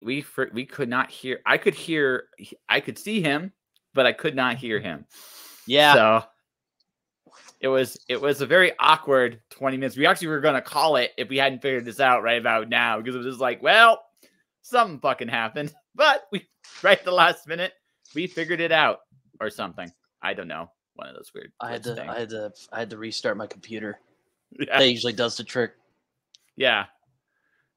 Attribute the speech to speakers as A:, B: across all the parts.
A: we could not hear. I could see him, but I could not hear him.
B: Yeah.
A: So it was a very awkward 20 minutes. We actually were going to call it if we hadn't figured this out right about now, because it was just like, well, something fucking happened, but we right at the last minute we figured it out or something. I don't know. One of those weird.
B: I had to restart my computer.
A: Yeah.
B: That usually does the trick.
A: Yeah.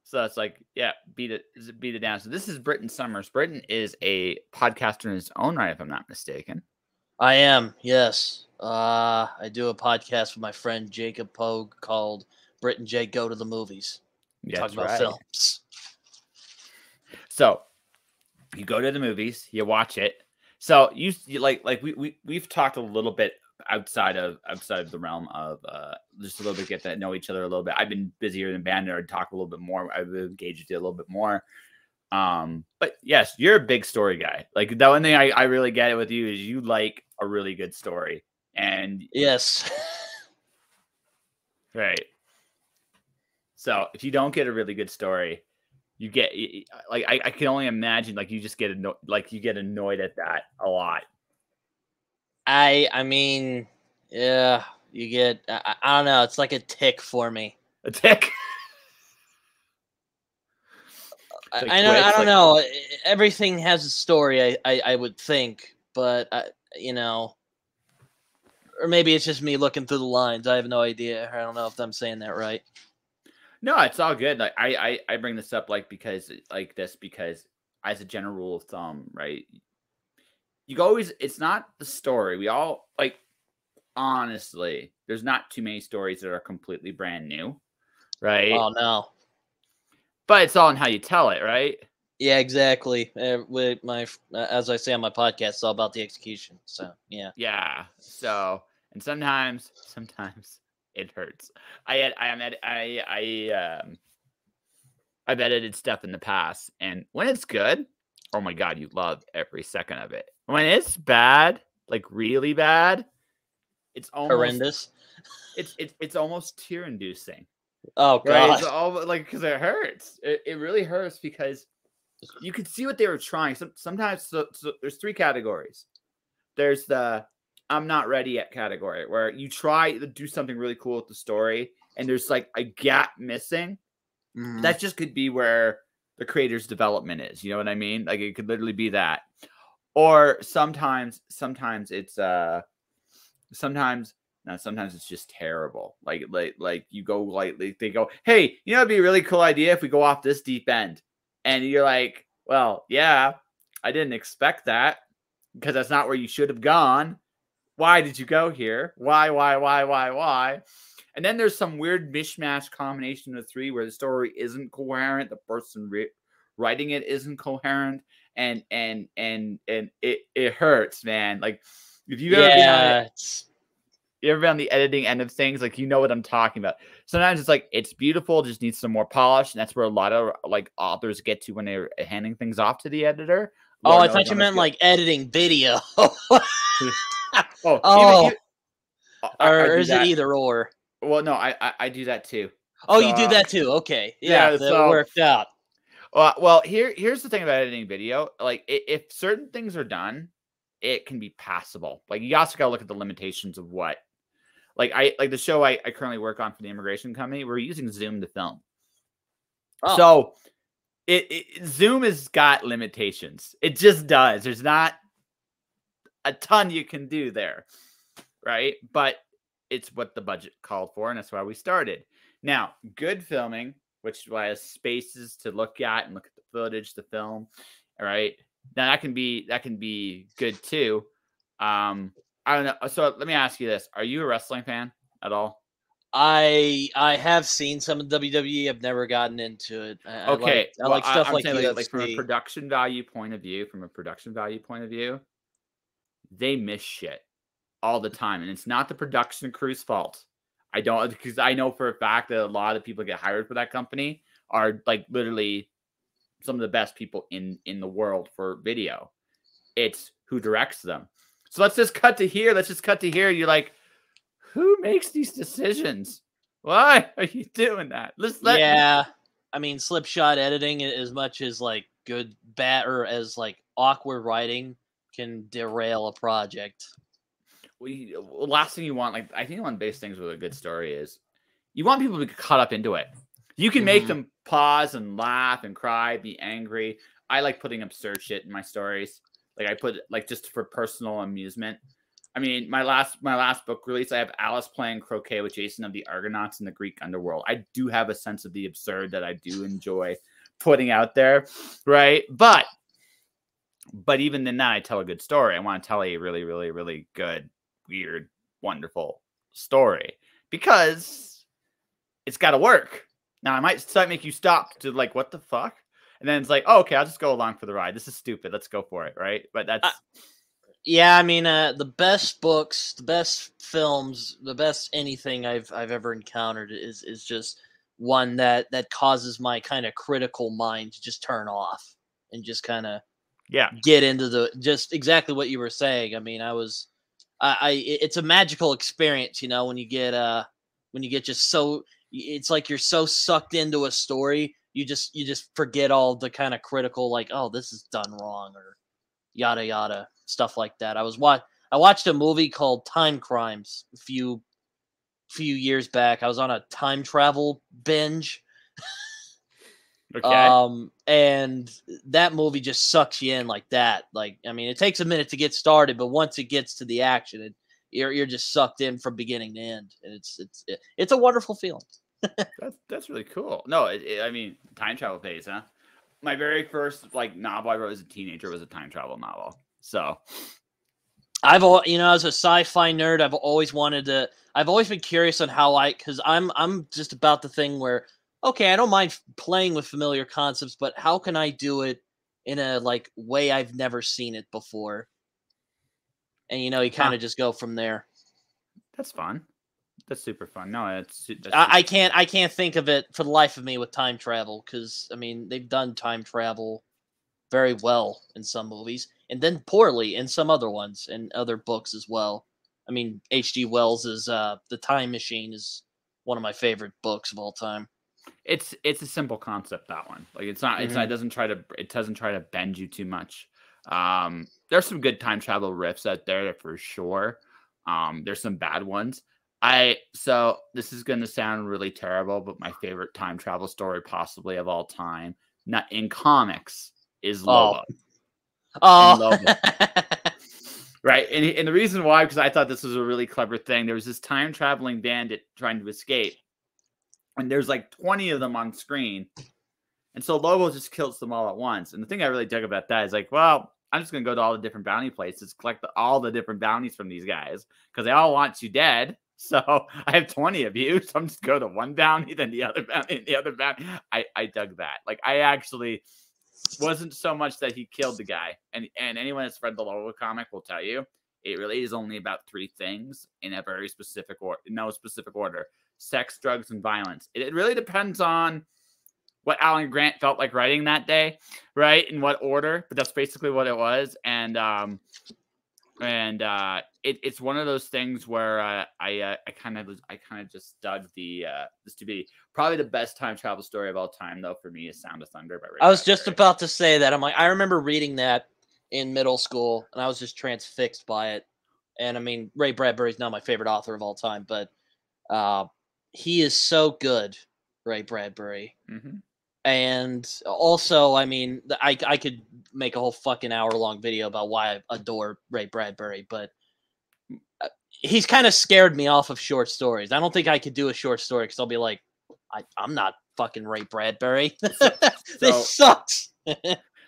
A: So it's like, yeah, beat it down. So this is Britton Summers. Britton is a podcaster in his own right, if I'm not mistaken.
B: I am, yes. I do a podcast with my friend Jacob Pogue called Britton J Go to the Movies. We talk about films.
A: So you go to the movies, you watch it. So you we've talked a little bit outside of the realm of just a little bit, get to know each other a little bit. I've been busier than Bandit. I'd talk a little bit more. I've engaged with you a little bit more. But yes, you're a big story guy. Like, the one thing I really get it with you is you like a really good story. And
B: yes.
A: Right. So if you don't get a really good story, you get like, I can only imagine, like, you just get annoyed at that a lot.
B: I mean, yeah, you get, I don't know. It's like a tick for me.
A: A tick?
B: I don't know. Everything has a story, I would think, but you know, or maybe it's just me looking through the lines. I have no idea. I don't know if I'm saying that right.
A: No, it's all good. Like, I bring this up because as a general rule of thumb, right? It's not the story. We all, like, honestly, there's not too many stories that are completely brand new, right?
B: Oh no.
A: But it's all in how you tell it, right?
B: Yeah, exactly. With my, as I say on my podcast, it's all about the execution. So yeah.
A: Yeah. So, and sometimes it hurts. I've edited stuff in the past, and when it's good, oh my God, you love every second of it. When it's bad, like really bad, it's almost
B: horrendous.
A: It's almost tear-inducing.
B: Oh God!
A: Right? It's all like, because it hurts. It really hurts because you could see what they were trying. Sometimes so there's three categories. There's the I'm not ready yet category, where you try to do something really cool with the story, and there's like a gap missing. Mm. That just could be where the creator's development is. You know what I mean? Like, it could literally be that. Or sometimes it's sometimes it's just terrible. Like you go, like they go, hey, you know, it'd be a really cool idea if we go off this deep end. And you're like, well, yeah, I didn't expect that, because that's not where you should have gone. Why did you go here? Why? And then there's some weird mishmash combination of three where the story isn't coherent. The person writing it isn't coherent. And it hurts, man. Like, if you've ever been on the editing end of things, like, you know what I'm talking about. Sometimes it's like, it's beautiful, just needs some more polish, and that's where a lot of, like, authors get to when they're handing things off to the editor.
B: Lord, I thought you meant like editing video.
A: Or
B: is it either or?
A: Well, no, I do that too.
B: Oh, so, you do that too? Okay, yeah, that worked out.
A: Well, here's the thing about editing video. Like, if certain things are done, it can be passable. Like, you also gotta look at the limitations of what. Like, the show I currently work on for the immigration company, we're using Zoom to film. Oh. So Zoom has got limitations. It just does. There's not a ton you can do there, right? But it's what the budget called for, and that's why we started. Now, good filming, which has spaces to look at and look at the footage, the film, all right? Now, that can be good too. I don't know. So let me ask you this: are you a wrestling fan at all?
B: I have seen some of WWE. I've never gotten into it. I like stuff like UFC.
A: Like, from a production value point of view, they miss shit all the time, and it's not the production crew's fault. Because I know for a fact that a lot of people get hired for that company are, like, literally some of the best people in the world for video. It's who directs them. So let's just cut to here. You're like, who makes these decisions? Why are you doing that?
B: Yeah. I mean, slipshod editing, as much as, like, good, bad, or as like awkward writing can derail a project.
A: Last thing you want, like I think one base things with a good story is you want people to get caught up into it. You can make them pause and laugh and cry, be angry. I like putting absurd shit in my stories. Like I put like just for personal amusement. I mean, my last book release, I have Alice playing croquet with Jason of the Argonauts in the Greek underworld. I do have a sense of the absurd that I do enjoy putting out there, right? But even in that, I tell a good story. I want to tell a really, really, really good, weird, wonderful story because it's got to work. Now, I might make you stop to like, what the fuck? And then it's like, oh, okay, I'll just go along for the ride. This is stupid. Let's go for it, right? But that's...
B: yeah, I mean, the best books, the best films, the best anything I've ever encountered is just one that causes my kind of critical mind to just turn off and just kind of get into just exactly what you were saying. I mean, it's a magical experience, you know, when you get just so, it's like you're so sucked into a story, you just forget all the kind of critical, like, oh, this is done wrong or yada yada stuff like that. I watched a movie called Time Crimes a few years back. I was on a time travel binge.
A: Okay.
B: And that movie just sucks you in like that. Like, I mean, it takes a minute to get started, but once it gets to the action, you're just sucked in from beginning to end, and it's a wonderful feeling.
A: That's really cool. No, I mean, time travel phase, huh? My very first like novel I wrote as a teenager was a time travel novel. So
B: as a sci-fi nerd, I've always been curious on how because I'm just about the thing where, okay, I don't mind playing with familiar concepts, but how can I do it in a like way I've never seen it before? And you kind of just go from there.
A: That's fun. That's super fun. No,
B: I can't think of it for the life of me with time travel, because I mean they've done time travel very well in some movies and then poorly in some other ones and other books as well. I mean, H.G. Wells' The Time Machine is one of my favorite books of all time.
A: It's a simple concept, that one. Like it's not it doesn't try to bend you too much. There's some good time travel riffs out there for sure. There's some bad ones. So this is going to sound really terrible, but my favorite time travel story possibly of all time, not in comics, is Lobo. Lobo. Right. And the reason why, because I thought this was a really clever thing. There was this time traveling bandit trying to escape, and there's like 20 of them on screen. And so Lobo just kills them all at once. And the thing I really dug about that is like, well, I'm just going to go to all the different bounty places, collect all the different bounties from these guys because they all want you dead. So I have 20 of you. So I'm just go to one bounty, then the other bounty, and the other bounty. I dug that. Like I actually wasn't so much that he killed the guy. And anyone that's read the Lobo comic will tell you it really is only about 3 things in a very specific order, no specific order: sex, drugs, and violence. It really depends on what Alan Grant felt like writing that day, right? In what order, but that's basically what it was. And it's one of those things where I kind of just dug this to be probably the best time travel story of all time, though. For me, is Sound of Thunder by Ray
B: I was just about to say that. I'm like, I remember reading that in middle school, and I was just transfixed by it. And I mean, Ray Bradbury's not my favorite author of all time, but he is so good, Ray Bradbury.
A: Mm-hmm.
B: And also, I mean, I could make a whole fucking hour-long video about why I adore Ray Bradbury, but he's kind of scared me off of short stories. I don't think I could do a short story because I'll be like, I'm not fucking Ray Bradbury. This sucks.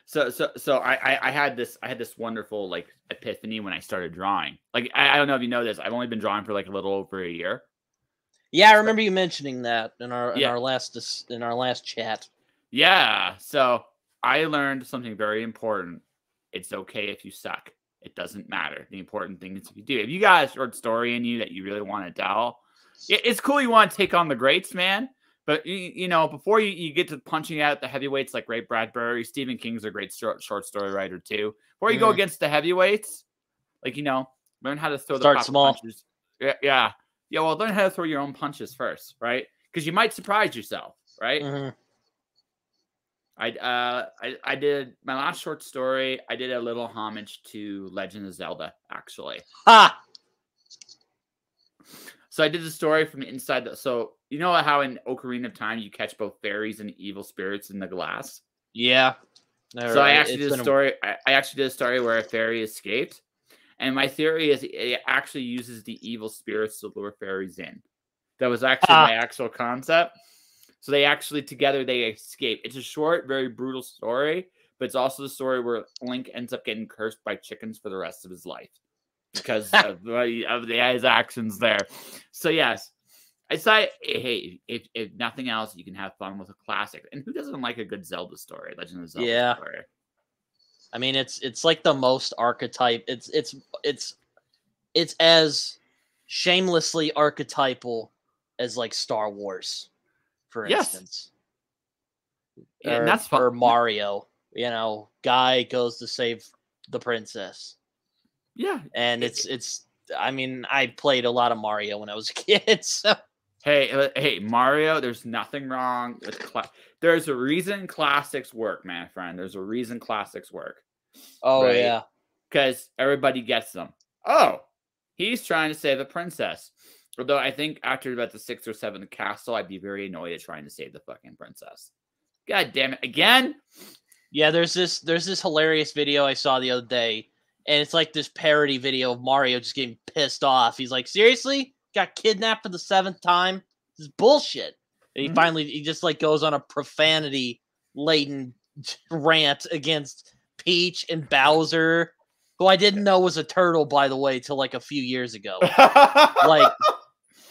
A: So I had this wonderful like epiphany when I started drawing. Like I don't know if you know this, I've only been drawing for like a little over a year.
B: Yeah, I remember you mentioning that in our last chat.
A: Yeah. So I learned something very important. It's okay if you suck. It doesn't matter. The important thing is if you do. If you got a short story in you that you really want to tell, it's cool you want to take on the greats, man. But, you know, before you get to punching out the heavyweights like Ray Bradbury, Stephen King's a great short story writer, too. Before you go against the heavyweights, like, you know, learn how to throw the proper punches. Yeah. Well, learn how to throw your own punches first, right? Because you might surprise yourself, right? I did my last short story. I did a little homage to Legend of Zelda, actually.
B: Ha!
A: So I did the story from inside. So you know how in Ocarina of Time you catch both fairies and evil spirits in the glass?
B: Yeah.
A: So I actually did a story. I actually did a story where a fairy escaped, and my theory is it actually uses the evil spirits to lure fairies in. That was actually my actual concept. So they actually together they escape. It's a short, very brutal story, but it's also the story where Link ends up getting cursed by chickens for the rest of his life because of his actions there. So yes, I say, hey, if nothing else, you can have fun with a classic. And who doesn't like a good Zelda story, Legend of Zelda story?
B: I mean, it's like the most archetype. It's as shamelessly archetypal as like Star Wars, for instance.
A: And that's fun.
B: Or Mario. You know, guy goes to save the princess.
A: Yeah,
B: and it's. I mean, I played a lot of Mario when I was a kid. So
A: hey, Mario. There's nothing wrong with there's a reason classics work, my friend. There's a reason classics work.
B: Oh right? Yeah,
A: because everybody gets them. Oh, he's trying to save the princess. Although I think after about the 6th or 7th castle, I'd be very annoyed at trying to save the fucking princess. God damn it! Again.
B: Yeah, there's this hilarious video I saw the other day, and it's like this parody video of Mario just getting pissed off. He's like, "Seriously? Got kidnapped for the 7th time? This is bullshit." And he just like goes on a profanity laden rant against Peach and Bowser, who I didn't know was a turtle, by the way, till like a few years ago. Like,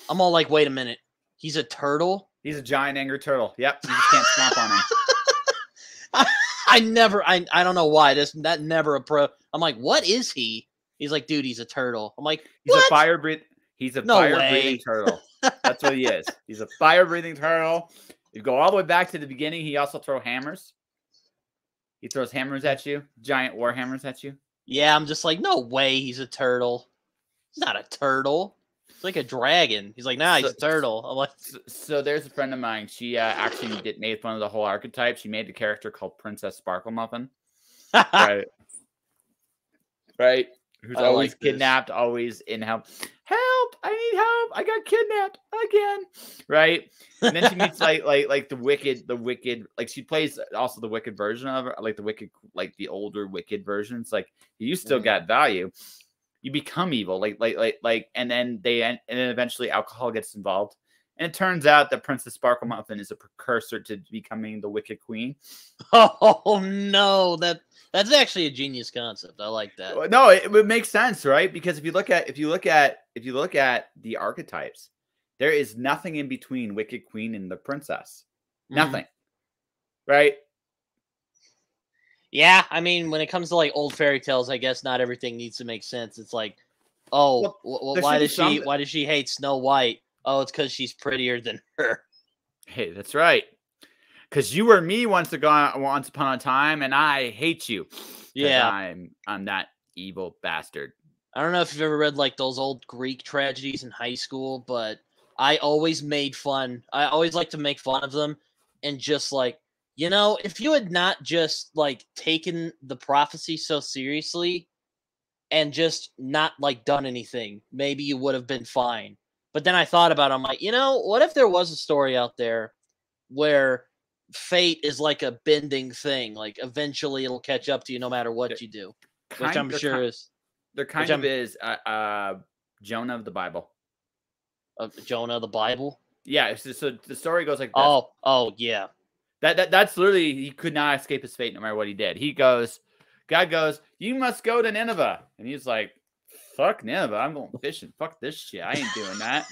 B: I'm all like, wait a minute, he's a turtle?
A: He's a giant angry turtle. Yep, you just can't stomp on him.
B: I don't know why that never I'm like, what is he? He's like, dude, he's a turtle. I'm like,
A: he's a fire breathing turtle. That's what he is. He's a fire breathing turtle. You go all the way back to the beginning. He also throws hammers. He throws hammers at you, giant war hammers at you.
B: Yeah, I'm just like, no way, he's a turtle. He's not a turtle. It's like a dragon. He's like, nah, he's a turtle. I'm like,
A: so there's a friend of mine. She actually made fun of the whole archetype. She made a character called Princess Sparkle Muffin. Right. Who's always kidnapped, always in help. Help! I need help! I got kidnapped again. Right. And then she meets like the wicked. Like she plays also the wicked version of her, like the wicked, like the older wicked versions. Like you still got value. You become evil, and then eventually alcohol gets involved, and it turns out that Princess Sparkle Muffin is a precursor to becoming the Wicked Queen.
B: Oh no, that's actually a genius concept. I like that.
A: No, it would make sense, right? Because if you look at the archetypes, there is nothing in between Wicked Queen and the princess. Nothing, right?
B: Yeah, I mean, when it comes to like old fairy tales, I guess not everything needs to make sense. It's like, oh, why does she hate Snow White? Oh, it's because she's prettier than her.
A: Hey, that's right. Because you were me once upon a time, and I hate you.
B: Yeah,
A: I'm that evil bastard.
B: I don't know if you've ever read like those old Greek tragedies in high school, but I always made fun. I always like to make fun of them, and just like, you know, if you had not just like taken the prophecy so seriously and just not like done anything, maybe you would have been fine. But then I thought about it, I'm like, you know, what if there was a story out there where fate is like a bending thing, like eventually it'll catch up to you no matter what you do, which I'm sure is.
A: There kind of is Jonah of the Bible.
B: Jonah of the Bible?
A: Yeah, so the story goes like this.
B: Oh yeah.
A: That's literally, he could not escape his fate no matter what he did. God goes, you must go to Nineveh. And he's like, fuck Nineveh. I'm going fishing. Fuck this shit. I ain't doing that.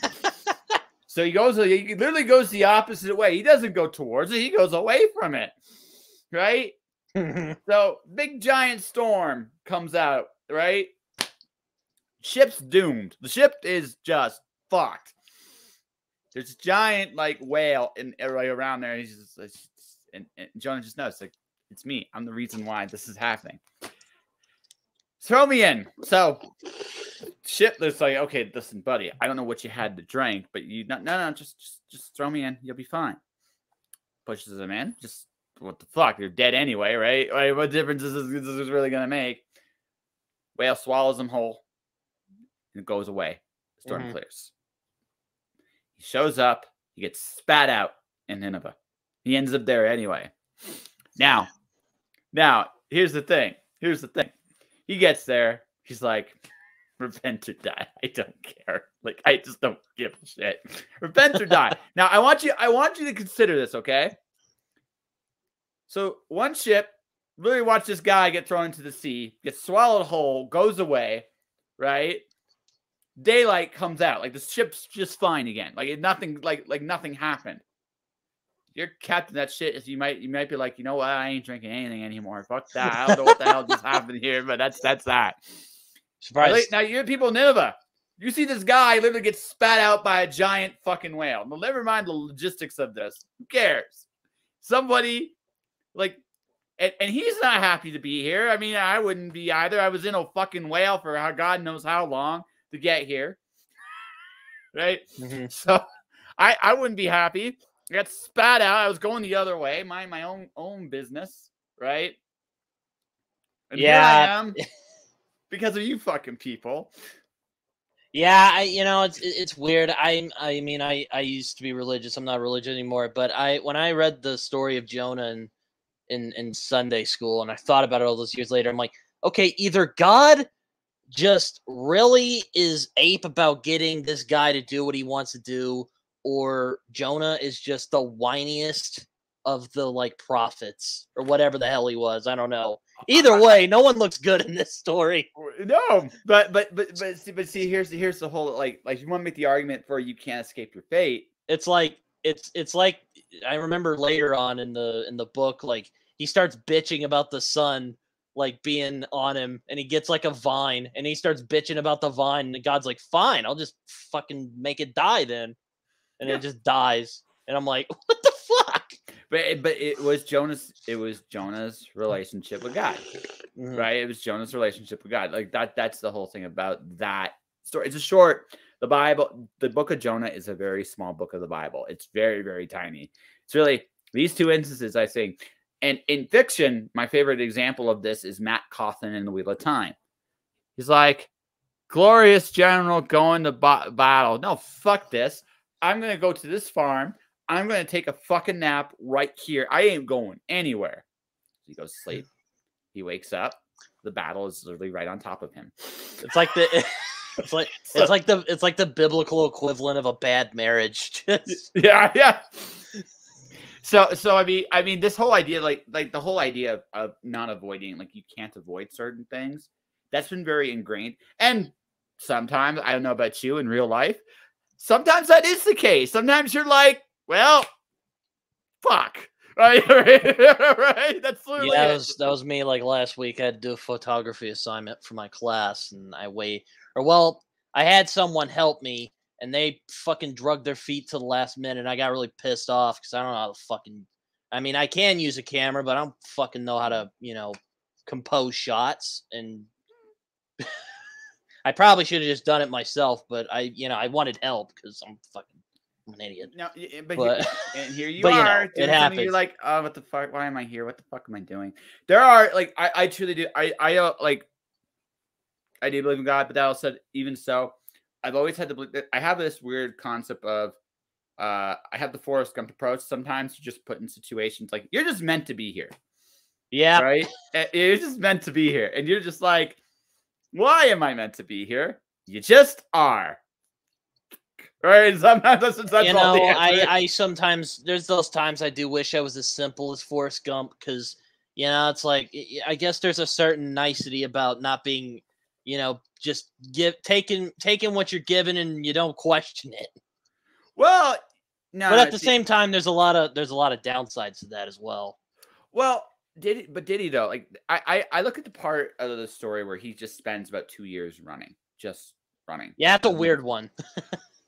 A: So he literally goes the opposite way. He doesn't go towards it. He goes away from it. Right? So big giant storm comes out. Right? Ship's doomed. The ship is just fucked. There's a giant like whale right around there. He's just, and Jonah just knows, like, it's me. I'm the reason why this is happening. Throw me in. So ship is like, okay, listen, buddy, I don't know what you had to drink, but no, just throw me in. You'll be fine. Pushes him in. Just what the fuck? They're dead anyway, right? Like, what difference is this really gonna make? Whale swallows him whole, and it goes away. The storm clears. He shows up. He gets spat out in Nineveh. He ends up there anyway. Now, here's the thing. He gets there. He's like, repent or die. I don't care. Like, I just don't give a shit. Repent or die. Now, I want you to consider this, okay? So one ship, really watch this guy get thrown into the sea, gets swallowed whole, goes away, right? Daylight comes out. Like, the ship's just fine again. Like, nothing happened. You're captain that shit. You might be like, you know what? I ain't drinking anything anymore. Fuck that. I don't know what the hell just happened here, but that's that.
B: Surprise.
A: Now, you're people in Nineveh. You see this guy literally get spat out by a giant fucking whale. Well, never mind the logistics of this. Who cares? Somebody, like, and he's not happy to be here. I mean, I wouldn't be either. I was in a fucking whale for God knows how long to get here. Right? So I wouldn't be happy. I got spat out. I was going the other way, mind my own business, right? And here I am because of you fucking people.
B: Yeah, it's weird. I mean, I used to be religious. I'm not religious anymore. But when I read the story of Jonah in Sunday school, and I thought about it all those years later, I'm like, okay, either God just really is ape about getting this guy to do what he wants to do, or Jonah is just the whiniest of the like prophets or whatever the hell he was. I don't know. Either way, no one looks good in this story.
A: No, but see, here's the whole like you want to make the argument for you can't escape your fate.
B: It's like I remember later on in the book, like he starts bitching about the sun like being on him, and he gets like a vine, and he starts bitching about the vine, and God's like, fine, I'll just fucking make it die then. And it just dies. And I'm like, what the fuck?
A: But it was Jonah's relationship with God. Right? It was Jonah's relationship with God. Like that's the whole thing about that story. It's a short, the book of Jonah is a very small book of the Bible. It's very, very tiny. It's really these two instances, I think. And in fiction, my favorite example of this is Matt Cawthon in The Wheel of Time. He's like, glorious general going to battle. No, fuck this. I'm going to go to this farm. I'm going to take a fucking nap right here. I ain't going anywhere. He goes to sleep. He wakes up. The battle is literally right on top of him.
B: It's like the biblical equivalent of a bad marriage.
A: Yeah. So I mean, this whole idea, like the whole idea of not avoiding, like you can't avoid certain things, that's been very ingrained. And sometimes, I don't know about you in real life, sometimes that is the case. Sometimes you're like, well, fuck. Right? Right? That's literally
B: that was me like last week. I had to do a photography assignment for my class, and I had someone help me, and they fucking drugged their feet to the last minute, and I got really pissed off because I don't know how to fucking... I mean, I can use a camera, but I don't fucking know how to, compose shots, and... I probably should have just done it myself, but I wanted help because I'm an idiot.
A: No, but and here you are.
B: It happens.
A: You're like, oh, what the fuck? Why am I here? What the fuck am I doing? There are like, I truly do. I do believe in God, but that also, even so, I've always had to believe that I have this weird concept of, I have the Forrest Gump approach. Sometimes you're just put in situations like you're just meant to be here.
B: Yeah.
A: Right. You're just meant to be here, and you're just like, why am I meant to be here? You just are. Right? Sometimes that's all the answer.
B: I sometimes, there's those times I do wish I was as simple as Forrest Gump, because, it's like, I guess there's a certain nicety about not being, just taking what you're given and you don't question it.
A: Well, no.
B: But at the same time, there's a lot of downsides to that as well.
A: Well, did he though? Like I look at the part of the story where he just spends about 2 years running. Yeah,
B: that's a weird one.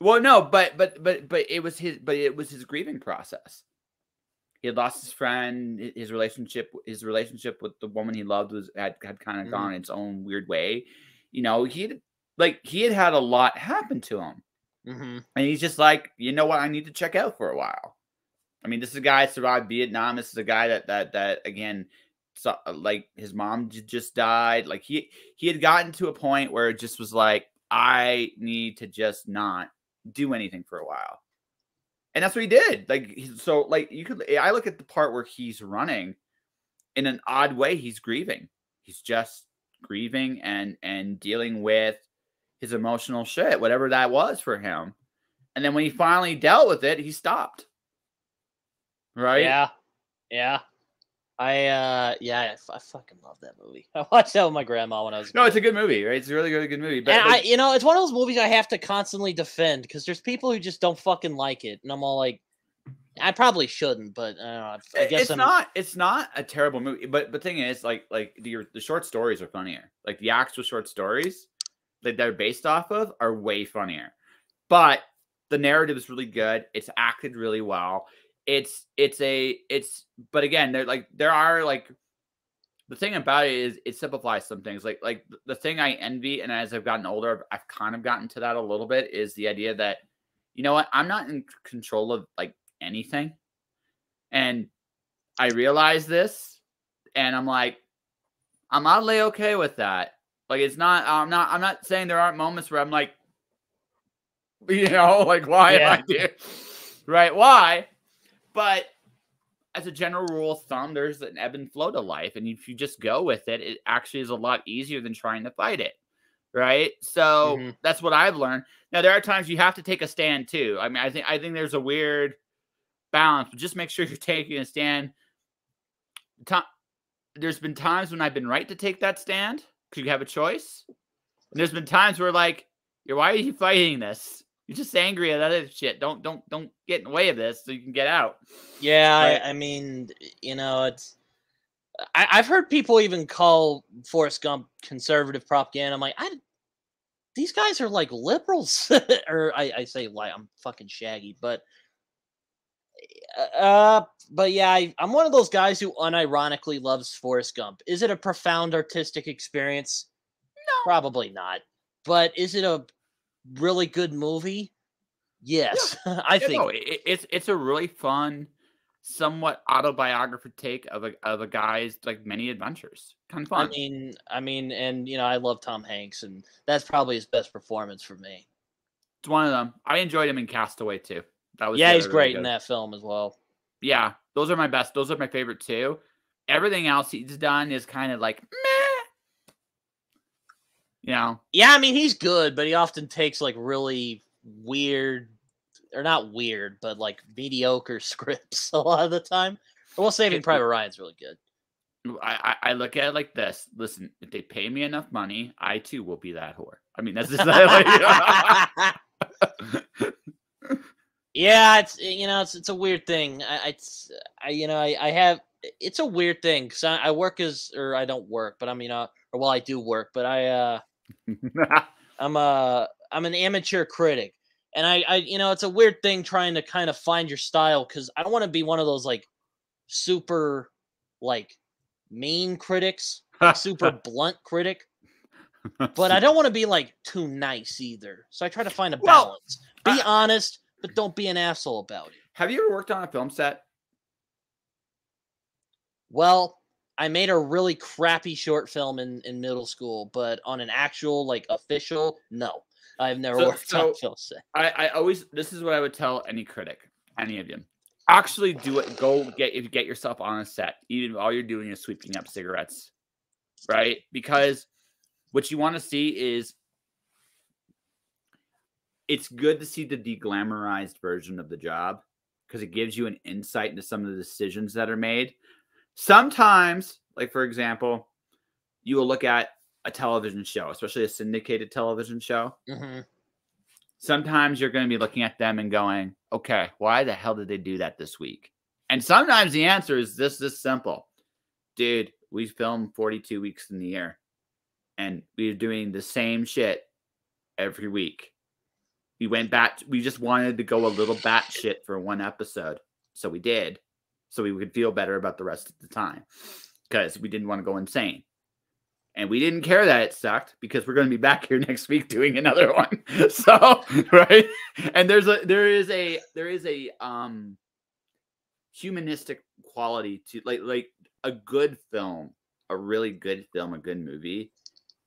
A: Well, no, but it was his grieving process. He had lost his friend. His relationship with the woman he loved had kind of gone its own weird way. He had a lot happen to him, and he's just like, you know what? I need to check out for a while. I mean, this is a guy that survived Vietnam. This is a guy that again, so, like his mom just died. Like he had gotten to a point where it just was like, I need to just not do anything for a while. And that's what he did. Like, so like I look at the part where he's running in an odd way. He's grieving. He's just grieving and dealing with his emotional shit, whatever that was for him. And then when he finally dealt with it, he stopped. Right?
B: Yeah. Yeah. I fucking love that movie. I watched that with my grandma when I was a kid.
A: It's a good movie, right? It's a really good movie. But
B: and it's one of those movies I have to constantly defend because there's people who just don't fucking like it, and I'm all like, I probably shouldn't, but I guess
A: it's not a terrible movie. But the thing is, like the short stories are funnier. Like the actual short stories that they're based off of are way funnier. But the narrative is really good. It's acted really well. But again, there are the thing about it is it simplifies some things. Like the thing I envy, and as I've gotten older, I've kind of gotten to that a little bit, is the idea that, you know what, I'm not in control of like anything. And I realize this, and I'm like, I'm oddly okay with that. Like, I'm not saying there aren't moments where I'm like, like, why am I here? Right? Why? But as a general rule of thumb, there's an ebb and flow to life. And if you just go with it, it actually is a lot easier than trying to fight it. Right? So that's what I've learned. Now, there are times you have to take a stand too. I mean, I think there's a weird balance, but just make sure you're taking a stand. There's been times when I've been right to take that stand because you have a choice. And there's been times where like, why are you fighting this? You're just angry at other shit. Don't get in the way of this so you can get out.
B: Yeah,
A: right?
B: I mean, it's. I've heard people even call Forrest Gump conservative propaganda. I'm like, these guys are like liberals, or I say like I'm fucking Shaggy, but yeah, I'm one of those guys who unironically loves Forrest Gump. Is it a profound artistic experience?
A: No,
B: probably not. But is it a really good movie? Yes, I think
A: it's a really fun, somewhat autobiographical take of a guy's like many adventures. Kind of fun.
B: I mean, and I love Tom Hanks, and that's probably his best performance for me.
A: It's one of them. I enjoyed him in Castaway too.
B: He's great in that film as well.
A: Yeah, those are my best. Those are my favorite too. Everything else he's done is kind of like meh. Yeah,
B: I mean, he's good, but he often takes like really weird, or not weird, but like mediocre scripts a lot of the time. Well, Saving Private Ryan's really good.
A: I look at it like this. Listen, if they pay me enough money, I too will be that whore. I mean, that's just
B: yeah, it's a weird thing. It's a weird thing because I work I don't work, but I do work, but I'm an amateur critic, and it's a weird thing trying to kind of find your style because I don't want to be one of those like super like mean critics, like super blunt critic, but I don't want to be like too nice either. So I try to find a balance. Be honest, but don't be an asshole about it.
A: Have you ever worked on a film set?
B: Well, I made a really crappy short film in middle school, but on an actual, like, official, no. I've never worked on a film set.
A: This is what I would tell any critic, any of you. Actually do it. Go get yourself on a set, even all you're doing is sweeping up cigarettes, right? Because what you want to see is, it's good to see the deglamorized version of the job because it gives you an insight into some of the decisions that are made. Sometimes, like for example, you will look at a television show, especially a syndicated television show.
B: Mm-hmm.
A: Sometimes you're going to be looking at them and going, okay, why the hell did they do that this week? And sometimes the answer is this simple. Dude, we film 42 weeks in the year and we're doing the same shit every week. We just wanted to go a little batshit for one episode. So we did. So we could feel better about the rest of the time because we didn't want to go insane. And we didn't care that it sucked because we're going to be back here next week doing another one. So, right. And there is a humanistic quality to like a good film, a really good film, a good movie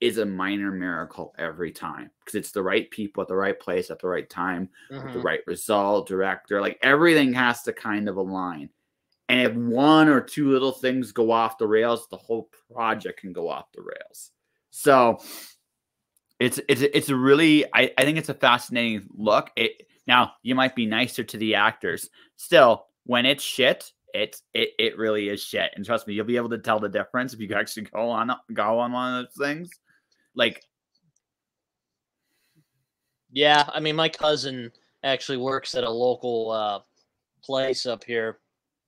A: is a minor miracle every time because it's the right people at the right place at the right time with the right result, director, like everything has to kind of align. And if one or two little things go off the rails, the whole project can go off the rails. So it's a really, I think it's a fascinating look. Now you might be nicer to the actors. Still, when it's shit, it really is shit. And trust me, you'll be able to tell the difference if you actually go on one of those things. Like,
B: yeah, I mean, my cousin actually works at a local place up here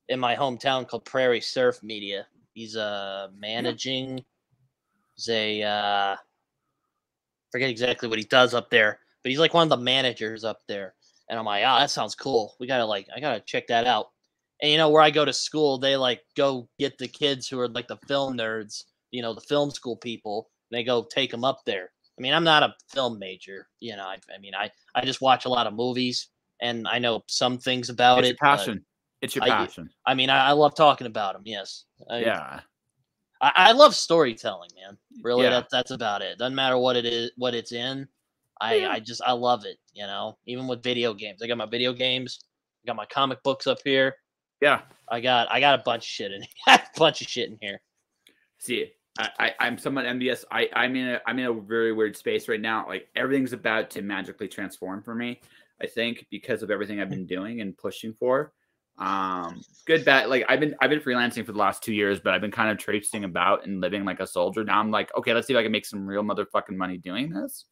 B: in my hometown called Prairie Surf Media. He's managing. He's a forget exactly what he does up there, but he's like one of the managers up there. And I'm like, oh, that sounds cool. I gotta check that out. And you know, where I go to school, they like go get the kids who are like the film nerds, you know, the film school people. And they go take them up there. I mean, I'm not a film major, you know. I just watch a lot of movies, and I know some things about
A: it's
B: it.
A: Your passion. It's your passion.
B: I mean, I love talking about them. Yes.
A: Yeah.
B: I love storytelling, man. Really,
A: Yeah.
B: that's about it. Doesn't matter what it is, what it's in. I love it. You know, even with video games, I got my video games. I got my comic books up here.
A: Yeah.
B: I got a bunch of shit in here. A bunch of shit in here.
A: See, I'm somewhat envious. I'm in a very weird space right now. Like everything's about to magically transform for me. I think because of everything I've been doing and pushing for. Good, bad. Like I've been freelancing for the last 2 years, but I've been kind of traipsing about and living like a soldier. Now I'm like, okay, let's see if I can make some real motherfucking money doing this.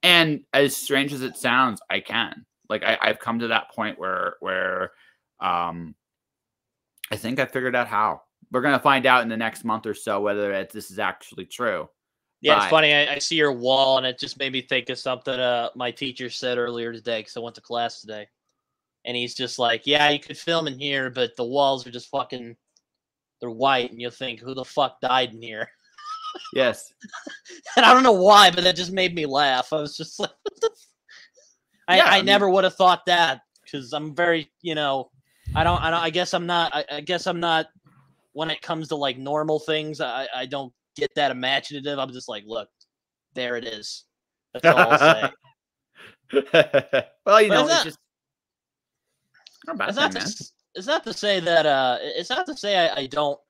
A: And as strange as it sounds, I can. Like I've come to that point where I think I figured out how. We're gonna find out in the next month or so whether this is actually true.
B: Yeah, it's funny. I see your wall, and it just made me think of something my teacher said earlier today because I went to class today. And he's just like, yeah, you could film in here, but the walls are just fucking, they're white. And you'll think, who the fuck died in here?
A: Yes.
B: And I don't know why, but that just made me laugh. I was just like, what the I never would have thought that because I'm very, you know, I guess I'm not, when it comes to like normal things, I don't get that imaginative. I'm just like, look, there it is. That's all I'll say.
A: Well, you know, it's just,
B: it's not to say that it's not to say I don't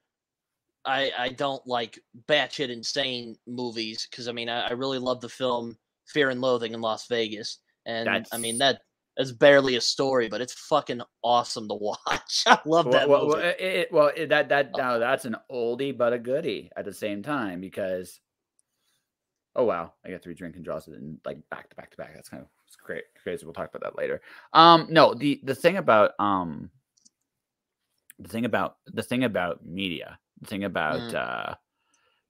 B: like batshit insane movies because I mean I really love the film Fear and Loathing in Las Vegas, and I mean that's barely a story, but it's fucking awesome to watch. I love that movie.
A: That's an oldie but a goodie at the same time because oh wow, I got 3 drinking draws and like back to back to back. That's kind of crazy. We'll talk about that later. No, the thing about media, the thing about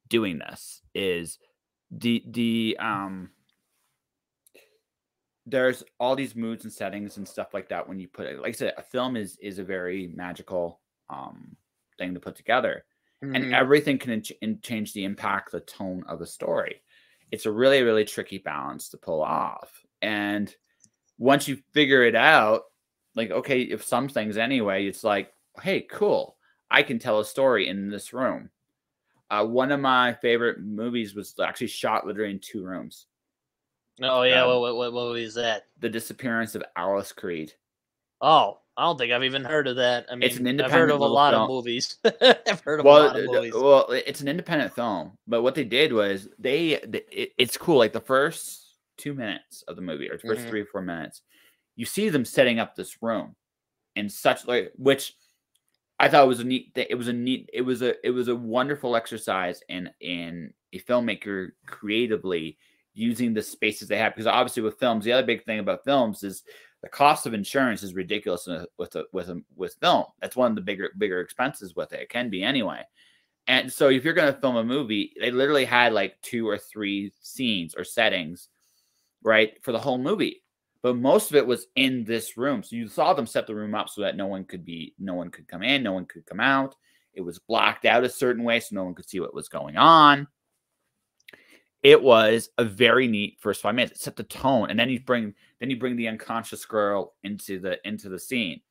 A: doing this is there's all these moods and settings and stuff like that when you put it. Like I said, a film is a very magical thing to put together, and everything can change the impact, the tone of a story. It's a really, really tricky balance to pull off. And once you figure it out, like, okay, if some things anyway, it's like, hey, cool. I can tell a story in this room. One of my favorite movies was actually shot literally in 2 rooms.
B: Oh, yeah. What movie is that?
A: The Disappearance of Alice Creed.
B: Oh, I don't think I've even heard of that. I mean,
A: it's an independent
B: I've heard of a lot of movies. I've heard of a lot of movies.
A: Well, it's an independent film, but what they did was it's cool. Like the first 2 minutes of the movie, or the first 3 or 4 minutes, you see them setting up this room in such like, which I thought was a neat thing. It was a wonderful exercise in a filmmaker creatively using the spaces they have, because obviously with films, the other big thing about films is the cost of insurance is ridiculous with film. That's one of the bigger expenses with it. It can be anyway. And so if you're going to film a movie, they literally had like 2 or 3 scenes or settings, right, for the whole movie. But most of it was in this room. So you saw them set the room up so that no one could come in, no one could come out. It was blacked out a certain way so no one could see what was going on. It was a very neat first 5 minutes. It set the tone, and then you bring the unconscious girl into the scene.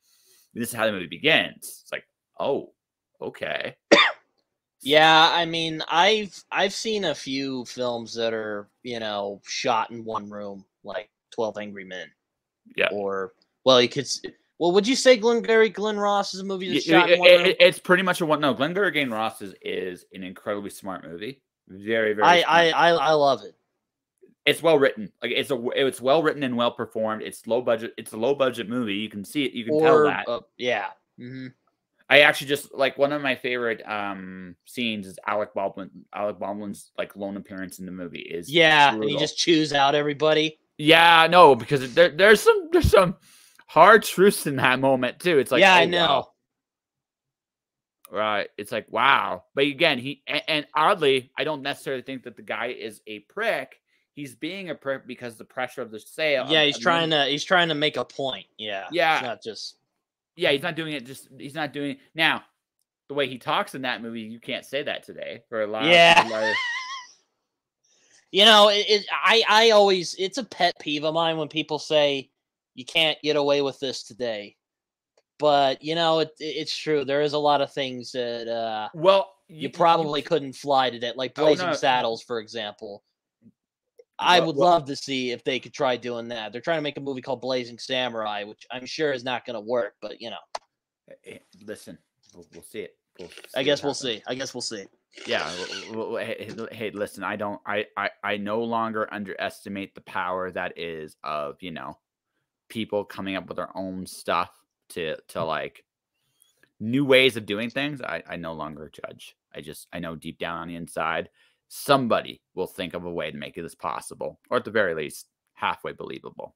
A: This is how the movie begins. It's like, oh, okay.
B: Yeah, I mean, I've seen a few films that are, you know, shot in one room, like 12 Angry Men.
A: Yeah.
B: Or, well, you could. Well, would you say Glenn Ross is a movie that's shot in one room?
A: It's pretty much a one. No, Glenn Ross is an incredibly smart movie. Very, very.
B: I love it.
A: It's well written. Like it's well written and well performed. It's low budget. It's a low budget movie. You can see it. You can tell that.
B: Yeah. Mm-hmm.
A: I actually just like one of my favorite scenes is Alec Baldwin's like lone appearance in the movie is
B: brutal. And he just chews out everybody.
A: Yeah, no, because there's some hard truths in that moment too. It's like,
B: yeah, I know.
A: Wow. Right. It's like, wow. But again, and oddly, I don't necessarily think that the guy is a prick. He's being a prick because the pressure of the sale.
B: Yeah, he's trying to make a point. Yeah.
A: Yeah.
B: It's not just.
A: Yeah, he's not doing it. Now, the way he talks in that movie, you can't say that today for a lot.
B: Yeah. You know, I always, it's a pet peeve of mine when people say you can't get away with this today. But, you know, it's true. There is a lot of things that you probably couldn't fly today, like Blazing Saddles, for example. I would love to see if they could try doing that. They're trying to make a movie called Blazing Samurai, which I'm sure is not going to work, but, you know.
A: Listen, we'll see it.
B: I guess we'll see.
A: Yeah. Hey, listen, I no longer underestimate the power that is of, you know, people coming up with their own stuff to like new ways of doing things. I no longer judge. I know deep down on the inside, somebody will think of a way to make this possible, or at the very least, halfway believable.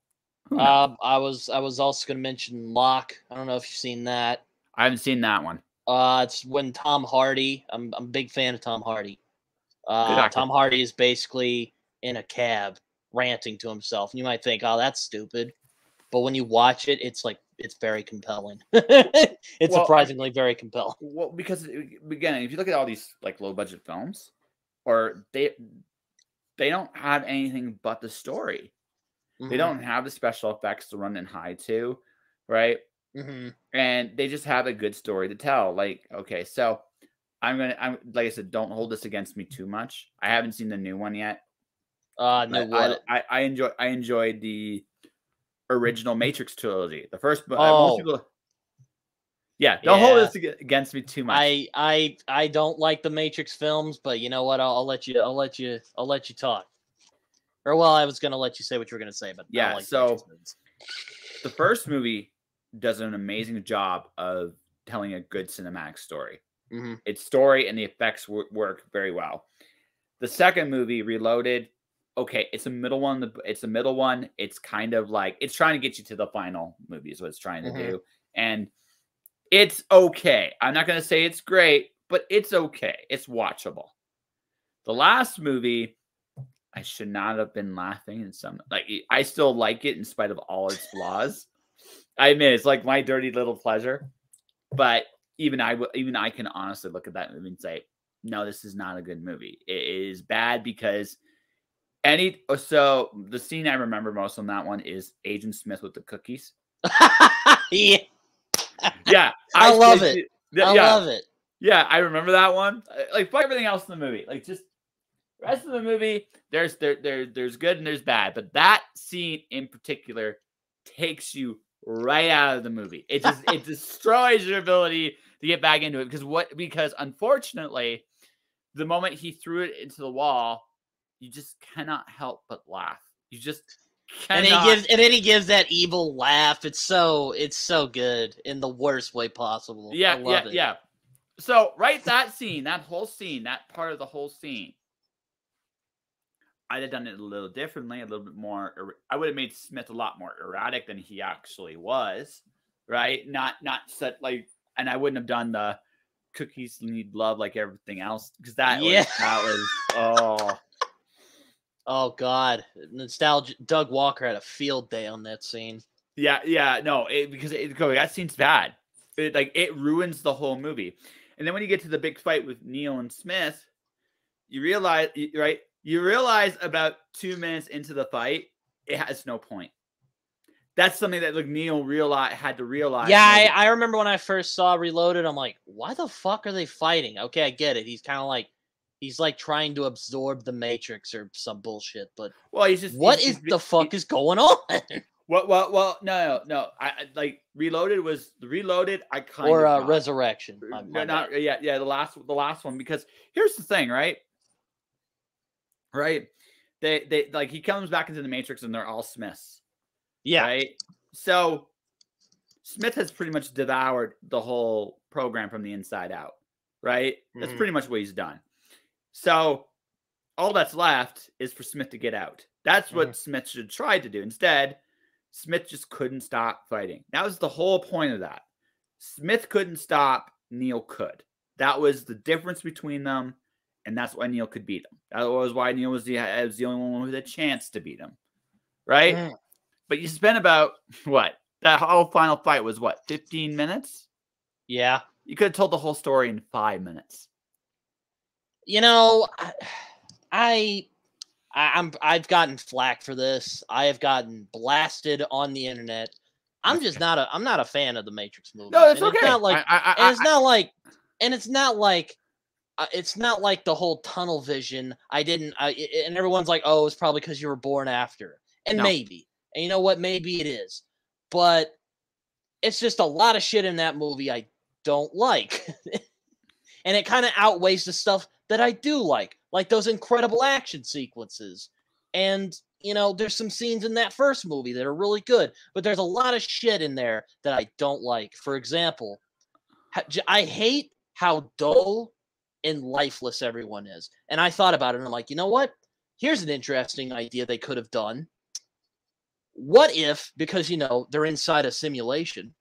B: I was also going to mention Locke. I don't know if you've seen that.
A: I haven't seen that one.
B: It's when Tom Hardy. I'm a big fan of Tom Hardy. Tom Hardy is basically in a cab ranting to himself, and you might think, "Oh, that's stupid," but when you watch it, it's very compelling. It's surprisingly very compelling.
A: Well, because again, if you look at all these like low budget films, or they don't have anything but the story. Mm-hmm. They don't have the special effects to run and hide to, right?
B: Mm-hmm.
A: And they just have a good story to tell. Like, okay, so I'm like I said, don't hold this against me too much. I haven't seen the new one yet.
B: What?
A: I enjoyed the original Matrix trilogy. The first, most people. Yeah, don't hold this against me too much.
B: I don't like the Matrix films, but you know what? I'll let you talk. Or well, I was gonna let you say what you were gonna say, but
A: yeah.
B: I like
A: so the first movie does an amazing job of telling a good cinematic story.
B: Mm-hmm.
A: Its story and the effects work very well. The second movie, Reloaded, okay, it's a middle one. It's kind of like it's trying to get you to the final movie is what it's trying to do, and it's okay. I'm not going to say it's great, but it's okay. It's watchable. The last movie, I should not have been laughing in some. Like I still like it in spite of all its flaws. I admit it's like my dirty little pleasure, but even I can honestly look at that movie and say, no, this is not a good movie. It is bad because so the scene I remember most on that one is Agent Smith with the cookies.
B: Yeah.
A: Yeah,
B: I love it. I love it.
A: Yeah, I remember that one. Like, fuck everything else in the movie. Like, just the rest of the movie, there's good and there's bad, but that scene in particular takes you right out of the movie. It just it destroys your ability to get back into it because unfortunately, the moment he threw it into the wall, you just cannot help but laugh. You just.
B: And then he gives that evil laugh. It's so good in the worst way possible.
A: Yeah,
B: I love it.
A: Yeah. So that scene, that whole scene, that part of the whole scene, I'd have done it a little differently, a little bit more. I would have made Smith a lot more erratic than he actually was, right? Not such like, and I wouldn't have done the cookies need love like everything else because that was
B: Oh God, nostalgia. Doug Walker had a field day on that scene.
A: Yeah, no, because that scene's bad. It ruins the whole movie. And then when you get to the big fight with Neo and Smith, you realize, right? You realize about 2 minutes into the fight, it has no point. that's something that like Neil had to realize.
B: Yeah, I remember when I first saw Reloaded, I'm like, why the fuck are they fighting? Okay, I get it. He's kind of like, he's like trying to absorb the Matrix or some bullshit. But
A: well, he's just
B: what the fuck is going on?
A: Well, no. I like Reloaded. I kind of
B: Resurrection.
A: The last one, because here's the thing, right? They like he comes back into the Matrix and they're all Smiths.
B: Yeah.
A: Right. So Smith has pretty much devoured the whole program from the inside out. Right. That's pretty much what he's done. So all that's left is for Smith to get out. That's what Smith should try to do. Instead, Smith just couldn't stop fighting. That was the whole point of that. Smith couldn't stop. Neil could. That was the difference between them. And that's why Neil could beat him. That was why Neil was the only one with a chance to beat him. Right? But you spent about, what? That whole final fight was, 15 minutes?
B: Yeah.
A: You could have told the whole story in 5 minutes.
B: You know, I've gotten flack for this. I have gotten blasted on the internet. I'm just not a fan of the Matrix movies.
A: No, it's okay.
B: It's not like the whole tunnel vision. And everyone's like, oh, it's probably because you were born after. And maybe. And you know what? Maybe it is. But it's just a lot of shit in that movie I don't like. And it kind of outweighs the stuff that I do like those incredible action sequences. And, you know, there's some scenes in that first movie that are really good, but there's a lot of shit in there that I don't like. For example, I hate how dull and lifeless everyone is. And I thought about it, and I'm like, you know what? Here's an interesting idea they could have done. What if, because, you know, they're inside a simulation,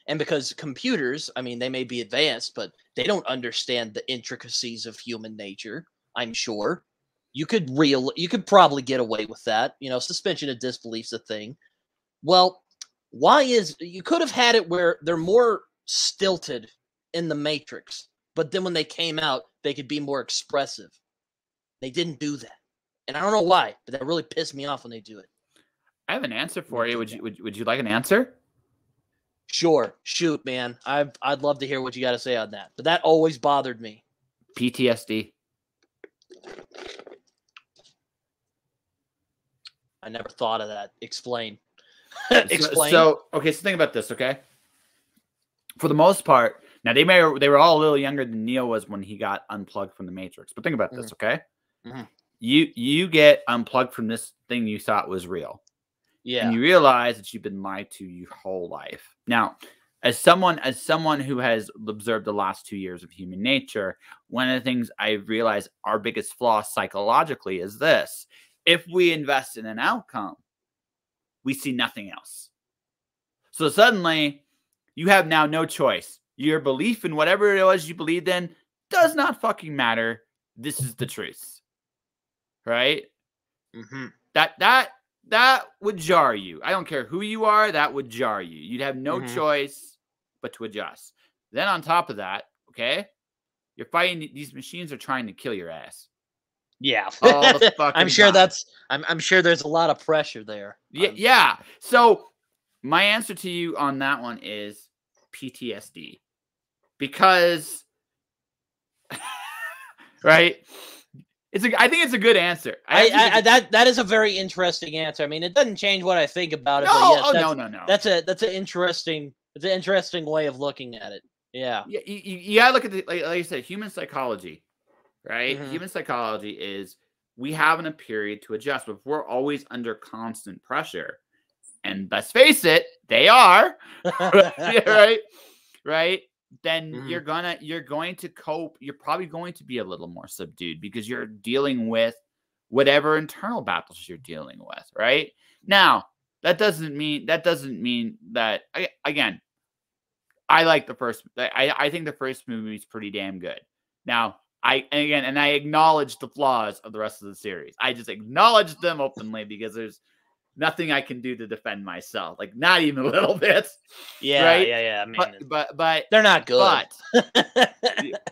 B: and because computers, I mean, they may be advanced, but they don't understand the intricacies of human nature, I'm sure. You could probably get away with that. You know, suspension of disbelief's a thing. Well, you could have had it where they're more stilted in the Matrix, but then when they came out, they could be more expressive. They didn't do that. And I don't know why, but that really pissed me off when they do it.
A: I have an answer for you. Would you like an answer?
B: Sure. Shoot, man. I'd love to hear what you got to say on that. But that always bothered me.
A: PTSD.
B: I never thought of that. Explain.
A: Explain. So think about this, okay? For the most part, now they were all a little younger than Neo was when he got unplugged from the Matrix. But think about this, okay? Mm-hmm. You get unplugged from this thing you thought was real.
B: Yeah.
A: And you realize that you've been lied to your whole life. Now, as someone who has observed the last 2 years of human nature, one of the things I've realized our biggest flaw psychologically is this. If we invest in an outcome, we see nothing else. So suddenly, you have now no choice. Your belief in whatever it was you believed in does not fucking matter. This is the truth. Right?
B: Mm-hmm.
A: That would jar you. I don't care who you are. That would jar you. You'd have no choice but to adjust. Then on top of that, okay, you're fighting. These machines are trying to kill your ass.
B: Yeah.
A: All the fucking
B: I'm sure
A: time.
B: I'm sure there's a lot of pressure there.
A: Yeah. So my answer to you on that one is PTSD. Because right? I think it's a good answer.
B: That is a very interesting answer. I mean, it doesn't change what I think about it.
A: No.
B: That's an interesting way of looking at it. Yeah.
A: You gotta look at like I said, human psychology, right? Mm-hmm. Human psychology is we have a period to adjust, but we're always under constant pressure. And let's face it, they are right. Then you're going to cope. You're probably going to be a little more subdued because you're dealing with whatever internal battles you're dealing with. Right now, that doesn't mean that again. I like the first. I think the first movie is pretty damn good. Now, I acknowledge the flaws of the rest of the series. I just acknowledge them openly because there's nothing I can do to defend myself. Like not even a little bit.
B: Yeah,
A: right?
B: yeah. I mean,
A: but
B: they're not good.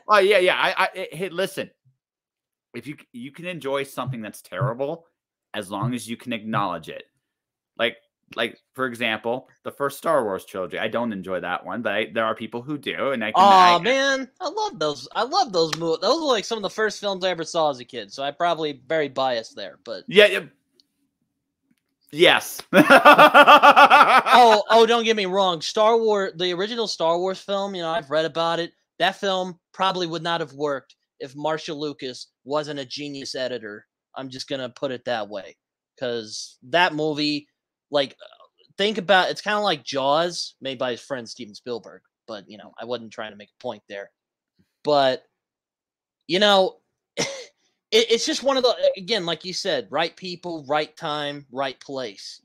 A: Oh yeah. Hey, listen. If you can enjoy something that's terrible, as long as you can acknowledge it. Like like for example, the first Star Wars trilogy. I don't enjoy that one, but there are people who do, and
B: man, I love those. I love those movies. Those were like some of the first films I ever saw as a kid, so I'm probably very biased there. But
A: yeah. Yes.
B: oh, don't get me wrong. Star Wars, the original Star Wars film, I've read about it. That film probably would not have worked if Marshall Lucas wasn't a genius editor. I'm just going to put it that way. Because that movie, like, think about, it's kind of like Jaws, made by his friend Steven Spielberg. But, I wasn't trying to make a point there. But, it's just one of the, again, like you said, right people, right time, right place,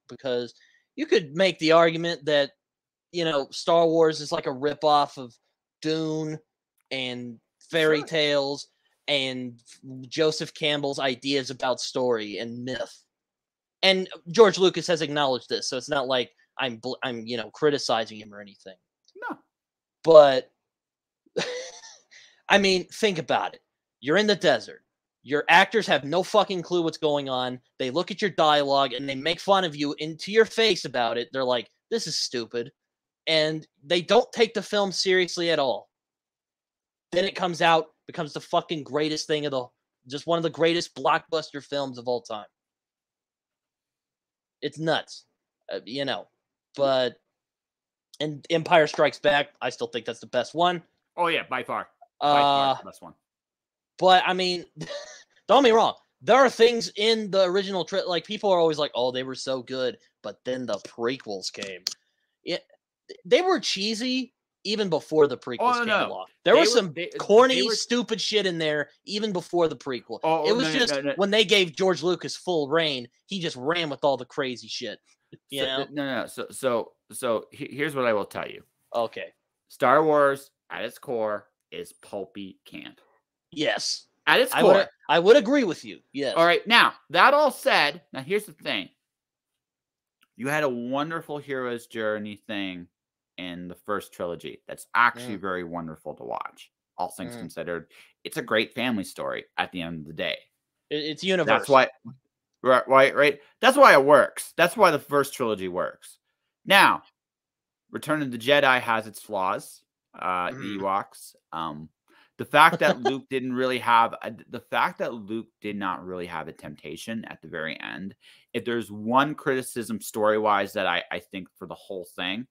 B: because you could make the argument that, Star Wars is like a ripoff of Dune and fairy tales and Joseph Campbell's ideas about story and myth. And George Lucas has acknowledged this, so it's not like I'm criticizing him or anything.
A: No.
B: But, I mean, think about it. You're in the desert. Your actors have no fucking clue what's going on. They look at your dialogue and they make fun of you into your face about it. They're like, this is stupid. And they don't take the film seriously at all. Then it comes out, becomes the fucking greatest thing just one of the greatest blockbuster films of all time. It's nuts, but, and Empire Strikes Back, I still think that's the best one.
A: Oh yeah, by far. By far the best one.
B: But, I mean, don't get me wrong. There are things in the original, like, people are always like, oh, they were so good. But then the prequels came. They were cheesy even before the prequels came along. There was some corny, stupid shit in there even before the prequel. It was when they gave George Lucas full reign, he just ran with all the crazy shit.
A: No. So here's what I will tell you.
B: Okay.
A: Star Wars, at its core, is pulpy camp.
B: Yes.
A: At its core.
B: I would agree with you. Yes.
A: All right. Now, that all said, now here's the thing. You had a wonderful hero's journey thing in the first trilogy. That's actually very wonderful to watch. All things considered. It's a great family story at the end of the day.
B: It's universal.
A: That's why, right? That's why it works. That's why the first trilogy works. Now, Return of the Jedi has its flaws. The Ewoks. The fact that Luke did not really have a temptation at the very end. If there's one criticism story-wise that I think for the whole thing,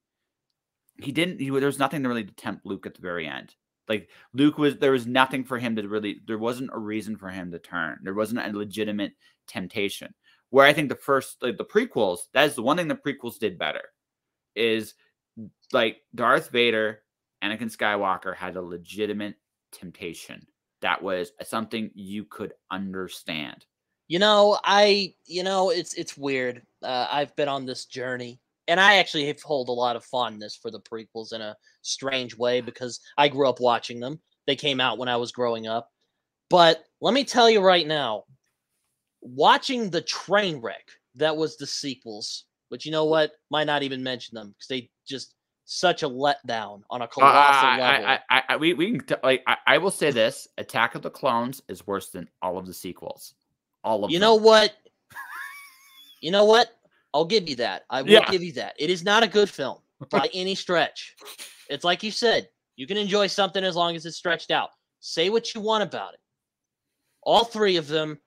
A: there was nothing to really tempt Luke at the very end. Like there was nothing for him there wasn't a reason for him to turn. There wasn't a legitimate temptation. Where I think the prequels, that is the one thing the prequels did better, is like Darth Vader, Anakin Skywalker had a legitimate temptation that was something you could understand.
B: It's weird. I've been on this journey, and I actually hold a lot of fondness for the prequels in a strange way because I grew up watching them. They came out when I was growing up. But let me tell you right now, watching the train wreck that was the sequels, but you know what? Might not even mention them because they just such a letdown on a colossal level.
A: I will say this: Attack of the Clones is worse than all of the sequels. All of them.
B: You know what? I'll give you that. I will give you that. It is not a good film by any stretch. It's like you said, you can enjoy something as long as it's stretched out. Say what you want about it. All three of them.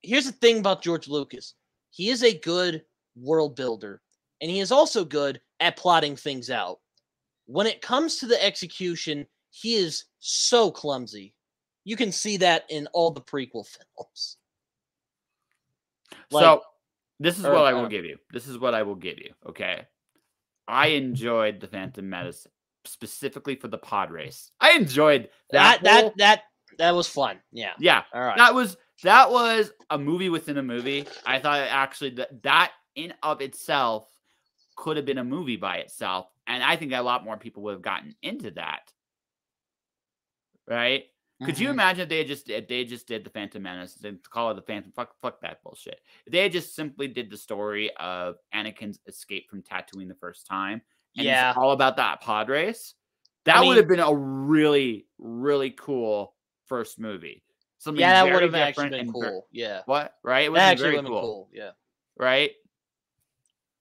B: Here's the thing about George Lucas. He is a good world builder, and he is also good at plotting things out. When it comes to the execution, he is so clumsy. You can see that in all the prequel films.
A: So, this is what I will give you. Okay. I enjoyed the Phantom Menace specifically for the pod race. I enjoyed that.
B: That was fun. Yeah.
A: Yeah.
B: All right.
A: That was a movie within a movie. I thought actually that in of itself could have been a movie by itself. And I think a lot more people would have gotten into that. Right? Could you imagine if they just did the Phantom Menace and call it the Phantom? Fuck that bullshit. If they just simply did the story of Anakin's escape from Tatooine the first time, and it's all about that pod race, that would have been a really, really cool first movie. Something
B: that would have actually been cool. Yeah.
A: What? Right? It
B: would have been cool. Yeah.
A: Right?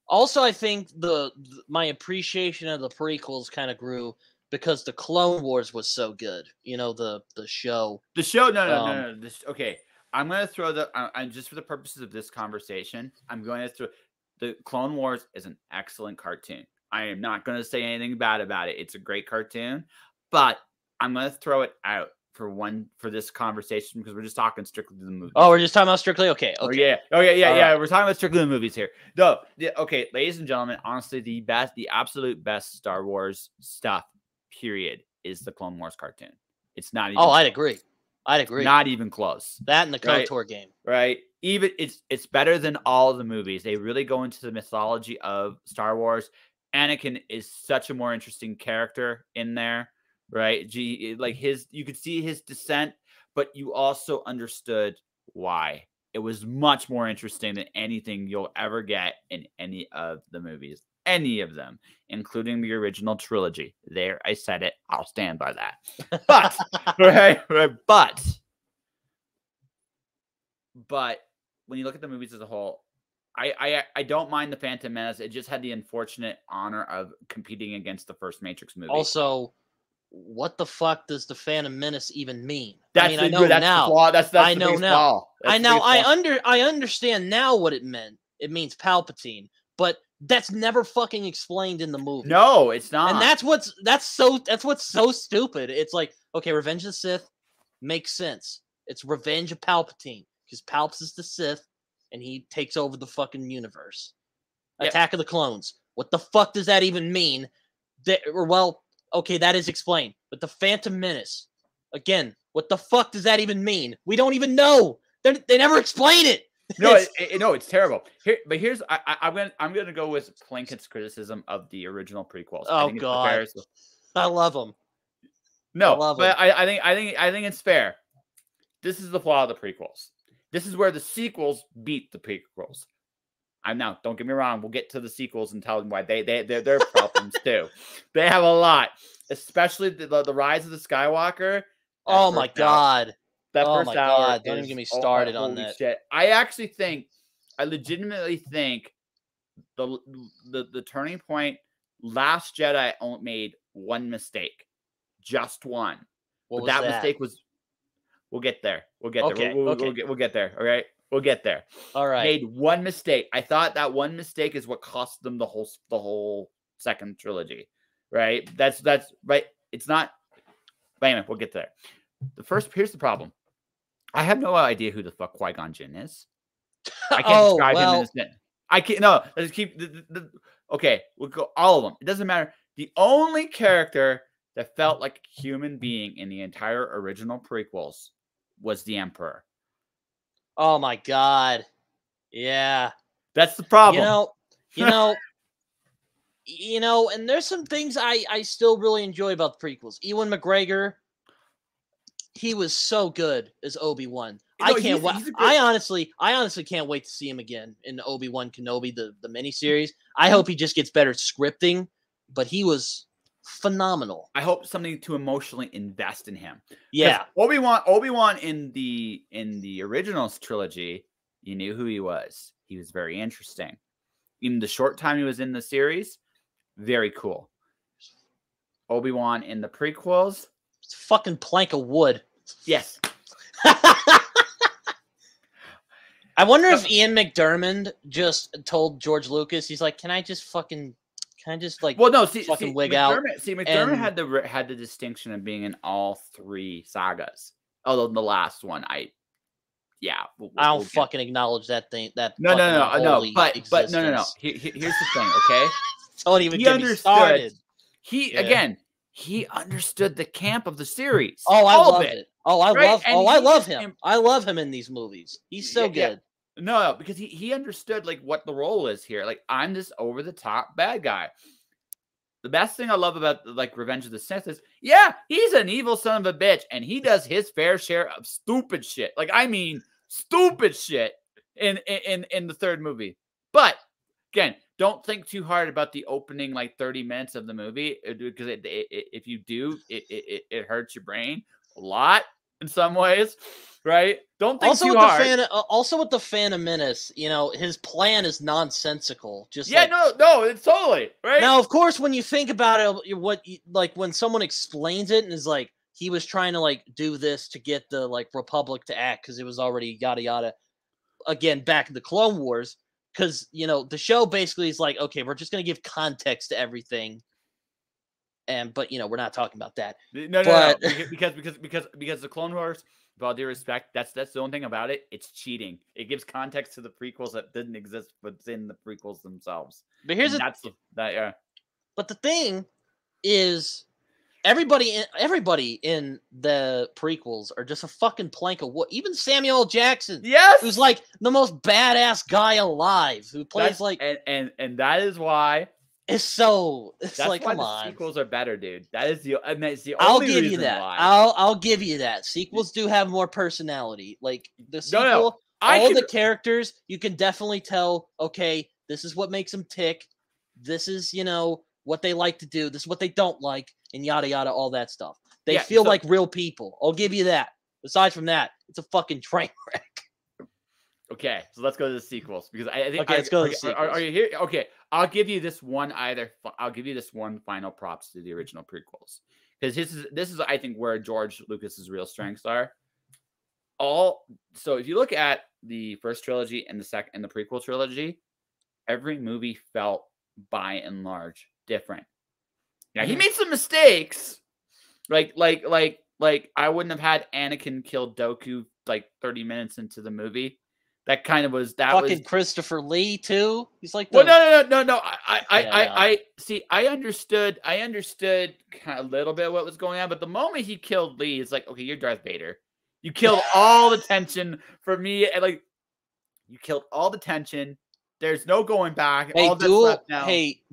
B: Also, I think my appreciation of the prequels kind of grew because the Clone Wars was so good. You know, the show.
A: The show, no. Okay, I'm gonna throw I'm just for the purposes of this conversation. I'm going to throw the Clone Wars is an excellent cartoon. I am not going to say anything bad about it. It's a great cartoon, but I'm going to throw it out for this conversation because we're just talking strictly to the movies.
B: Oh, we're just talking about strictly. Okay.
A: Yeah. Right. We're talking about strictly the movies here. No. Okay, ladies and gentlemen, honestly, the absolute best Star Wars stuff, period, is the Clone Wars cartoon. It's not even.
B: Oh, I'd agree. Not
A: even close.
B: That and the KOTOR game.
A: Right. Even it's better than all of the movies. They really go into the mythology of Star Wars. Anakin is such a more interesting character in there, right? Like you could see his descent, but you also understood why. It was much more interesting than anything you'll ever get in any of the movies. Any of them, including the original trilogy. There, I said it. I'll stand by that. But, right, but when you look at the movies as a whole, I don't mind the Phantom Menace. It just had the unfortunate honor of competing against the first Matrix movie.
B: Also, what the fuck does the Phantom Menace even mean?
A: I know now. That's I know now.
B: I understand now what it meant. It means Palpatine, but that's never fucking explained in the movie.
A: No, it's not.
B: And that's what's so stupid. It's like, okay, Revenge of the Sith makes sense. It's Revenge of Palpatine because Palps is the Sith and he takes over the fucking universe. Yep. Attack of the Clones. What the fuck does that even mean? Okay, that is explained. But the Phantom Menace, again, what the fuck does that even mean? We don't even know. They never explain it.
A: No, it's terrible. Here's I'm gonna go with Plankett's criticism of the original prequels.
B: Oh God, I love them.
A: No, I think it's fair. This is the flaw of the prequels. This is where the sequels beat the prequels. Don't get me wrong. We'll get to the sequels and tell them why they're problems too. They have a lot, especially the Rise of the Skywalker.
B: Oh my God.
A: That first hour.
B: Don't even get me started on that.
A: Shit. I legitimately think the turning point, Last Jedi made one mistake. Just one.
B: What was that?
A: Mistake was, we'll get there. We'll get
B: okay.
A: there. We'll get there. All right. We'll get there.
B: All right.
A: Made one mistake. I thought that one mistake is what cost them the whole second trilogy. Right. That's right. It's not. Wait a minute. We'll get there. Here's the problem. I have no idea who the fuck Qui-Gon Jinn is. I can't describe him in this. I can't. No, let's keep okay, we'll go all of them. It doesn't matter. The only character that felt like a human being in the entire original prequels was the Emperor.
B: Oh my God. Yeah.
A: That's the problem.
B: And there's some things I still really enjoy about the prequels. Ewan McGregor, he was so good as Obi-Wan. I honestly can't wait to see him again in Obi-Wan Kenobi, the miniseries. I hope he just gets better scripting, but he was phenomenal.
A: I hope something to emotionally invest in him.
B: Yeah.
A: Obi-Wan in the original trilogy, you knew who he was. He was very interesting. Even the short time he was in the series, very cool. Obi-Wan in the prequels,
B: it's a fucking plank of wood.
A: Yes.
B: I wonder if Ian McDiarmid just told George Lucas, he's like, can I just wig out?
A: McDiarmid had the distinction of being in all three sagas. Although the last one, I don't
B: fucking acknowledge that thing.
A: No. But no. Here's the thing, okay?
B: Don't even get me started.
A: He understood the camp of the series.
B: Oh, I love it. I love him. I love him in these movies. He's so good.
A: No, because he understood like what the role is here. Like, I'm this over the top bad guy. The best thing I love about like Revenge of the Sith is, he's an evil son of a bitch, and he does his fair share of stupid shit. Like, I mean, stupid shit in the third movie. But again, don't think too hard about the opening like 30 minutes of the movie, because if you do, it hurts your brain a lot. in some ways, right? Don't think
B: also
A: too
B: with
A: hard.
B: Also with the Phantom Menace, you know, his plan is nonsensical. Just
A: yeah,
B: like,
A: no, it's totally right.
B: now, of course, when you think about it, like when someone explains it and is like, he was trying to like do this to get the like Republic to act because it was already yada yada. Again, back in the Clone Wars, because you know the show basically is like, okay, we're just gonna give context to everything, but you know we're not talking about that.
A: No,
B: but
A: because the Clone Wars, with all due respect, that's the only thing about it. It's cheating. It gives context to the prequels that didn't exist within the prequels themselves.
B: But here's
A: yeah.
B: But the thing is, everybody in the prequels are just a fucking plank of wood. Even Samuel L. Jackson,
A: yes,
B: who's like the most badass guy alive, who plays
A: and that is why
B: it's like, come on,
A: the sequels are better, dude. That is the only
B: I'll give
A: reason
B: you that.
A: why.
B: I'll give you that. Sequels do have more personality. Like the sequel, the characters, you can definitely tell, okay, this is what makes them tick. This is, you know, what they like to do. This is what they don't like, and yada yada, all that stuff. They feel like real people. I'll give you that. Aside from that, it's a fucking train wreck.
A: Okay, so let's go to the sequels because I think.
B: Okay, let's go to the sequels.
A: Are you here? Okay, I'll give you this one. I'll give you this one final props to the original prequels because this is I think where George Lucas's real strengths are. So if you look at the first trilogy and the prequel trilogy, every movie felt by and large different. Now he made some mistakes, like I wouldn't have had Anakin kill Dooku like 30 minutes into the movie. That kind of was
B: fucking Christopher Lee too. He's like,
A: well, no. I see. I understood kind of a little bit what was going on, but the moment he killed Lee, it's like, okay, you're Darth Vader. You killed all the tension for me, and like, you killed all the tension. There's no going back.
B: Hey,
A: all that's left now.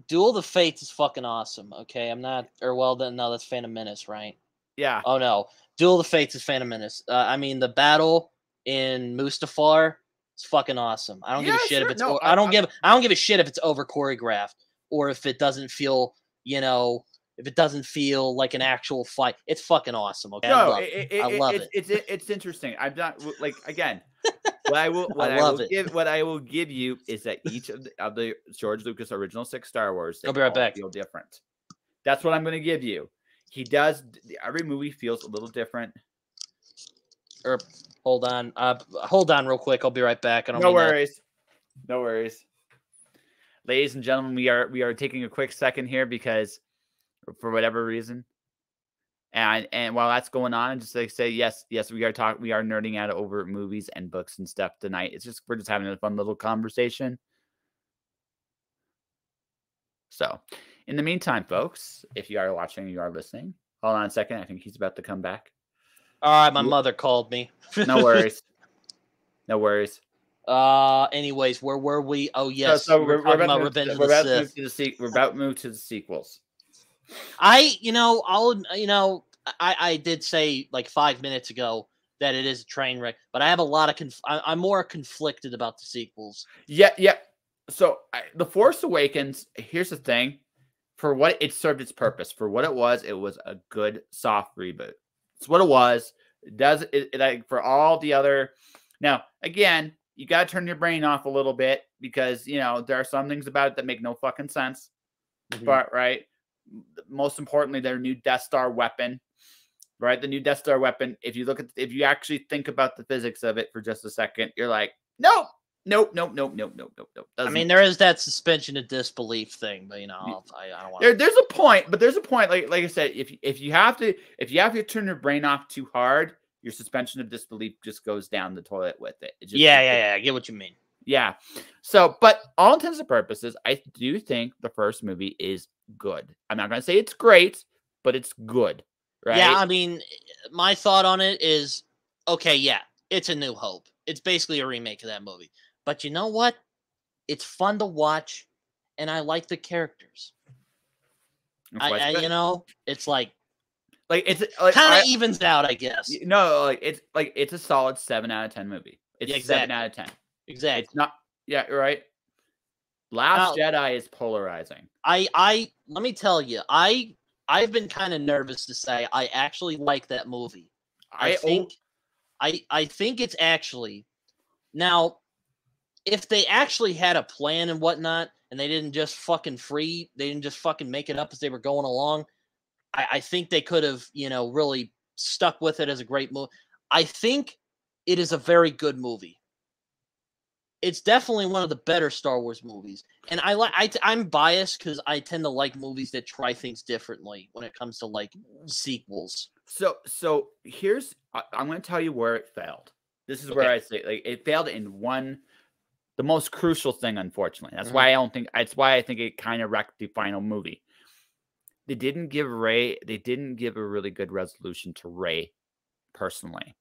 B: Duel of the Fates is fucking awesome. Okay, that's Phantom Menace, right?
A: Yeah.
B: Oh no, Duel of the Fates is Phantom Menace. I mean, the battle in Mustafar. It's fucking awesome. I don't give a shit if it's. I don't give a shit if it's over choreographed or if it doesn't feel, you know, if it doesn't feel like an actual fight. It's fucking awesome. Okay,
A: no,
B: I love it.
A: It's interesting. I'm not like again. What I will give you is that each of the George Lucas original 6 Star Wars,
B: I'll be right back.
A: Feel different. That's what I'm going to give you. He does. Every movie feels a little different.
B: Hold on real quick. I'll be right back.
A: No worries. Ladies and gentlemen, we are taking a quick second here because for whatever reason. And while that's going on, just like say yes, we are nerding out over movies and books and stuff tonight. We're just having a fun little conversation. So, in the meantime, folks, if you are watching, you are listening. Hold on a second. I think he's about to come back.
B: All right, my mother called me.
A: No worries.
B: Anyways, where were we? Oh yes,
A: so we're
B: talking about Revenge of the Sith.
A: We're about to move to the sequels.
B: I did say like 5 minutes ago that it is a train wreck, but I have a lot of I'm more conflicted about the sequels.
A: Yeah. So the Force Awakens. Here's the thing: for what it served its purpose, for what it was a good soft reboot. It's what it was. It does it like for all the other. Now, again, you got to turn your brain off a little bit because, you know, there are some things about it that make no fucking sense. Mm-hmm. But, right, most importantly, their new Death Star weapon, right? The new Death Star weapon, if you actually think about the physics of it for just a second, you're like, nope.
B: I mean, there is that suspension of disbelief thing, but, you know, I don't want
A: to. There's a point, like I said, if you have to turn your brain off too hard, your suspension of disbelief just goes down the toilet with it.
B: I get what you mean.
A: Yeah. So, but all intents and purposes, I do think the first movie is good. I'm not going to say it's great, but it's good. Right?
B: Yeah, I mean, my thought on it is, okay, yeah, it's A New Hope. It's basically a remake of that movie. But you know what? It's fun to watch, and I like the characters. It's like
A: it's
B: kind of evens out, I guess.
A: No, it's a solid 7 out of 10 movie. It's 7 out of 10.
B: Exactly.
A: It's not. Yeah, right. Last Jedi is polarizing.
B: Let me tell you, I've been kind of nervous to say I actually like that movie. I think it's actually now. If they actually had a plan and whatnot, and they didn't just fucking make it up as they were going along, I think they could have, really stuck with it as a great movie. I think it is a very good movie. It's definitely one of the better Star Wars movies. And I'm biased because I tend to like movies that try things differently when it comes to like sequels.
A: So I'm going to tell you where it failed. This is where I say like it failed in the most crucial thing, unfortunately. That's why I think it kind of wrecked the final movie. They didn't give a really good resolution to Rey personally.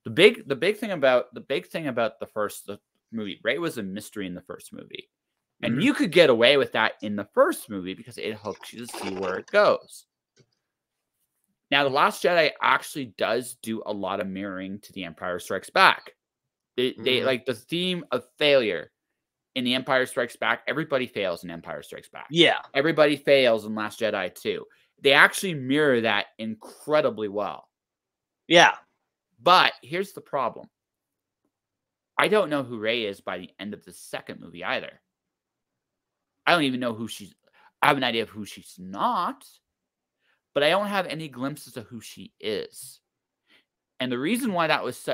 A: The big thing about the first movie, Rey was a mystery in the first movie. And you could get away with that in the first movie because it hooks you to see where it goes. Now, The Last Jedi actually does do a lot of mirroring to The Empire Strikes Back. They like the theme of failure in The Empire Strikes Back. Everybody fails in Empire Strikes Back.
B: Yeah.
A: Everybody fails in Last Jedi too. They actually mirror that incredibly well.
B: Yeah. But
A: here's the problem. I don't know who Rey is by the end of the second movie either. I don't even know I have an idea of who she's not, but I don't have any glimpses of who she is. And the reason why that was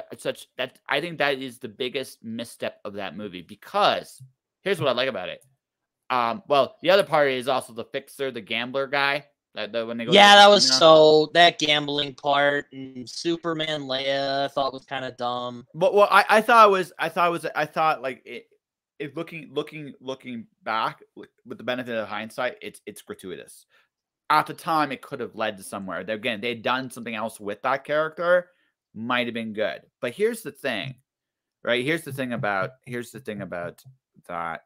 A: I think that is the biggest misstep of that movie, because here's what I like about it. Well, the other part is also the fixer, the gambler guy. When they go
B: that gambling part, and Superman Leia I thought was kind of dumb.
A: But I thought like looking back with the benefit of hindsight, it's gratuitous. At the time, it could have led to somewhere. Again, they'd done something else with that character, might have been good. But here's the thing, right? Here's the thing about that.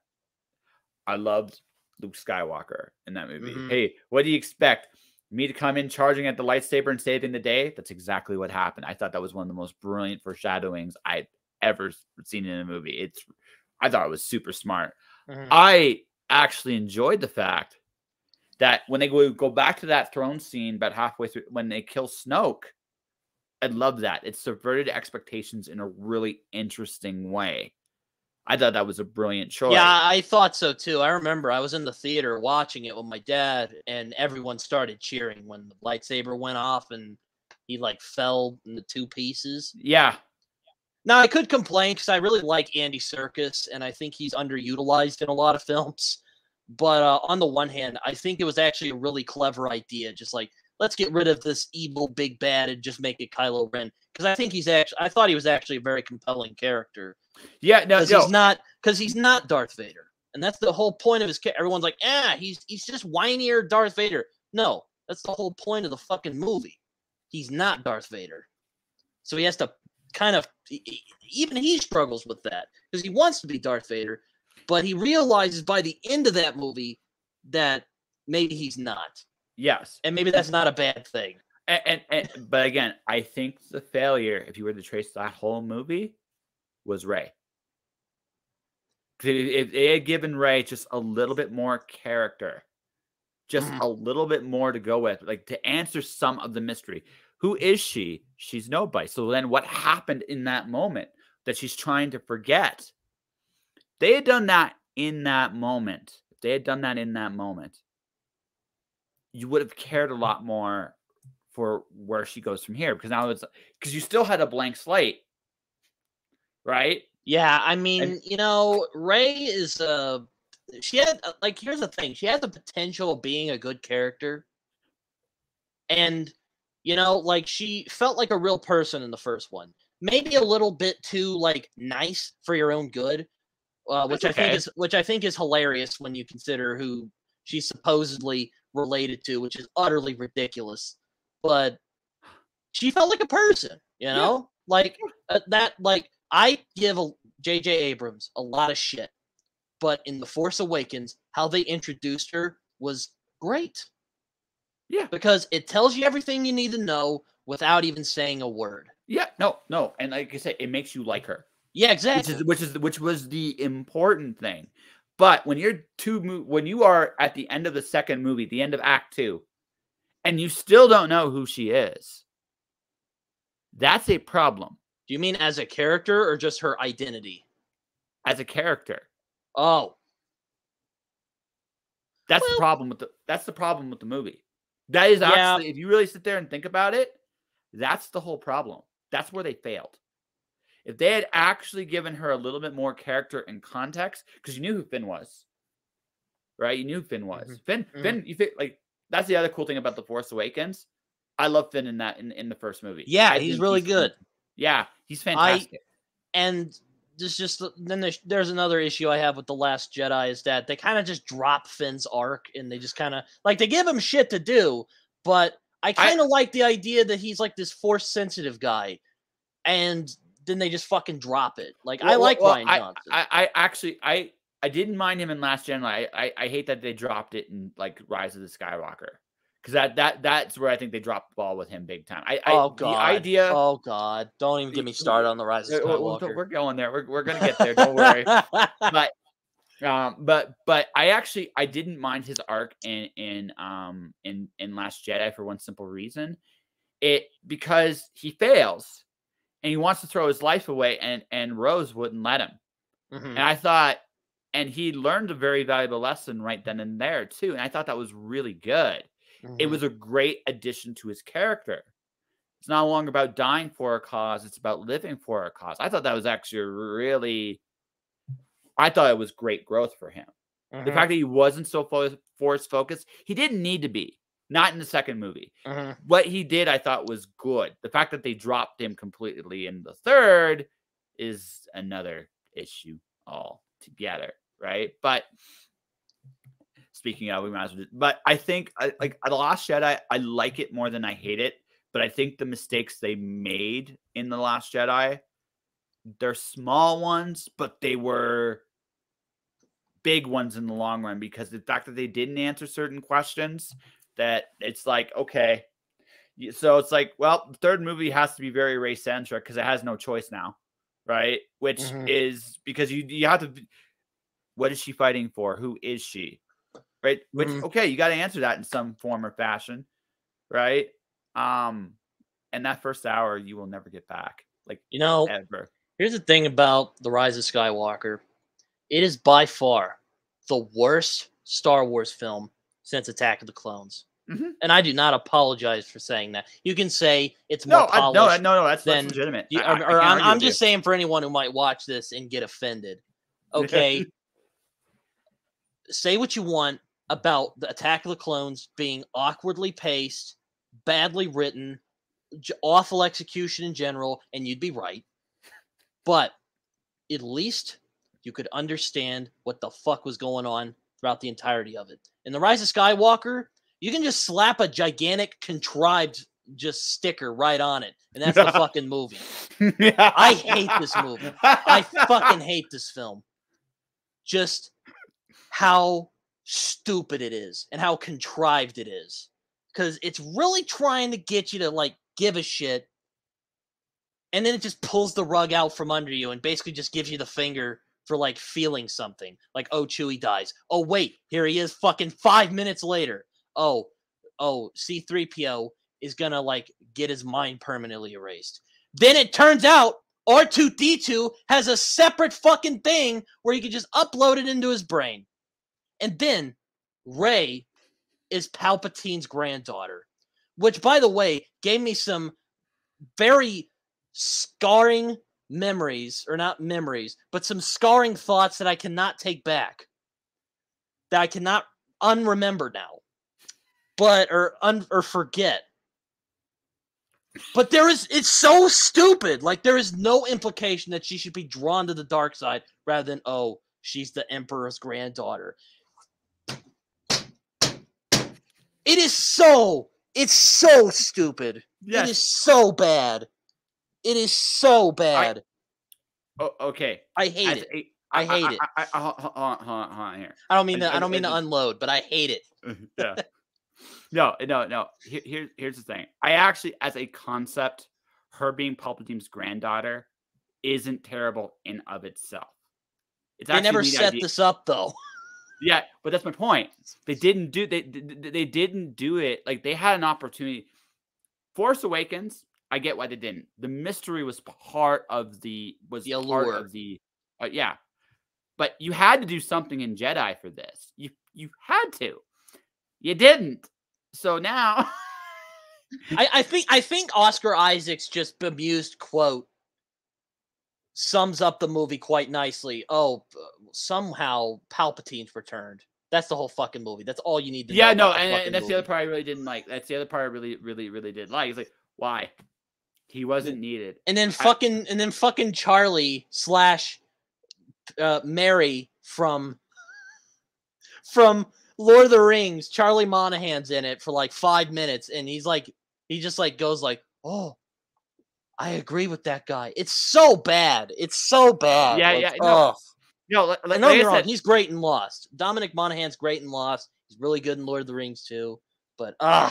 A: I loved Luke Skywalker in that movie. Hey, what do you expect? Me to come in charging at the lightsaber and saving the day? That's exactly what happened. I thought that was one of the most brilliant foreshadowings I'd ever seen in a movie. I thought it was super smart. I actually enjoyed the fact that when they go back to that throne scene about halfway through, when they kill Snoke, I love that. It subverted expectations in a really interesting way. I thought that was a brilliant choice.
B: Yeah, I thought so too. I remember I was in the theater watching it with my dad, and everyone started cheering when the lightsaber went off and he like fell into two pieces.
A: Yeah.
B: Now, I could complain because I really like Andy Serkis, and I think he's underutilized in a lot of films. But on the one hand, I think it was actually a really clever idea. Just like, let's get rid of this evil big bad and just make it Kylo Ren. Because I thought he was actually a very compelling character.
A: Yeah,
B: because he's not Darth Vader, and that's the whole point of his character. Everyone's like, he's just whinier Darth Vader. No, that's the whole point of the fucking movie. He's not Darth Vader, so he has to kind of, even he struggles with that because he wants to be Darth Vader, but he realizes by the end of that movie that maybe he's not.
A: Yes,
B: and maybe that's not a bad thing.
A: But again, I think the failure, if you were to trace that whole movie, was Rey. If they had given Rey just a little bit more character, just a little bit more to go with, like to answer some of the mystery. Who is she? She's nobody. So then what happened in that moment that she's trying to forget? They had done that in that moment. If they had done that in that moment, you would have cared a lot more for where she goes from here, because now because you still had a blank slate. Right?
B: Yeah, I mean, Rey is she had here's the thing. She has the potential of being a good character. And she felt like a real person in the first one. Maybe a little bit too nice for your own good, which I think is hilarious when you consider who she's supposedly related to, which is utterly ridiculous. But she felt like a person, I give J.J. Abrams a lot of shit, but in The Force Awakens, how they introduced her was great.
A: Yeah.
B: Because it tells you everything you need to know without even saying a word.
A: Yeah, no. And like I said, it makes you like her.
B: Yeah, exactly.
A: Which was the important thing. But when you are at the end of the second movie, the end of Act 2, and you still don't know who she is, That's a problem.
B: Do you mean as a character or just her identity?
A: As a character.
B: Oh.
A: That's the problem with the movie. That is actually, if you really sit there and think about it, that's the whole problem. That's where they failed. If they had actually given her a little bit more character and context, because you knew who Finn was, right? You knew who Finn was. Finn, you think, like, that's the other cool thing about The Force Awakens. I love Finn in the first movie.
B: Yeah, he's really good.
A: Yeah, he's fantastic.
B: And there's another issue I have with The Last Jedi is that they kind of just drop Finn's arc and they just kind of like they give him shit to do, but I kind of like the idea that he's like this force sensitive guy, and then they just fucking drop it. Like I like Ryan Johnson.
A: I didn't mind him in Last Jedi. I hate that they dropped it in like Rise of the Skywalker. Because that's where I think they dropped the ball with him big time.
B: Oh God! Don't even get me started on the Rise of Skywalker.
A: We're going there. We're gonna get there. Don't worry. But I didn't mind his arc in Last Jedi for one simple reason. Because he fails and he wants to throw his life away, and Rose wouldn't let him. And I thought, and he learned a very valuable lesson right then and there too. And I thought that was really good. It was a great addition to his character. It's no longer about dying for a cause. It's about living for a cause. I thought that was actually I thought it was great growth for him. The fact that he wasn't so force focused, he didn't need to be. Not in the second movie. What he did, I thought, was good. The fact that they dropped him completely in the third is another issue altogether, right? But speaking of, we might as well. But I think, like The Last Jedi, I like it more than I hate it. But I think the mistakes they made in The Last Jedi, they're small ones, but they were big ones in the long run. Because the fact that they didn't answer certain questions, that it's like, okay. So it's like, well, the third movie has to be very race-centric because it has no choice now, right? Which is because you have to. What is she fighting for? Who is she? Right. Which, okay, you got to answer that in some form or fashion. Right. And that first hour you will never get back. Like, ever.
B: Here's the thing about The Rise of Skywalker. It is by far the worst Star Wars film since Attack of the Clones. And I do not apologize for saying that. You can say it's more polished.
A: No, that's legitimate.
B: I'm just saying for anyone who might watch this and get offended. Okay. Say what you want about the Attack of the Clones being awkwardly paced, badly written, awful execution in general, and you'd be right. But at least you could understand what the fuck was going on throughout the entirety of it. In The Rise of Skywalker, you can just slap a gigantic, contrived just sticker right on it, and that's the fucking movie. I hate this movie. I fucking hate this film. Just how stupid it is and how contrived it is, because it's really trying to get you to like give a shit, and then it just pulls the rug out from under you and basically just gives you the finger for like feeling something. Like, oh, Chewie dies. Oh wait, here he is fucking 5 minutes later. Oh, C-3PO is gonna like get his mind permanently erased. Then it turns out R2-D2 has a separate fucking thing where you can just upload it into his brain. And then Rey is Palpatine's granddaughter, which, by the way, gave me some very scarring memories, or not memories, but some scarring thoughts that I cannot take back, that I cannot unremember now, or forget. But it's so stupid. Like, there is no implication that she should be drawn to the dark side rather than, oh, she's the Emperor's granddaughter. It's so stupid. Yes. It is so bad. It is so bad.
A: Okay.
B: I hate it. I hate it.
A: Hold on here.
B: I don't mean to unload, but I hate it.
A: Yeah. No. Here's the thing. I actually, as a concept, her being Palpatine's granddaughter isn't terrible in of itself.
B: They never set this up though.
A: Yeah, but that's my point. They didn't do it. Like, they had an opportunity. Force Awakens, I get why they didn't. The mystery was part of the
B: allure.
A: Yeah. But you had to do something in Jedi for this. You had to. You didn't. So now
B: I think Oscar Isaac's just bemused quote sums up the movie quite nicely. Oh, somehow Palpatine's returned. That's the whole fucking movie. That's all you need to know.
A: Yeah, no, and that's the other part I really didn't like. That's the other part I really did like. It's like, why? He wasn't needed.
B: And then fucking Charlie / Mary from Lord of the Rings. Charlie Monahan's in it for like 5 minutes, and he just goes like, "Oh, I agree with that guy." It's so bad. It's so bad.
A: Yeah,
B: like,
A: yeah. No,
B: like I said, he's great in Lost. Dominic Monaghan's great in Lost. He's really good in Lord of the Rings too. But
A: yeah.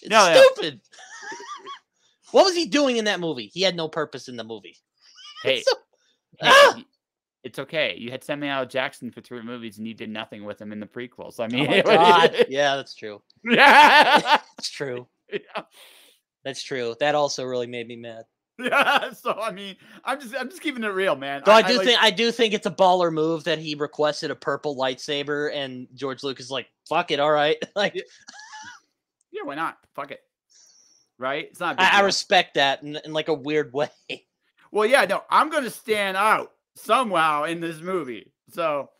B: It's stupid. What was he doing in that movie? He had no purpose in the movie.
A: Hey, it's okay. You had Samuel L. Jackson for 3 movies, and you did nothing with him in the prequels. I mean,
B: oh my God. Yeah, that's true.
A: Yeah,
B: it's true.
A: Yeah.
B: That's true. That also really made me mad.
A: Yeah, so I mean, I'm just keeping it real, man.
B: So I do think it's a baller move that he requested a purple lightsaber, and George Lucas is like, "Fuck it, all right." Like,
A: yeah, why not? Fuck it, right? It's not.
B: I respect that in like a weird way.
A: Well, yeah, no, I'm gonna stand out somehow in this movie. So,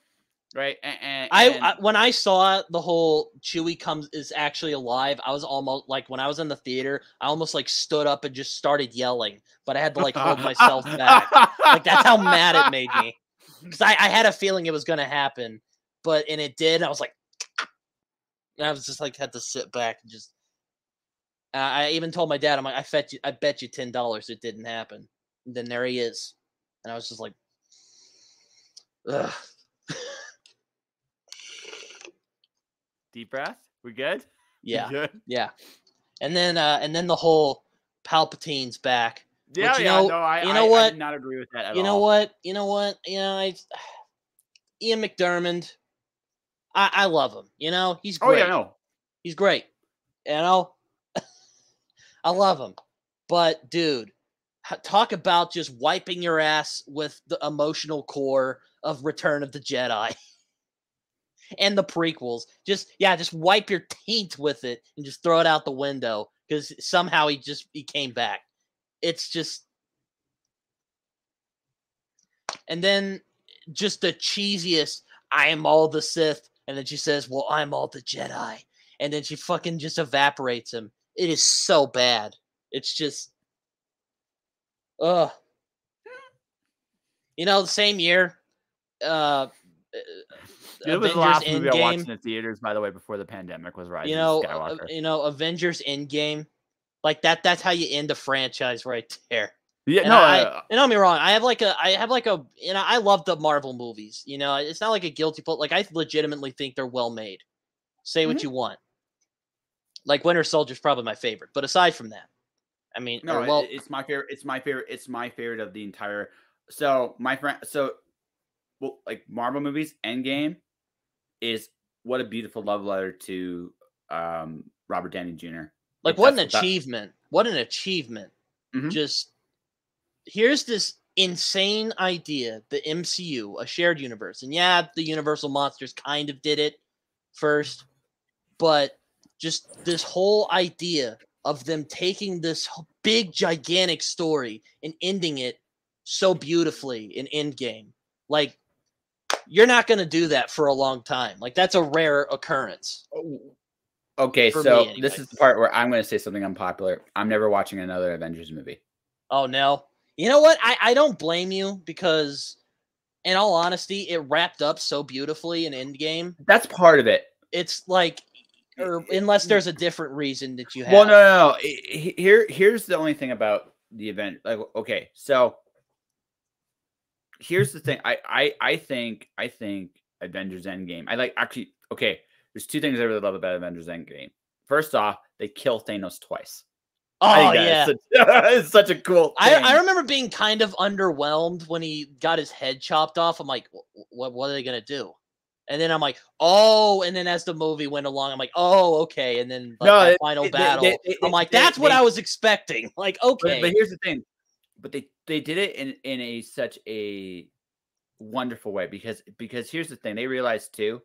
A: right, and
B: when I saw the whole Chewie is actually alive, I was almost like, when I was in the theater, I almost like stood up and just started yelling, but I had to like hold myself back. Like, that's how mad it made me, because I had a feeling it was gonna happen, and it did. And I was like, and I was just like, had to sit back and just. I even told my dad, I'm like, I bet you $10 it didn't happen. And then there he is, and I was just like, ugh.
A: Deep breath. We good?
B: Yeah.
A: We good?
B: Yeah. And then the whole Palpatine's back.
A: Yeah,
B: which,
A: I did not agree with that at all.
B: You know what? Ian McDiarmid, I love him. He's great.
A: Oh yeah, no.
B: He's great. I love him. But dude, talk about just wiping your ass with the emotional core of Return of the Jedi. And the prequels. Just wipe your taint with it and just throw it out the window, because somehow he came back. It's just. And then just the cheesiest, I am all the Sith, and then she says, well, I'm all the Jedi. And then she fucking just evaporates him. It is so bad. It's just. Ugh. The same year,
A: it was the last movie I watched in the theaters, by the way, before the pandemic, was Rise of Skywalker.
B: Avengers Endgame, like that. That's how you end a franchise right there.
A: Yeah,
B: and don't get me wrong. I love the Marvel movies. It's not like a guilty pleasure. Like, I legitimately think they're well made. Say what you want. Like, Winter Soldier's probably my favorite, but aside from that, I mean,
A: it's my favorite. It's my favorite. It's my favorite of the entire. So my friend, like Marvel movies, Endgame is what a beautiful love letter to Robert Downey Jr.
B: Like, what an achievement! What an achievement!
A: Mm-hmm.
B: Just here's this insane idea: the MCU, a shared universe, and yeah, the Universal Monsters kind of did it first, but just this whole idea of them taking this big, gigantic story and ending it so beautifully in Endgame. Like, you're not going to do that for a long time. Like, that's a rare occurrence.
A: Okay, so anyway. This is the part where I'm going to say something unpopular. I'm never watching another Avengers movie.
B: Oh, no. You know what? I don't blame you, because, in all honesty, it wrapped up so beautifully in Endgame.
A: That's part of it.
B: It's like, unless there's a different reason that you have.
A: Well, no. Here's the only thing about the event. Like, okay, so here's the thing. I think Avengers Endgame. Okay, there's 2 things I really love about Avengers Endgame. First off, they kill Thanos twice.
B: Oh, yeah.
A: It's such a cool thing.
B: I remember being kind of underwhelmed when he got his head chopped off. I'm like, what are they going to do? And then I'm like, oh, and then as the movie went along, I'm like, oh, okay. And then like
A: No,
B: that final battle, I'm like, that's what I was expecting. Like, okay.
A: But here's the thing. But they did it in such a wonderful way because here's the thing. They realized too.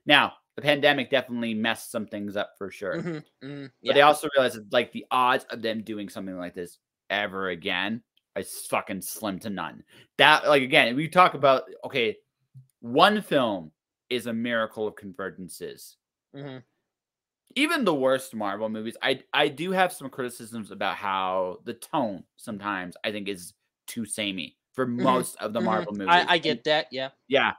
A: Now, the pandemic definitely messed some things up for sure. But they also realized that, like, the odds of them doing something like this ever again is fucking slim to none. That, like, again, we talk about, okay, one film is a miracle of convergences. Even the worst Marvel movies, I do have some criticisms about how the tone sometimes I think is too samey for most of the Marvel movies.
B: I get that, yeah.
A: Yeah.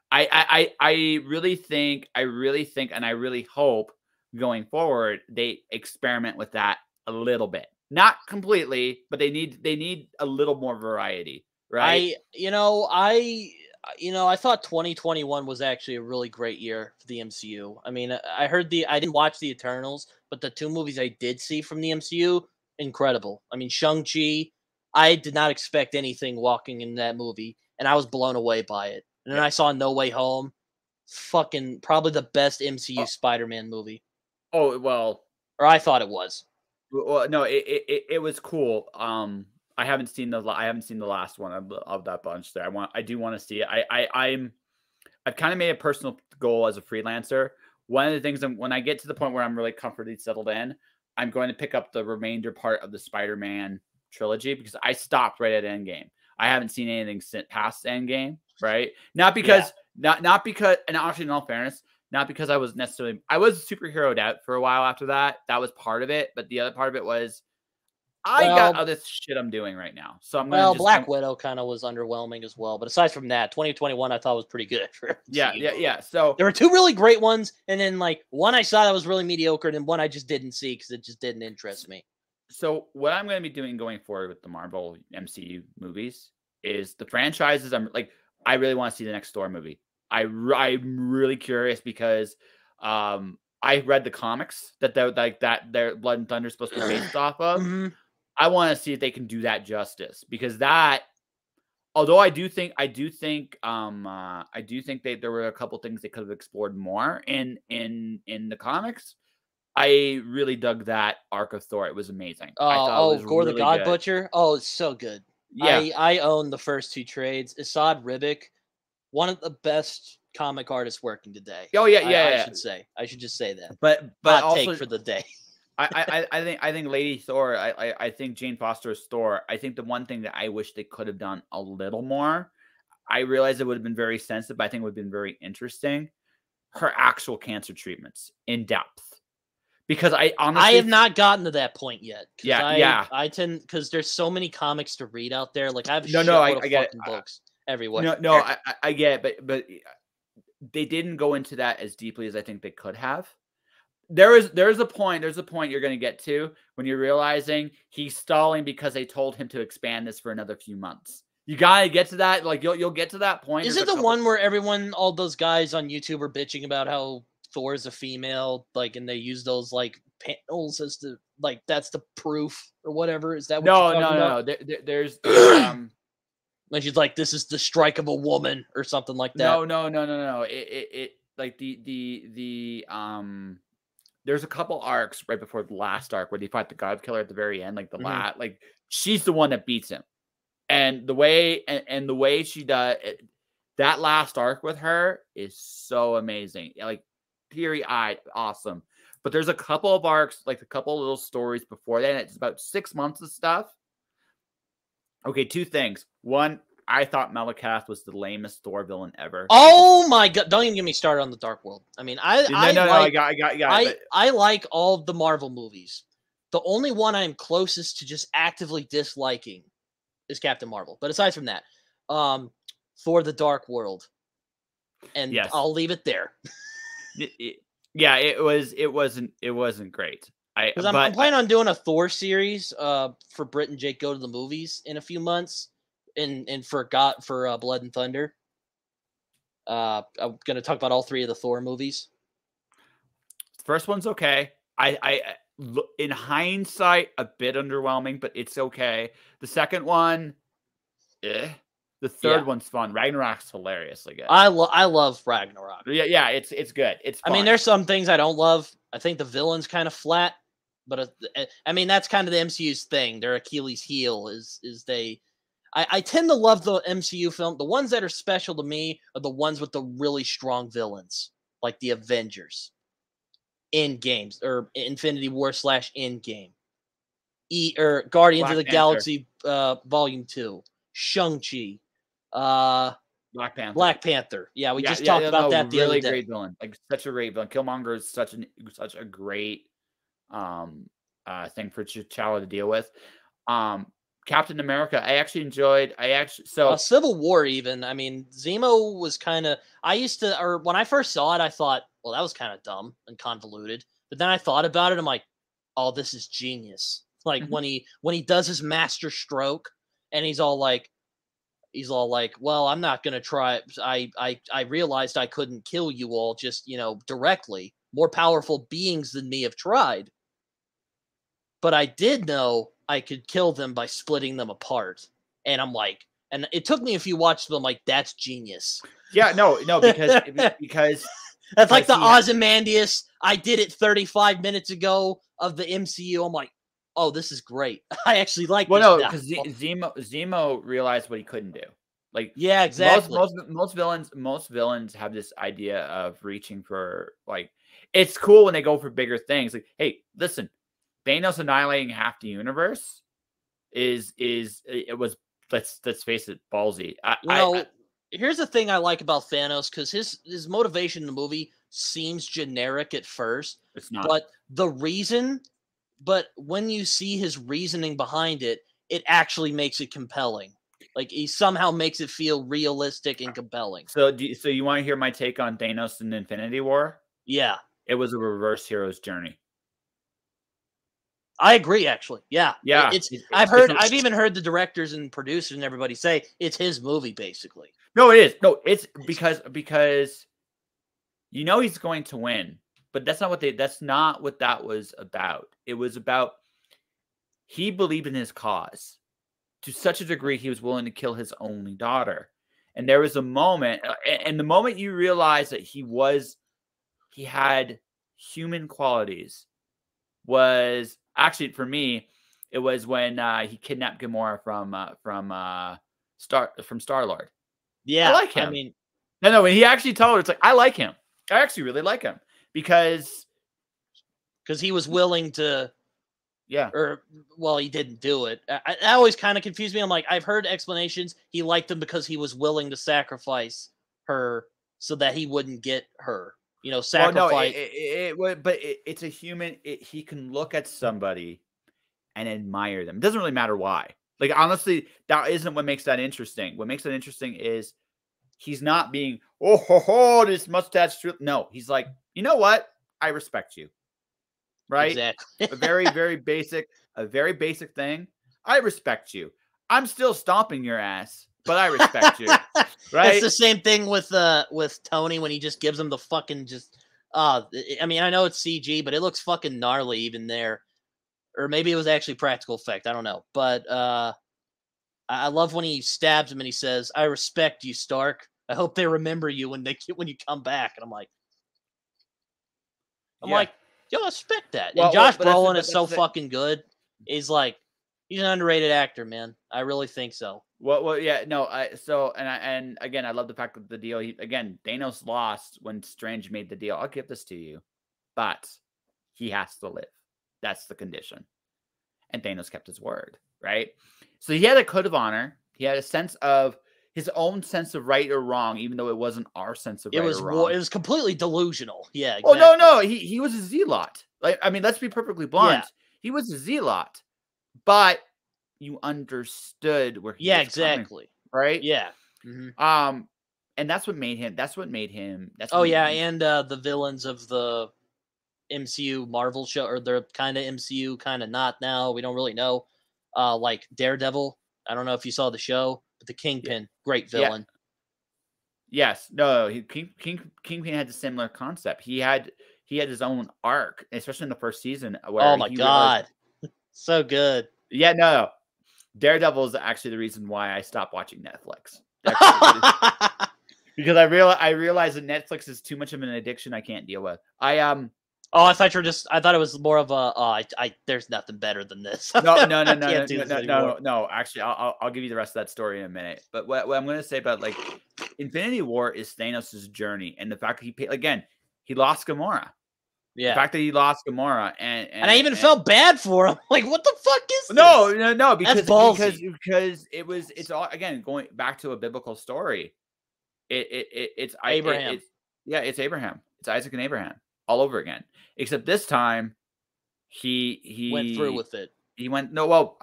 A: I really think, and I really hope going forward they experiment with that a little bit. Not completely, but they need a little more variety, right?
B: I thought 2021 was actually a really great year for the MCU. I mean, I didn't watch the Eternals, but the 2 movies I did see from the MCU, incredible. I mean, Shang-Chi, I did not expect anything walking in that movie, and I was blown away by it. And then I saw No Way Home, fucking probably the best MCU Spider-Man movie.
A: Oh, well,
B: or I thought it was.
A: Well, no, it was cool. I haven't seen the last one of that bunch there. I do want to see it. I've kind of made a personal goal as a freelancer. One of the things, when I get to the point where I'm really comfortably settled in, I'm going to pick up the remainder part of the Spider-Man trilogy because I stopped right at Endgame. I haven't seen anything since past Endgame, right? Not because, not because, and actually, in all fairness, not because I was superheroed out for a while after that. That was part of it, but the other part of it was I got other shit I'm doing right now. So I'm gonna
B: Black Widow kind of was underwhelming as well. But aside from that, 2021 I thought was pretty good.
A: Yeah. So
B: there were 2 really great ones, and then like one I saw that was really mediocre, and then one I just didn't see because it just didn't interest me.
A: So what I'm going to be doing going forward with the Marvel MCU movies is the franchises. I really want to see the next Thor movie. I'm really curious because I read the comics that their Blood and Thunder is supposed to be based off of. I want to see if they can do that justice because that, although I do think there were a couple things they could have explored more in the comics. I really dug that arc of Thor. It was amazing. I thought it was
B: Gore
A: really
B: the God
A: good.
B: Butcher. Oh, it's so good.
A: Yeah.
B: I own the first 2 trades. Assad Ribic, one of the best comic artists working today.
A: Oh yeah.
B: I should just say that.
A: But
B: hot
A: also,
B: take for the day.
A: I think Lady Thor. I think Jane Foster's Thor. I think the one thing that I wish they could have done a little more. I realize it would have been very sensitive. But I think it would have been very interesting. Her actual cancer treatments in depth. Because I have
B: not gotten to that point yet.
A: I
B: tend, because there's so many comics to read out there. Like I have
A: I get
B: fucking books everywhere.
A: I get it, but they didn't go into that as deeply as I think they could have. There's a point you're going to get to when you're realizing he's stalling because they told him to expand this for another few months. You gotta get to that. Like you'll get to that point.
B: Is it the one where all those guys on YouTube are bitching about how Thor is a female, like, and they use those like panels as the that's the proof or whatever? Is that what you're talking about?
A: No. There's
B: when she's like, "This is the strike of a woman" or something like that.
A: No. It like there's a couple arcs right before the last arc where they fight the God Killer at the very end, like like she's the one that beats him, and the way she does it, that last arc with her is so amazing. Like, teary-eyed, awesome. But there's a couple of arcs, like a couple of little stories before that. It's about 6 months of stuff. Okay, 2 things. One, I thought Malekith was the lamest Thor villain ever.
B: Oh my god! Don't even get me started on the Dark World. I mean, I like all of the Marvel movies. The only one I'm closest to just actively disliking is Captain Marvel. But aside from that, Thor: The Dark World, and
A: yes.
B: I'll leave it there.
A: It wasn't great.
B: Because I'm planning on doing a Thor series for Brit and Jake Go to the Movies in a few months, and for Blood and Thunder. I'm gonna talk about all 3 of the Thor movies.
A: The first one's okay. I in hindsight a bit underwhelming, but it's okay. The second one, The third one's fun. Ragnarok's hilariously good.
B: I love Ragnarok.
A: Yeah, it's good. It's fun.
B: I mean, there's some things I don't love. I think the villain's kind of flat, but I mean that's kind of the MCU's thing. Their Achilles heel is they. I tend to love the MCU film. The ones that are special to me are the ones with the really strong villains, like the Avengers, Endgames or Infinity War / Endgame, or Guardians of the Galaxy Volume 2, Shang-Chi, Black Panther. Yeah, we just talked about that the other day.
A: Great villain, like such a great villain. Killmonger is such a great thing for T'Challa to deal with. Captain America, I actually enjoyed.
B: Civil War even. I mean, Zemo was kind of. When I first saw it, I thought, well, that was kind of dumb and convoluted. But then I thought about it. I'm like, oh, this is genius. Like when he does his master stroke, and he's all like, well, I'm not gonna try. I realized I couldn't kill you all just directly. More powerful beings than me have tried, but I did know I could kill them by splitting them apart. And I'm like, and it took me a few watches, but I'm like, that's genius.
A: Yeah, no, because
B: that's like the Ozymandias. I did it 35 minutes ago of the MCU. I'm like, oh, this is great. I actually like.
A: Well, no, because Zemo realized what he couldn't do. Like,
B: yeah, exactly.
A: Most villains have this idea of reaching for, like, it's cool when they go for bigger things. Like, hey, listen, Thanos annihilating half the universe let's face it, ballsy.
B: Here's the thing I like about Thanos, because his motivation in the movie seems generic at first.
A: It's not.
B: But when you see his reasoning behind it, it actually makes it compelling. Like, he somehow makes it feel realistic and compelling.
A: So you want to hear my take on Thanos in Infinity War?
B: Yeah.
A: It was a reverse hero's journey.
B: I agree, actually. Yeah.
A: Yeah.
B: I've even heard the directors and producers and everybody say it's his movie, basically.
A: No, it is. No, it's because he's going to win. But that's not what that was about. It was about, he believed in his cause to such a degree he was willing to kill his only daughter. And there was a moment, and the moment you realize that he had human qualities was actually, for me, it was when he kidnapped Gamora from Star-Lord.
B: Yeah,
A: I like him. I mean, no, when he actually told her, it's like, I like him. I actually really like him. Because
B: he was willing to,
A: yeah.
B: He didn't do it. That always kind of confused me. I'm like, I've heard explanations. He liked him because he was willing to sacrifice her so that he wouldn't get her. Sacrifice.
A: It's a human. He can look at somebody and admire them. It doesn't really matter why. Like, honestly, that isn't what makes that interesting. What makes that interesting is he's not being, this mustache. No, he's like, you know what? I respect you. Right?
B: Exactly.
A: a very basic thing. I respect you. I'm still stomping your ass, but I respect you. Right?
B: It's the same thing with Tony when he just gives him the fucking I mean, I know it's CG, but it looks fucking gnarly even there. Or maybe it was actually practical effect. I don't know. But I love when he stabs him and he says, "I respect you, Stark. I hope they remember you when you come back." And I'm like, yo, respect that. And Josh Brolin is so fucking good. He's an underrated actor, man. I really think so.
A: Well, yeah, no. And again, I love the fact that the deal. Thanos lost when Strange made the deal. I'll give this to you, but he has to live. That's the condition. And Thanos kept his word, right? So he had a code of honor. He had a sense of his own sense of right or wrong, even though it wasn't our sense of right or wrong.
B: It was completely delusional. Yeah. Exactly.
A: Oh, no. He was a zealot. Like, I mean, let's be perfectly blunt. Yeah. He was a zealot, but you understood where he was
B: exactly.
A: coming, right?
B: Yeah.
A: Mm-hmm. And that's what made him.
B: And the villains of the MCU Marvel show, or they're kind of MCU, kind of not now. We don't really know. Like Daredevil. I don't know if you saw the show, but the Kingpin, great villain.
A: Yeah. Yes. No. Kingpin had a similar concept. He had his own arc, especially in the first season. Where
B: oh my god, so good.
A: Yeah. No. Daredevil is actually the reason why I stopped watching Netflix. Because I realize that Netflix is too much of an addiction I can't deal with.
B: Oh, I thought I thought it was more of a. There's nothing better than this.
A: No. Actually, I'll give you the rest of that story in a minute. But what I'm going to say about like Infinity War is Thanos' journey and the fact that he lost Gamora.
B: Yeah.
A: The fact that he lost Gamora and
B: I even felt bad for him. Like, what the fuck is this?
A: No, because it's all, again, going back to a biblical story. It's
B: Abraham.
A: It's Abraham. It's Isaac and Abraham all over again. Except this time he
B: went through with it.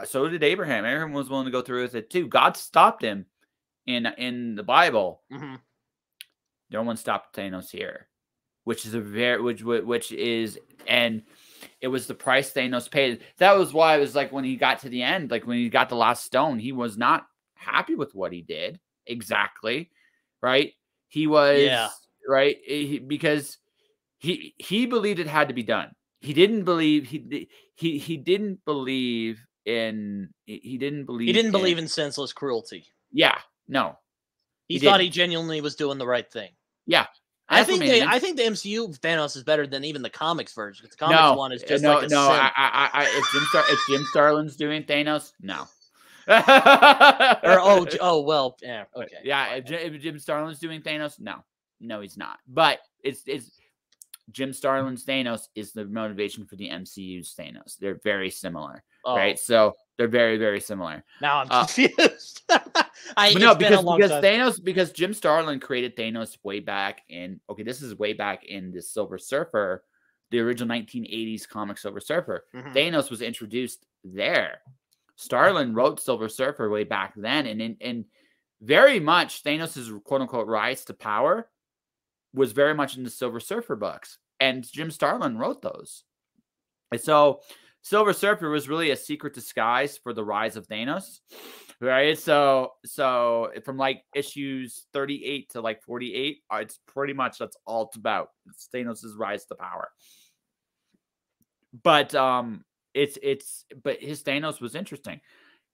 A: So did Abraham. Abraham was willing to go through with it too. God stopped him in the Bible.
B: Mm-hmm.
A: No one stopped Thanos here. Which is and it was the price Thanos paid. That was why it was like when he got to the end, like when he got the last stone, he was not happy with what he did exactly, right? He was right because he believed it had to be done. He didn't believe he didn't believe in
B: senseless cruelty.
A: Yeah, no,
B: he thought he genuinely was doing the right thing.
A: Yeah.
B: I think the MCU Thanos is better than even the comics version. The comics one is just like a simp.
A: If Jim Starlin's doing Thanos, no.
B: Well, yeah, okay.
A: Yeah, if Jim Starlin's doing Thanos, no, he's not. But it's Jim Starlin's Thanos is the motivation for the MCU's Thanos. They're very similar, right? So they're very, very similar.
B: Now I'm confused.
A: Because Jim Starlin created Thanos way back in. Okay, this is way back in the Silver Surfer, the original 1980s comic Silver Surfer. Mm-hmm. Thanos was introduced there. Starlin wrote Silver Surfer way back then, and very much Thanos' quote unquote rise to power was very much in the Silver Surfer books, and Jim Starlin wrote those. And so Silver Surfer was really a secret disguise for the rise of Thanos, right? So from like issues 38 to like 48, it's pretty much that's all it's about. It's Thanos' rise to power. But but his Thanos was interesting.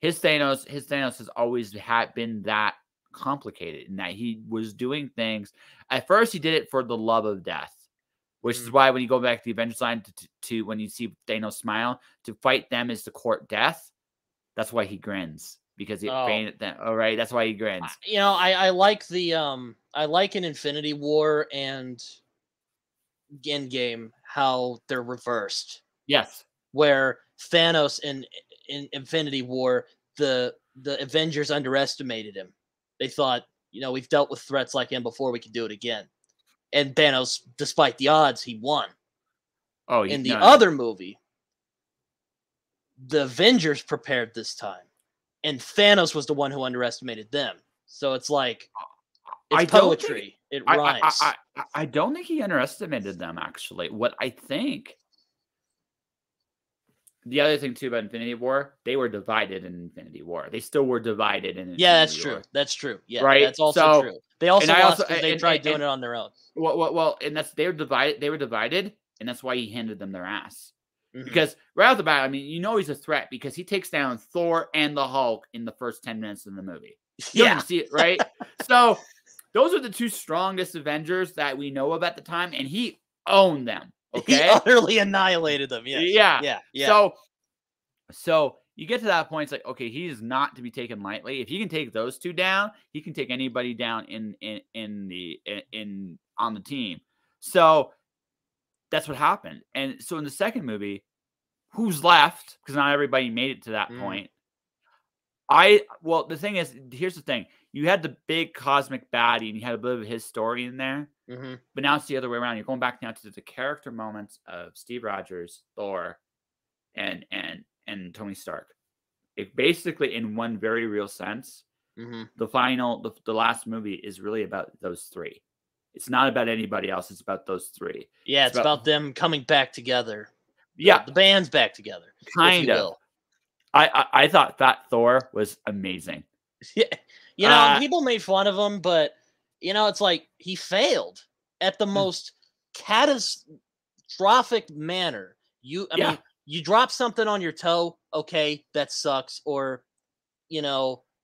A: His Thanos has always been that complicated in that he was doing things. At first, he did it for the love of death, which is why when you go back to the Avengers line to when you see Thanos smile, to fight them is to court death. That's why he grins, because he fainted them. All right, that's why he grins.
B: I like I like in Infinity War and Endgame how they're reversed.
A: Yes,
B: where Thanos in Infinity War, the Avengers underestimated him. They thought, we've dealt with threats like him before, we can do it again. And Thanos, despite the odds, he won. In the other movie, the Avengers prepared this time, and Thanos was the one who underestimated them. So it's like, it's poetry. It rhymes.
A: I don't think he underestimated them, actually. What I think... The other thing, too, about Infinity War, they were divided in Infinity War. They still were divided in Infinity
B: War.
A: True.
B: That's true. Yeah,
A: right?
B: That's also true. They also lost because they tried doing it on their own.
A: Well, and they were divided, and that's why he handed them their ass. Mm-hmm. Because right off the bat, he's a threat because he takes down Thor and the Hulk in the first 10 minutes of the movie. You don't even see it, right? So those are the two strongest Avengers that we know of at the time, and he owned them. Okay,
B: he utterly annihilated them. Yeah.
A: So you get to that point, it's like, okay, he is not to be taken lightly. If he can take those two down, he can take anybody down on the team. So that's what happened. And so in the second movie, who's left? Because not everybody made it to that point. The thing is, here's the thing: you had the big cosmic baddie, and you had a bit of his story in there. Mm-hmm. But now it's the other way around. You're going back now to the character moments of Steve Rogers, Thor, and Tony Stark. It basically, in one very real sense, the last movie is really about those three. It's not about anybody else. It's about those three.
B: Yeah, it's about them coming back together.
A: Yeah,
B: the band's back together.
A: Kind of. I thought that Thor was amazing.
B: Yeah, people made fun of him, but it's like he failed at the most catastrophic manner. You drop something on your toe, okay, that sucks. Or,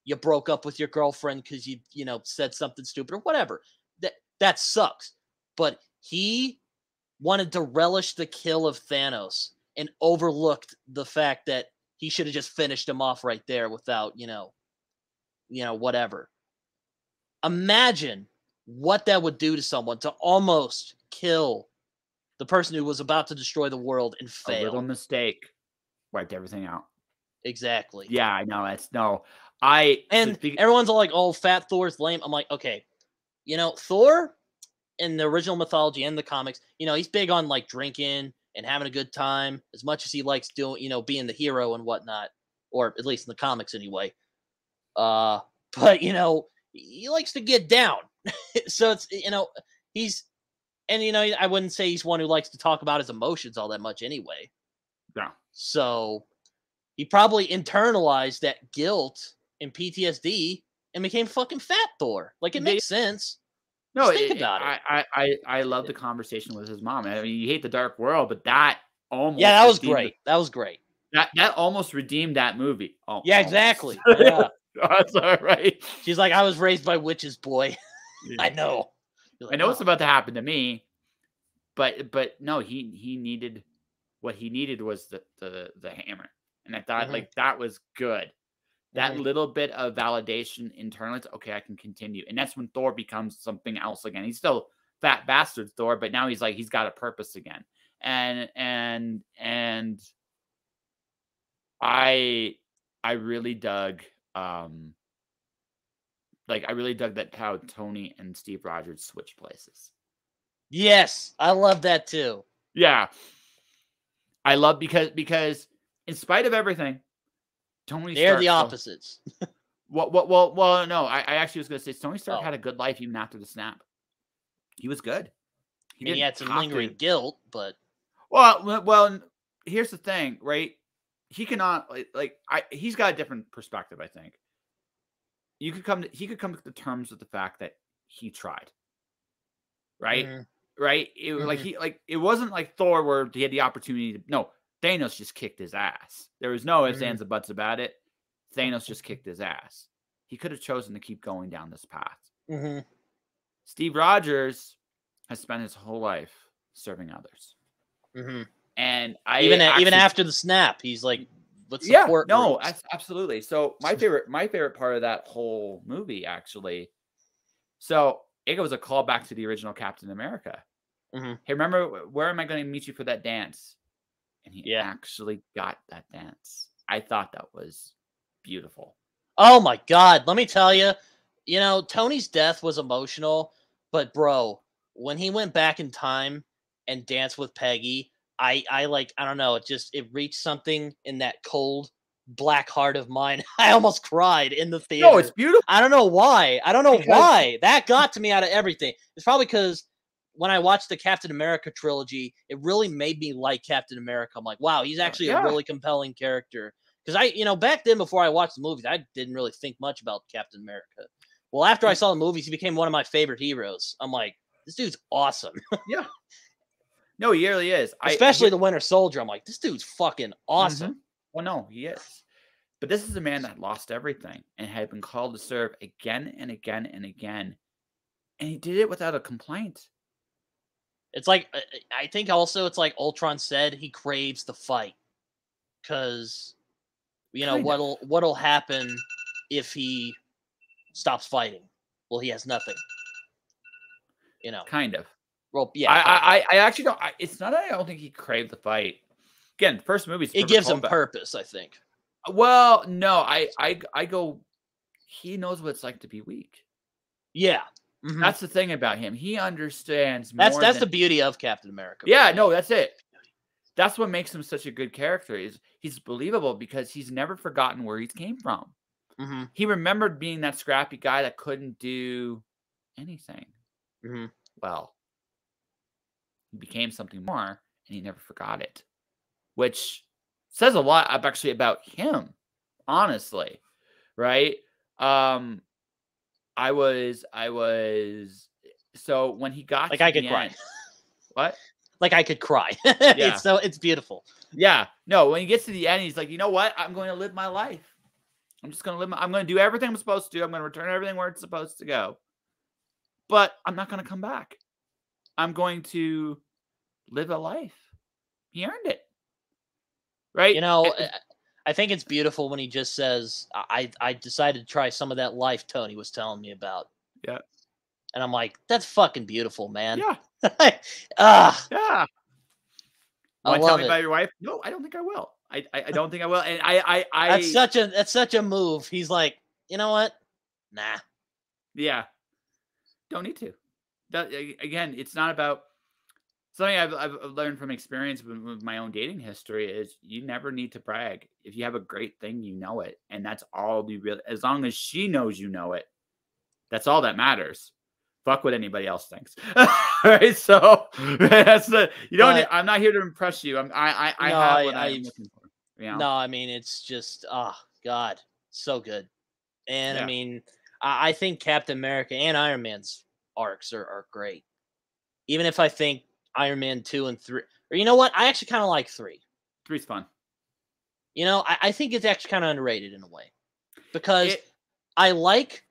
B: you broke up with your girlfriend because you said something stupid or whatever. That sucks. But he wanted to relish the kill of Thanos and overlooked the fact that he should have just finished him off right there without, whatever. Imagine what that would do to someone to almost kill the person who was about to destroy the world and fail.
A: A little mistake wiped everything out.
B: Exactly.
A: Yeah, I know.
B: Everyone's all like, "Oh, Fat Thor's lame." I'm like, okay, Thor in the original mythology and the comics, he's big on like drinking and having a good time as much as he likes doing, being the hero and whatnot, or at least in the comics anyway. But he likes to get down. So it's, I wouldn't say he's one who likes to talk about his emotions all that much anyway.
A: No.
B: So he probably internalized that guilt and PTSD and became fucking Fat Thor. Like, it makes sense.
A: No,
B: think about
A: it. I love the conversation with his mom. I mean, you hate the dark world, but that almost
B: that was great. That was great.
A: That almost redeemed that movie.
B: Yeah, exactly. Yeah.
A: That's all right.
B: She's like, I was raised by witches, boy. Yeah. I know.
A: Like, I know it's about to happen to me, but no, he needed what he needed was the hammer, and I thought like that was good. That little bit of validation internally, okay, I can continue. And that's when Thor becomes something else again. He's still fat bastard Thor, but now he's got a purpose again. And I really dug I really dug that how Tony and Steve Rogers switched places.
B: Yes, I love that too.
A: Yeah. I love because in spite of everything,
B: they're the opposites.
A: Well, no. I actually was going to say Tony Stark had a good life even after the snap. He was good.
B: He had some lingering guilt, but
A: well, here's the thing, right? He cannot he's got a different perspective. I think he could come to terms with the fact that he tried, right? Right? It wasn't like Thor where he had the opportunity to. No, Thanos just kicked his ass. There was no ifs, ands, or buts about it. Thanos just kicked his ass. He could have chosen to keep going down this path. Steve Rogers has spent his whole life serving others. And even
B: after the snap, he's like, "Let's support."
A: No, absolutely. So my favorite part of that whole movie, actually. So it was a callback to the original Captain America. Hey, remember, where am I going to meet you for that dance? And he actually got that dance. I thought that was beautiful.
B: Oh my God. Let me tell you, Tony's death was emotional, but bro, when he went back in time and danced with Peggy, I don't know. It reached something in that cold black heart of mine. I almost cried in the theater.
A: No, it's beautiful.
B: I don't know why. Why. That got to me out of everything. It's probably because when I watched the Captain America trilogy, it really made me like Captain America. I'm like, wow, he's actually a really compelling character. Because back then, before I watched the movies, I didn't really think much about Captain America. Well, after I saw the movies, he became one of my favorite heroes. I'm like, this dude's awesome.
A: Yeah. No, he really is.
B: Especially the Winter Soldier. I'm like, this dude's fucking awesome.
A: Well, no, he is. But this is a man that lost everything and had been called to serve again and again and again. And he did it without a complaint.
B: It's like, I think also it's like Ultron said, he craves the fight. Because, what'll happen if he stops fighting? Well, he has nothing.
A: Kind of.
B: Well, yeah.
A: I actually don't. It's not that I don't think he craved the fight. Again, first movie.
B: It gives him purpose, I think.
A: Well, no, I go. He knows what it's like to be weak.
B: Yeah.
A: That's the thing about him. He understands.
B: That's the beauty of Captain America.
A: Yeah, no, that's it. That's what makes him such a good character. He's believable because he's never forgotten where he came from. He remembered being that scrappy guy that couldn't do anything. Well, he became something more, and he never forgot it, which says a lot actually about him, honestly, right? I was so when he got
B: like I could cry.
A: What?
B: Like I could cry.
A: Yeah.
B: It's beautiful.
A: Yeah. No, when he gets to the end, he's like, you know what? I'm going to live my life. I'm just going to live. I'm going to do everything I'm supposed to do. I'm going to return everything where it's supposed to go. But I'm not going to come back. I'm going to live a life. He earned it. Right?
B: You know, I think it's beautiful when he just says, I decided to try some of that life Tony was telling me about.
A: Yeah.
B: And I'm like, that's fucking beautiful, man.
A: Yeah.
B: Yeah.
A: Want to tell me about your wife? No, I don't think I will. I don't think I will. And I
B: that's such a move. He's like, you know what? Nah.
A: Yeah. Don't need to. Again, it's not about something I've learned from experience with my own dating history is you never need to brag. If you have a great thing, you know it. And that's all you really, as long as she knows you know it, that's all that matters. Fuck what anybody else thinks. Right? So that's I'm not here to impress you. I have what I'm looking for. You know?
B: No, I mean, it's just, oh God, so good. And I mean, I think Captain America and Iron Man's arcs are great. Even if I think Iron Man 2 and 3, or you know what? I actually kind of like 3.
A: 3's fun.
B: You know, I think it's actually kind of underrated in a way. Because I like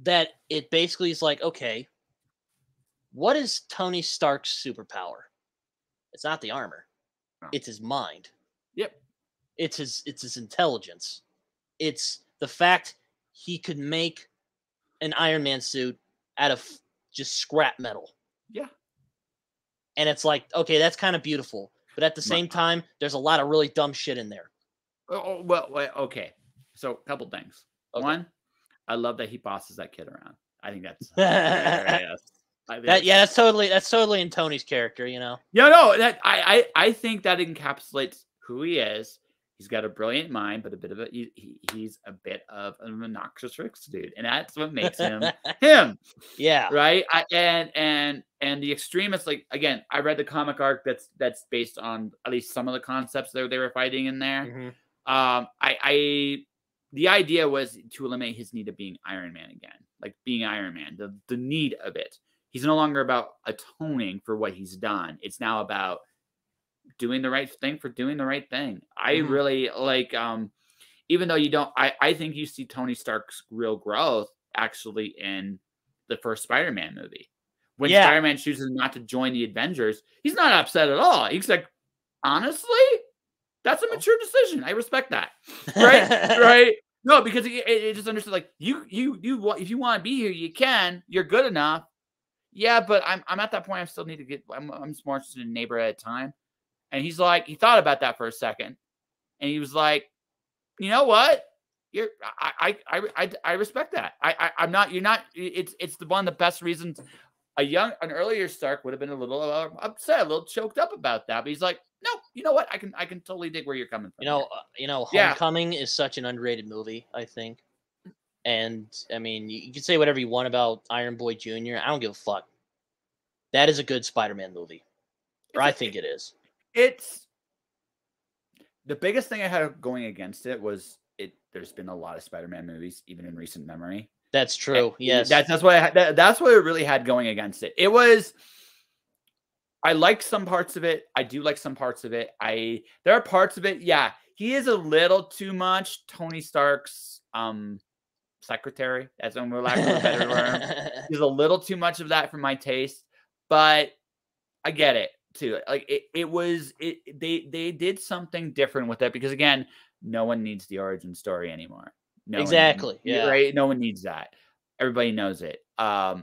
B: that it basically is like, okay, what is Tony Stark's superpower? It's not the armor. No. It's his mind.
A: Yep.
B: It's his intelligence. It's the fact he could make an Iron Man suit out of just scrap metal.
A: Yeah.
B: And it's like, okay, that's kind of beautiful. But at the same time, there's a lot of really dumb shit in there.
A: Oh, well, okay. So a couple things. Okay. One, I love that he bosses that kid around. I think that's
B: that's totally in Tony's character, you know.
A: Yeah, no, that I think that encapsulates who he is. He's got a brilliant mind, but he's a bit of an obnoxious rich dude, and that's what makes him him.
B: Yeah,
A: right. And the extremists, like, again, I read the comic arc that's based on at least some of the concepts that they were fighting in there. Mm-hmm. The idea was to eliminate his need of being Iron Man again, like being Iron Man, the need of it. He's no longer about atoning for what he's done. It's now about doing the right thing for doing the right thing. I really like, even though you don't, I think you see Tony Stark's real growth actually in the first Spider-Man movie. When Spider-Man chooses not to join the Avengers, he's not upset at all. He's like, honestly, that's a mature decision. I respect that. Right? Right? No, because it just understood, like, you if you want to be here, you can. You're good enough. Yeah, but I'm at that point. I still need to get. I'm more interested in a neighbor at a time. And he's like, he thought about that for a second, and he was like, you know what? I respect that. I'm not. You're not. It's one of the best reasons. An earlier Stark would have been a little upset, a little choked up about that. But he's like, no, you know what? I can totally dig where you're coming from.
B: Homecoming is such an underrated movie, I think. And I mean, you can say whatever you want about Iron Boy Jr. I don't give a fuck. That is a good Spider-Man movie. Or I think it is.
A: It's the biggest thing I had going against it was there's been a lot of Spider-Man movies, even in recent memory.
B: That's true. And yes.
A: That's what that's what it really had going against it. It was, I like some parts of it. I do like some parts of it. There are parts of it. Yeah. He is a little too much Tony Stark's, secretary, as I'm lack of a better term. He's a little too much of that for my taste, but I get it too. Like they did something different with it because, again, no one needs the origin story anymore. No
B: exactly.
A: Yeah. Right. No one needs that. Everybody knows it. I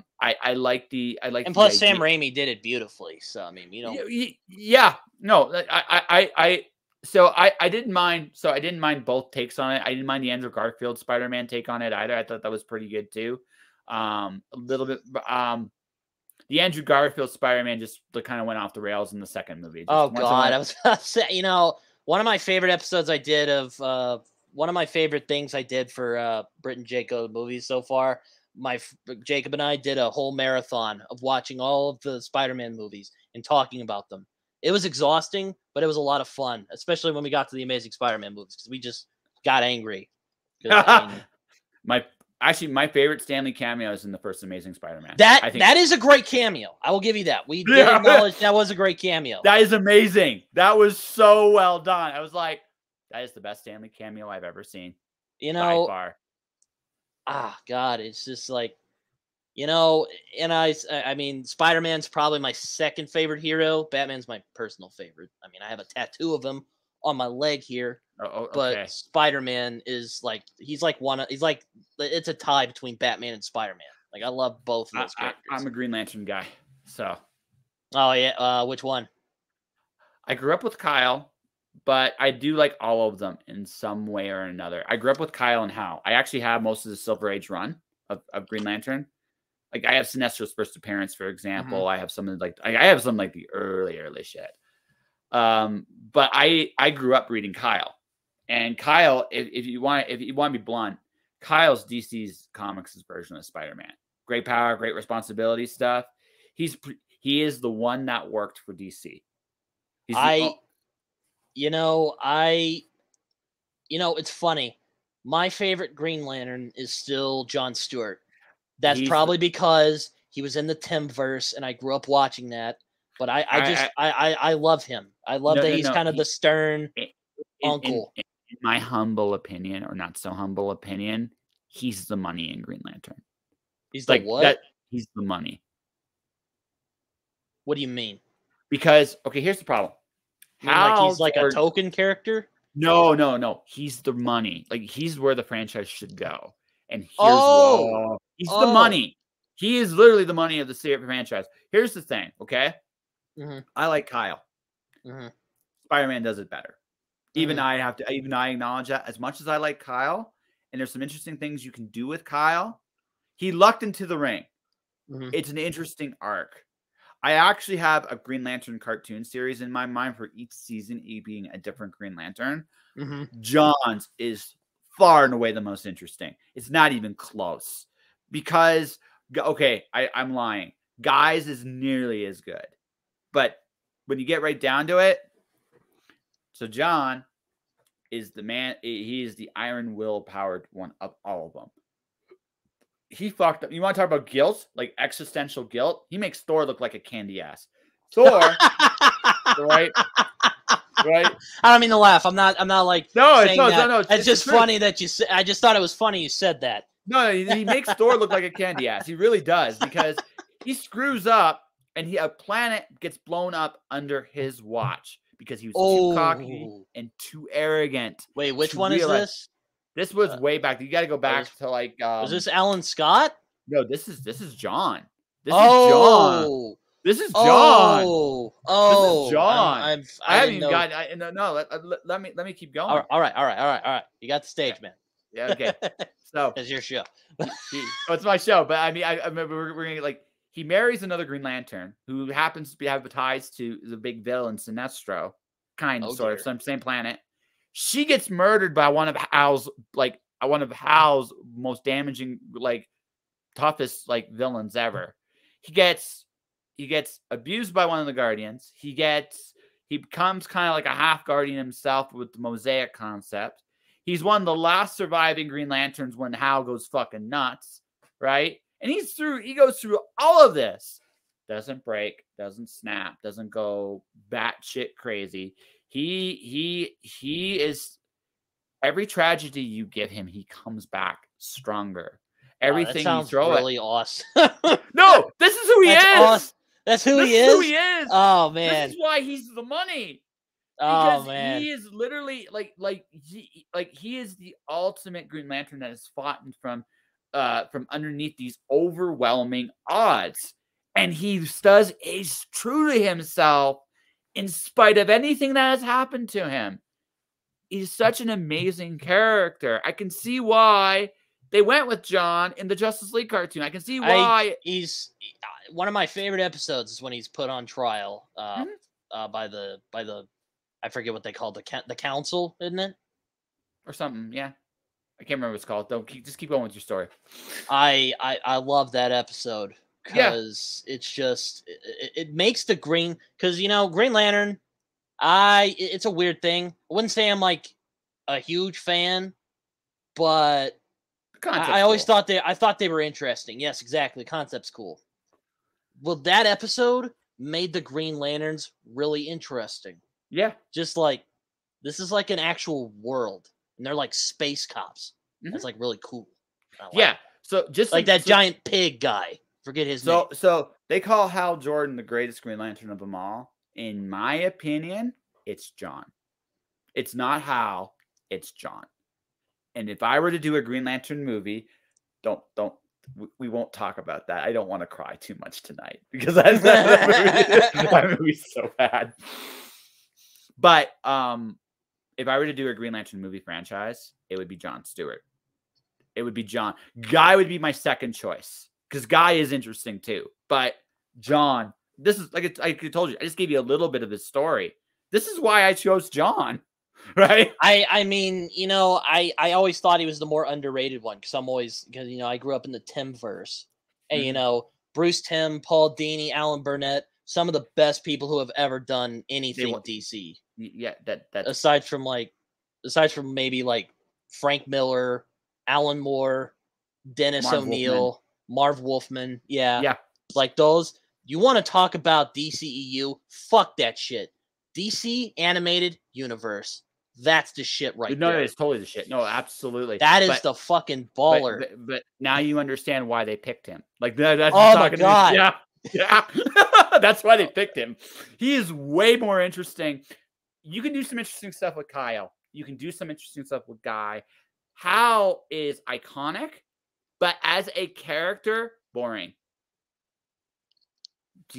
A: like and
B: plus Sam Raimi did it beautifully. So I mean, you know.
A: Yeah. No, So I didn't mind. So I didn't mind both takes on it. I didn't mind the Andrew Garfield Spider-Man take on it either. I thought that was pretty good too. A little bit. The Andrew Garfield Spider-Man just kind of went off the rails in the second movie.
B: Oh God, I was about to say, you know, one of my favorite episodes I did of one of my favorite things I did for Britton Jacob movies so far. Jacob and I did a whole marathon of watching all of the Spider-Man movies and talking about them. It was exhausting, but it was a lot of fun, especially when we got to the Amazing Spider-Man movies because we just got angry.
A: I mean, my favorite Stanley cameo is in the first Amazing Spider-Man.
B: That is a great cameo. I will give you that. We did acknowledge that was a great cameo.
A: That is amazing. That was so well done. I was like, that is the best Stanley cameo I've ever seen.
B: You
A: by
B: know,
A: far.
B: God, it's just like, you know, and I mean, Spider-Man's probably my second favorite hero. Batman's my personal favorite. I mean, I have a tattoo of him on my leg here.
A: Oh,
B: But
A: okay.
B: Spider-Man is like, he's like it's a tie between Batman and Spider-Man. Like, I love both of those characters.
A: I'm a Green Lantern guy, so.
B: Oh yeah, which one?
A: I grew up with Kyle, but I do like all of them in some way or another. I grew up with Kyle and Hal. I actually have most of the Silver Age run of Green Lantern. Like, I have Sinestro's first appearance, for example. I have some of I have some like the early shit. But I grew up reading Kyle, and Kyle, if you want to be blunt, Kyle's DC's comics' version of Spider-Man. Great power, great responsibility stuff. He is the one that worked for DC.
B: It's funny. My favorite Green Lantern is still Jon Stewart. That's probably because he was in the Timverse, and I grew up watching that. But I love him. I love that he's kind of the stern uncle.
A: In my humble opinion, or not so humble opinion, he's the money in Green Lantern.
B: He's like what?
A: He's the money.
B: What do you mean?
A: Because here's the problem.
B: He's like a token character?
A: No. He's the money. Like, he's where the franchise should go. And here's he's the money. He is literally the money of the franchise. Here's the thing, okay? I like Kyle. Spider-Man does it better. Even I acknowledge that. As much as I like Kyle, and there's some interesting things you can do with Kyle, he lucked into the ring. It's an interesting arc. I actually have a Green Lantern cartoon series in my mind for each season being a different Green Lantern. John's is far and away the most interesting. It's not even close. Because, I'm lying. Guy's is nearly as good. But when you get right down to it, so John is the man. He is the iron will powered one of all of them. He fucked up. You want to talk about guilt? Like existential guilt? He makes Thor look like a candy ass. Thor, right? Right?
B: I don't mean to laugh. I'm not like
A: no,
B: saying that. It's just funny that you said. I just thought it was funny you said that.
A: No, he makes Thor look like a candy ass. He really does, because he screws up and a planet gets blown up under his watch because he was too cocky and too arrogant.
B: Wait, which one is this?
A: This was way back. You got to go back to like.
B: Was this Alan Scott?
A: No, this is John. This is John. This is John. This is John. I haven't even got. No, let me keep going.
B: All right. You got the stage, man.
A: Yeah. Okay. So
B: it's your show.
A: It's my show, but I mean, I remember we're gonna like. He marries another Green Lantern who happens to have ties to the big villain Sinestro, sort of, same planet. She gets murdered by one of Hal's most damaging, toughest villains ever. He gets abused by one of the Guardians. He becomes kind of like a half Guardian himself with the Mosaic concept. He's one of the last surviving Green Lanterns when Hal goes fucking nuts, right? And he goes through all of this. Doesn't break, doesn't snap, doesn't go batshit crazy. He is, every tragedy you give him, he comes back stronger. Everything
B: you throw really awesome.
A: No, this is who he is.
B: Awesome. That's who he is.
A: This is who he is.
B: Oh man,
A: this is why he's the money.
B: Because man,
A: he is literally he is the ultimate Green Lantern that has fought from underneath these overwhelming odds, and he is true to himself in spite of anything that has happened to him. He's such an amazing character. I can see why they went with John in the Justice League cartoon. I can see why
B: he's one of my favorite episodes is when he's put on trial by the I forget what they call the council, isn't it?
A: Or something, yeah. I can't remember what it's called. Just keep going with your story.
B: I love that episode because it's just it makes the Green, because Green Lantern. It's a weird thing. I wouldn't say I'm like a huge fan, but I always thought they were interesting. Yes, exactly. Concept's cool. Well, that episode made the Green Lanterns really interesting.
A: Yeah.
B: Just like this is like an actual world, and they're like space cops. That's like really cool.
A: Yeah. So just
B: like that giant pig guy. Forget his name.
A: So they call Hal Jordan the greatest Green Lantern of them all. In my opinion, it's John. It's not Hal, it's John. And if I were to do a Green Lantern movie, we won't talk about that. I don't want to cry too much tonight because that movie's so bad. But if I were to do a Green Lantern movie franchise, it would be Jon Stewart. It would be John. Guy would be my second choice because Guy is interesting too. But John, this is like I told you, I just gave you a little bit of his story. This is why I chose John, right?
B: I mean, you know, I always thought he was the more underrated one because you know, I grew up in the Timverse, and you know, Bruce Timm, Paul Dini, Alan Burnett, some of the best people who have ever done anything DC.
A: Yeah, that's
B: aside from maybe like Frank Miller, Alan Moore, Dennis O'Neil, Marv Wolfman. Yeah. Like those. You want to talk about DCEU? Fuck that shit. DC Animated Universe. That's the shit right there.
A: No, it's totally the shit. No, absolutely.
B: That is the fucking baller.
A: But now you understand why they picked him. Like that's
B: oh my god.
A: Yeah. That's why they picked him. He is way more interesting. You can do some interesting stuff with Kyle. You can do some interesting stuff with Guy. Hal is iconic, but as a character, boring.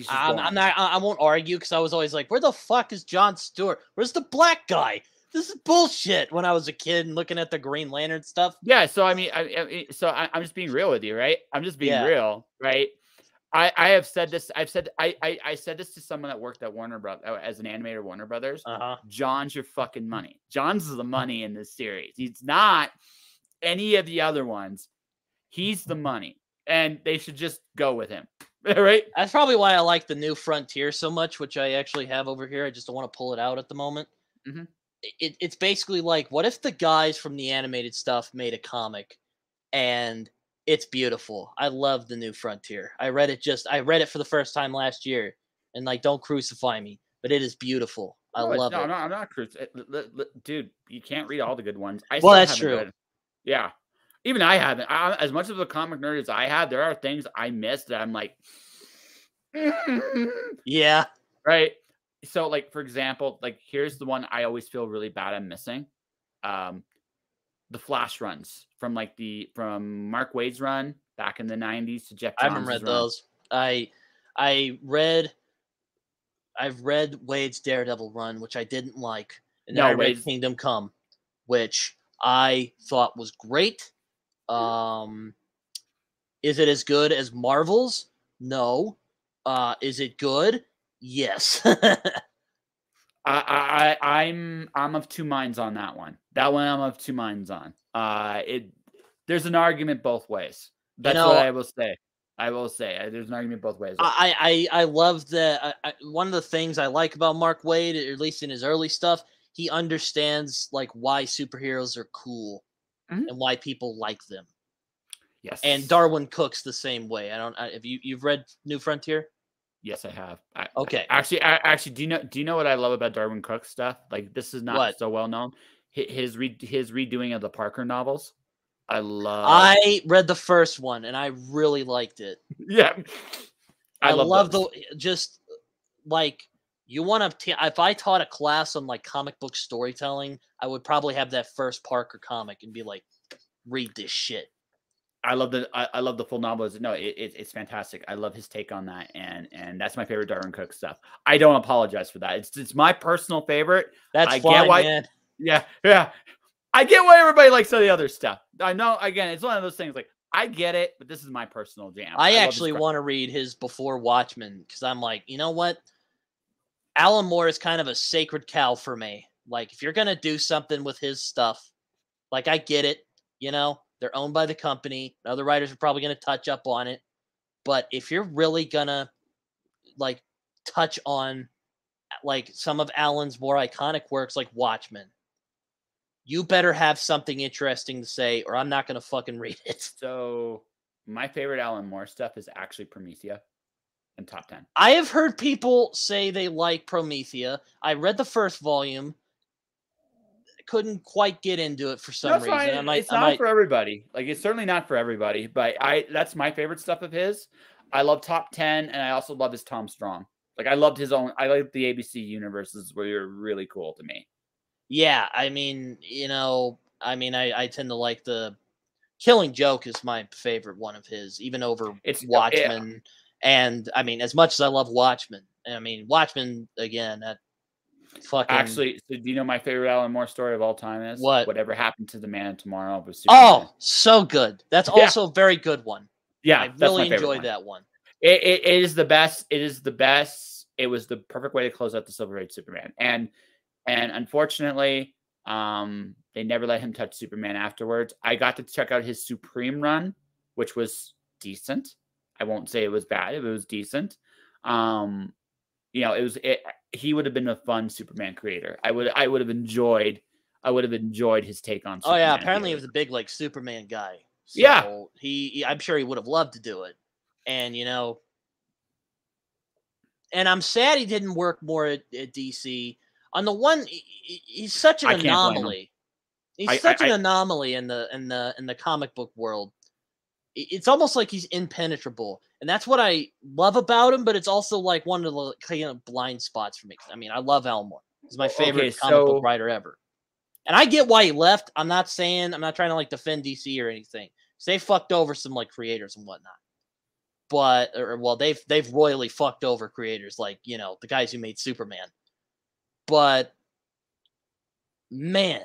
B: I won't argue because I was always like, where the fuck is Jon Stewart? Where's the black guy? This is bullshit when I was a kid and looking at the Green Lantern stuff.
A: Yeah, so I mean, I'm just being real with you, right? I'm just being real, right? I have said this. I said this to someone that worked at Warner Brothers as an animator at Warner Brothers. John's your fucking money. John's the money in this series. He's not any of the other ones. He's the money, and they should just go with him. Right?
B: That's probably why I like the New Frontier so much, which I actually have over here. I just don't want to pull it out at the moment. It's basically like, what if the guys from the animated stuff made a comic, and it's beautiful. I love the New Frontier. I read it for the first time last year, and like, don't crucify me, but it is beautiful. I love it.
A: No, I'm not crucifying. Dude, you can't read all the good ones.
B: Well, that's true.
A: Yeah. Even I haven't. As much of a comic nerd as I have, there are things I missed that I'm like,
B: yeah.
A: Right. So, like, for example, like, here's the one I always feel really bad I'm missing. The Flash runs from Mark Waid's run back in the 90s to Jeff Johns'
B: I haven't read those. I've read Waid's Daredevil run, which I didn't like. And then I read Kingdom Come, which I thought was great. Is it as good as Marvel's? No. Is it good? Yes.
A: I'm of two minds on that one. That one I'm of two minds on. There's an argument both ways. That's what I will say. There's an argument both ways.
B: I love that. One of the things I like about Mark Waid, at least in his early stuff, he understands like why superheroes are cool and why people like them.
A: Yes.
B: And Darwin Cook's the same way. Have you've read New Frontier?
A: Yes, I have.
B: Okay.
A: Actually, do you know what I love about Darwin Cook's stuff? Like, this is not so well known. His redoing of the Parker novels.
B: I read the first one and I really liked it.
A: Yeah.
B: I love you want to. If I taught a class on like comic book storytelling, I would probably have that first Parker comic and be like, read this shit.
A: I love the full novel. No, it's fantastic. I love his take on that, and that's my favorite Darwin Cook stuff. I don't apologize for that. It's my personal favorite.
B: That's fine, man.
A: Yeah. I get why everybody likes the other stuff. I know. Again, it's one of those things. Like, I get it, but this is my personal jam.
B: I actually want to read his Before Watchmen because I'm like, you know what? Alan Moore is kind of a sacred cow for me. Like, if you're gonna do something with his stuff, like, I get it. You know, they're owned by the company. Other writers are probably gonna touch up on it, but if you're really gonna like touch on like some of Alan's more iconic works, like Watchmen, you better have something interesting to say, or I'm not gonna fucking read it.
A: So, my favorite Alan Moore stuff is actually Promethea. In top 10.
B: I have heard people say they like Promethea. I read the first volume. couldn't quite get into it for some
A: No, it's
B: reason.
A: fine. It's not for everybody. Like, it's certainly not for everybody. But that's my favorite stuff of his. I love Top 10, and I also love his Tom Strong. Like, I loved his own. I like the ABC universes where you're really cool to me.
B: Yeah, I mean, I tend to like the Killing Joke is my favorite one of his, even over Watchmen. And I mean, as much as I love Watchmen, Watchmen again. That fucking
A: actually. So do you know my favorite Alan Moore story of all time is
B: what?
A: Whatever Happened to the Man of Tomorrow was Superman.
B: Oh, so good. That's also a very good one.
A: Yeah,
B: I really enjoyed that one.
A: It is the best. It is the best. It was the perfect way to close out the Silver Age Superman. And unfortunately, they never let him touch Superman afterwards. I got to check out his Supreme run, which was decent. I won't say it was bad. It was decent. He would have been a fun Superman creator. I would have enjoyed his take on Superman.
B: Oh yeah, apparently he was a big like Superman guy. So
A: yeah.
B: I'm sure he would have loved to do it. And and I'm sad he didn't work more at DC. On the one, he's such an anomaly. He's such an anomaly in the comic book world. It's almost like he's impenetrable, and that's what I love about him. But it's also like one of the kind of blind spots for me. I mean, I love Alan Moore. He's my favorite comic book writer ever, and I get why he left. I'm not trying to like defend DC or anything. They fucked over some like creators and whatnot. But they've royally fucked over creators like the guys who made Superman. But man,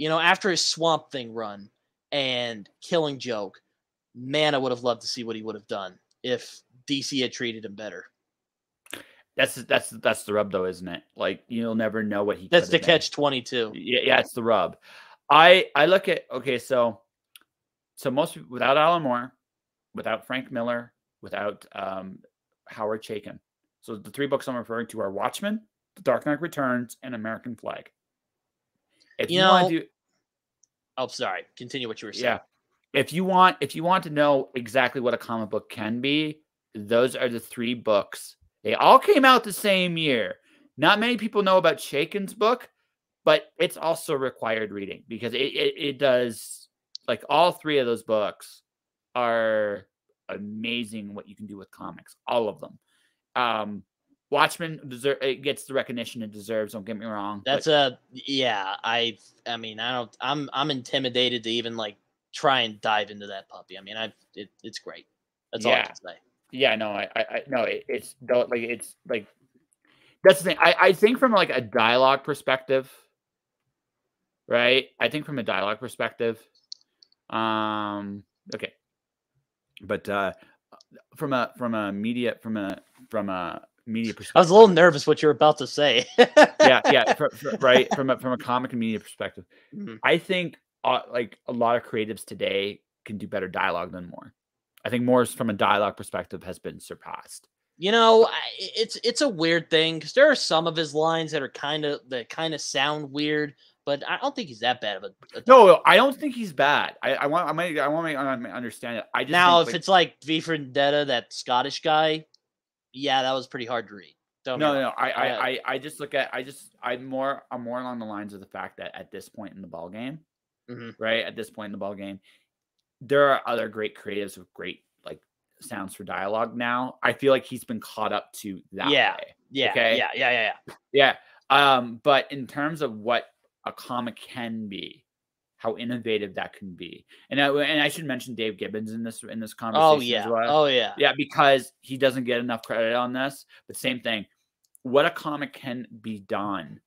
B: after his Swamp Thing run and Killing Joke, man, I would have loved to see what he would have done if DC had treated him better.
A: That's the rub, though, isn't it? Like, you'll never know what he.
B: That's the catch-22.
A: Yeah, it's the rub. I look at so most people, without Alan Moore, without Frank Miller, without Howard Chaykin. So the three books I'm referring to are Watchmen, The Dark Knight Returns, and American Flag. If you want to,
B: oh, sorry. Continue what you were saying.
A: Yeah. If you want to know exactly what a comic book can be, those are the three books. They all came out the same year. Not many people know about Chaykin's book, but it's also required reading because it does, like, all three of those books are amazing what you can do with comics. All of them. Watchmen gets the recognition it deserves. Don't get me wrong.
B: That's I'm intimidated to even like try and dive into that puppy. I mean, it's great. That's all I can say.
A: Yeah, no, it's like that's the thing. I think from like a dialogue perspective, right? I think from a dialogue perspective, okay, but from a media perspective,
B: I was a little nervous what you were about to say.
A: yeah, right. From a comic and media perspective, I think like a lot of creatives today can do better dialogue than Moore. I think Moore's from a dialogue perspective has been surpassed.
B: It's a weird thing because there are some of his lines that kind of sound weird, but I don't think he's that bad of a
A: No, I don't think he's bad. I want to understand it. I just
B: if it's like V for Vendetta, that Scottish guy, yeah, that was pretty hard to read.
A: No. I'm more along the lines of the fact that at this point in the ball game, right? At this point in the ball game, there are other great creatives with great like sounds for dialogue now. I feel like he's been caught up to that way.
B: Yeah.
A: Okay?
B: Yeah.
A: But in terms of what a comic can be, how innovative that can be, and I should mention Dave Gibbons in this conversation as well. Yeah, because he doesn't get enough credit on this. But same thing, what a comic can be done,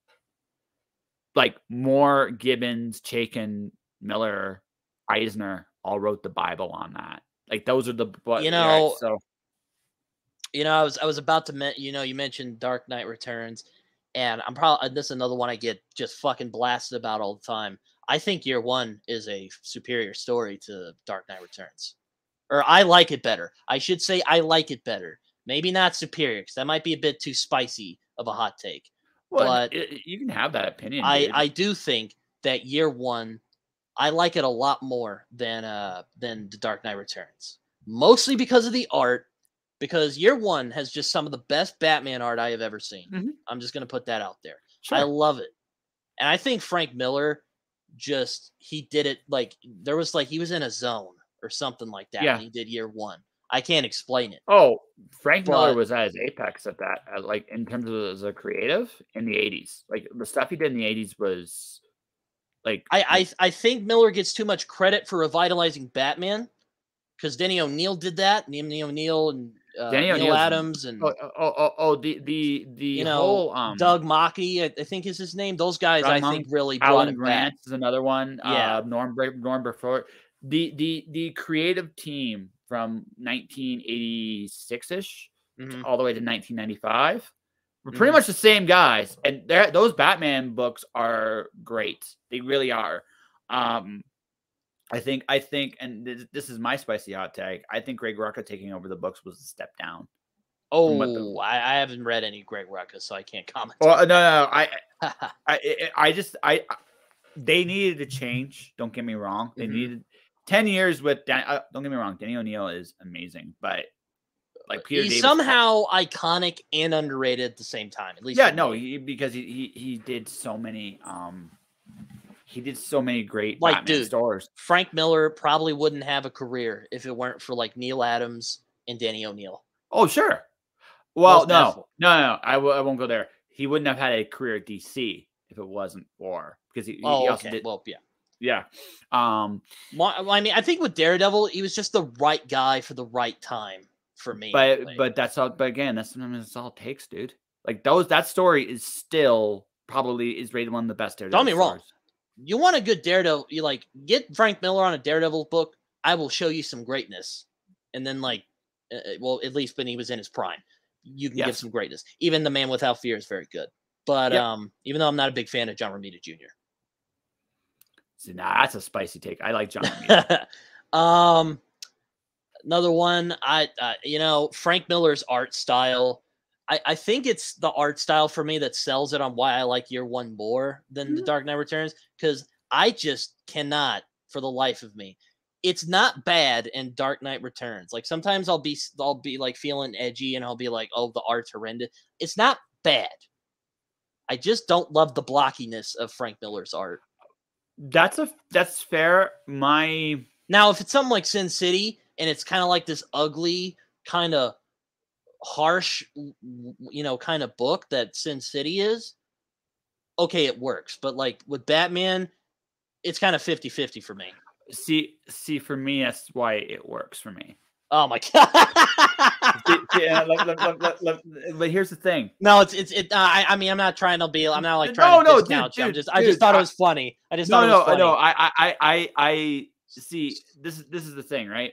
A: like Moore, Gibbons, Chaykin, Miller, Eisner all wrote the Bible on that. Like those are the
B: I was about to you mentioned Dark Knight Returns, and I'm probably this is another one I get just fucking blasted about all the time. I think Year One is a superior story to Dark Knight Returns, or I like it better. I should say I like it better. Maybe not superior because that might be a bit too spicy of a hot take.
A: Well,
B: but
A: you can have that opinion.
B: I do think that Year One, I like it a lot more than The Dark Knight Returns. Mostly because of the art, because Year One has just some of the best Batman art I have ever seen. I'm just going to put that out there. Sure. I love it. And I think Frank Miller he did it like he was in a zone or something like that when he did year 1. I can't explain it.
A: Oh, Frank Miller was at his apex at that, like in terms of as a creative in the 80s. Like the stuff he did in the 80s was like
B: I think Miller gets too much credit for revitalizing Batman because Denny O'Neil did that. Denny O'Neil and Neil Adams and
A: the whole
B: Doug Mackey, I think is his name. Those guys think really brought
A: Alan
B: him
A: Grant
B: back.
A: is another one.
B: Yeah.
A: Norm Burford. The creative team from 1986-ish all the way to 1995 were pretty much the same guys, and those Batman books are great. They really are. I think, and this is my spicy hot take. I think Greg Rucka taking over the books was a step down.
B: Oh, I haven't read any Greg Rucka, so I can't comment.
A: Well, no, they needed to change. Don't get me wrong. They needed 10 years with. Don't get me wrong. Denny O'Neil is amazing, but like Peter
B: he's
A: Davis,
B: somehow iconic and underrated at the same time. At least,
A: because he did so many. He did so many great
B: like
A: Batman stories.
B: Frank Miller probably wouldn't have a career if it weren't for like Neil Adams and Denny O'Neil.
A: Oh, sure. Well, no, I won't go there. He wouldn't have had a career at DC if it wasn't for because he also did.
B: Well, yeah.
A: Yeah.
B: I mean, I think with Daredevil, he was just the right guy for the right time for me.
A: But that's all. But again, that's all it takes, dude. Like that story is still probably is rated one of the best Daredevil.
B: Don't get me wrong. You want a good Daredevil? You get Frank Miller on a Daredevil book. I will show you some greatness, and then well, at least when he was in his prime, you can give some greatness. Even The Man Without Fear is very good. But even though I'm not a big fan of John Romita Jr.
A: See, that's a spicy take. I like John Romita.
B: Another one, Frank Miller's art style. I think it's the art style for me that sells it on why I like year 1 more than The Dark Knight Returns, because I just cannot, for the life of me. It's not bad in Dark Knight Returns. Like sometimes I'll be like feeling edgy and I'll be like, oh, the art's horrendous. It's not bad. I just don't love the blockiness of Frank Miller's art.
A: That's fair.
B: Now, if it's something like Sin City and it's kind of like this ugly, kind of harsh, kind of book that Sin City is, okay, it works. But like with Batman, it's kind of 50-50 for me.
A: See, for me, that's why it works for me.
B: Oh my god!
A: But here's the thing.
B: No, I mean, I'm not trying to be. I'm not like trying to discount you. I just thought it was funny. I just thought it was funny.
A: No. I see. This is the thing, right?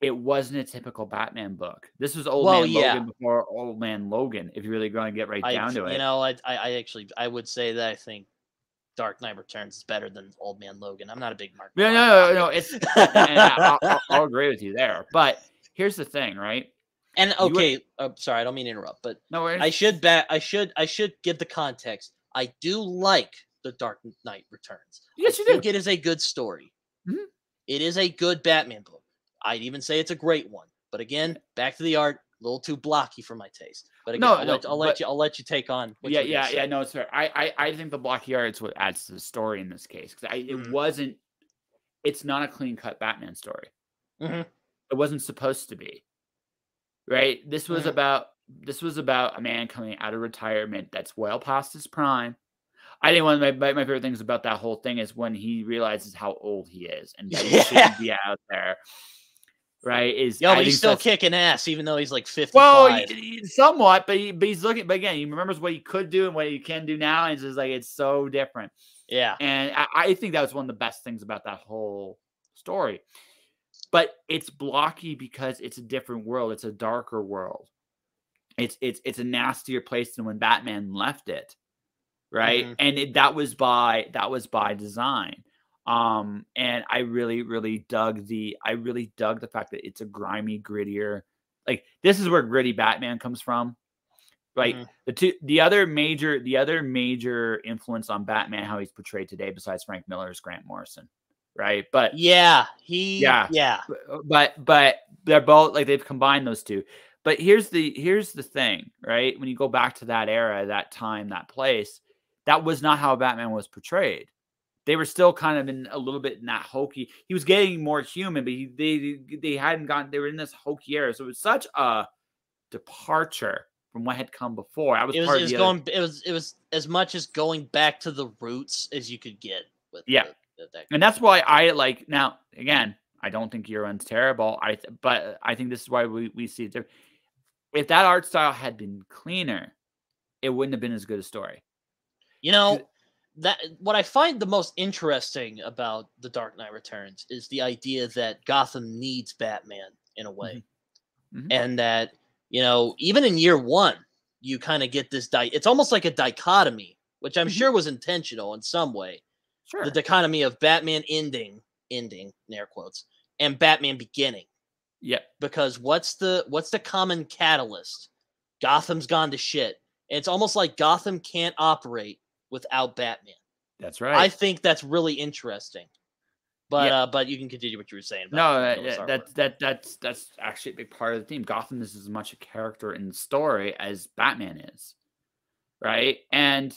A: It wasn't a typical Batman book. This was Logan before Old Man Logan. If you're really going to get down to it,
B: I would say that I think Dark Knight Returns is better than Old Man Logan. I'm not a big Mark.
A: No. I'll agree with you there. But here's the thing, right?
B: And sorry, I don't mean to interrupt, but
A: no worries.
B: I should give the context. I do like The Dark Knight Returns.
A: Yes, you
B: do. I think it is a good story. Mm-hmm. It is a good Batman book. I'd even say it's a great one. But again, back to the art, a little too blocky for my taste. But again, I'll let you take on.
A: No, it's fair. I think the blocky art is what adds to the story in this case because it's not a clean cut Batman story.
B: Mm-hmm.
A: It wasn't supposed to be, right? This was about a man coming out of retirement that's well past his prime. I think one of my favorite things about that whole thing is when he realizes how old he is and that he shouldn't be out there. Right?
B: But he's still kicking ass, even though he's like 55.
A: Well, somewhat, but he's looking. But again, he remembers what he could do and what he can do now, and it's just like it's so different.
B: Yeah,
A: and I think that was one of the best things about that whole story. But it's blocky because it's a different world. It's a darker world. It's a nastier place than when Batman left it, right? Mm-hmm. And that was by design. And I really dug the fact that it's a grimy, grittier, like this is where gritty Batman comes from. Like the other major influence on Batman, how he's portrayed today, besides Frank Miller, is Grant Morrison. Right. But but they're both like they've combined those two. But here's the thing, right? When you go back to that era, that time, that place, that was not how Batman was portrayed. They were still kind of in a little bit in that hokey. He was getting more human, but they hadn't gotten. They were in this hokey era, so it was such a departure from what had come before. I was
B: It
A: part
B: was
A: of
B: going. It was as much as going back to the roots as you could get with.
A: Yeah, and that's why I like now. Again, I don't think Year One's terrible. But I think this is why we see it different. If that art style had been cleaner, it wouldn't have been as good a story.
B: You know, that what I find the most interesting about The Dark Knight Returns is the idea that Gotham needs Batman in a way. And that, you know, even in Year One, you kind of get this it's almost like a dichotomy, which I'm sure was intentional in some way.
A: Sure.
B: The dichotomy of Batman ending in air quotes, and Batman beginning.
A: Yeah.
B: Because what's the common catalyst? Gotham's gone to shit. And it's almost like Gotham can't operate without Batman.
A: That's right.
B: I think that's really interesting. But you can continue what you were saying.
A: That's actually a big part of the theme. Gotham is as much a character in the story as Batman is, right? And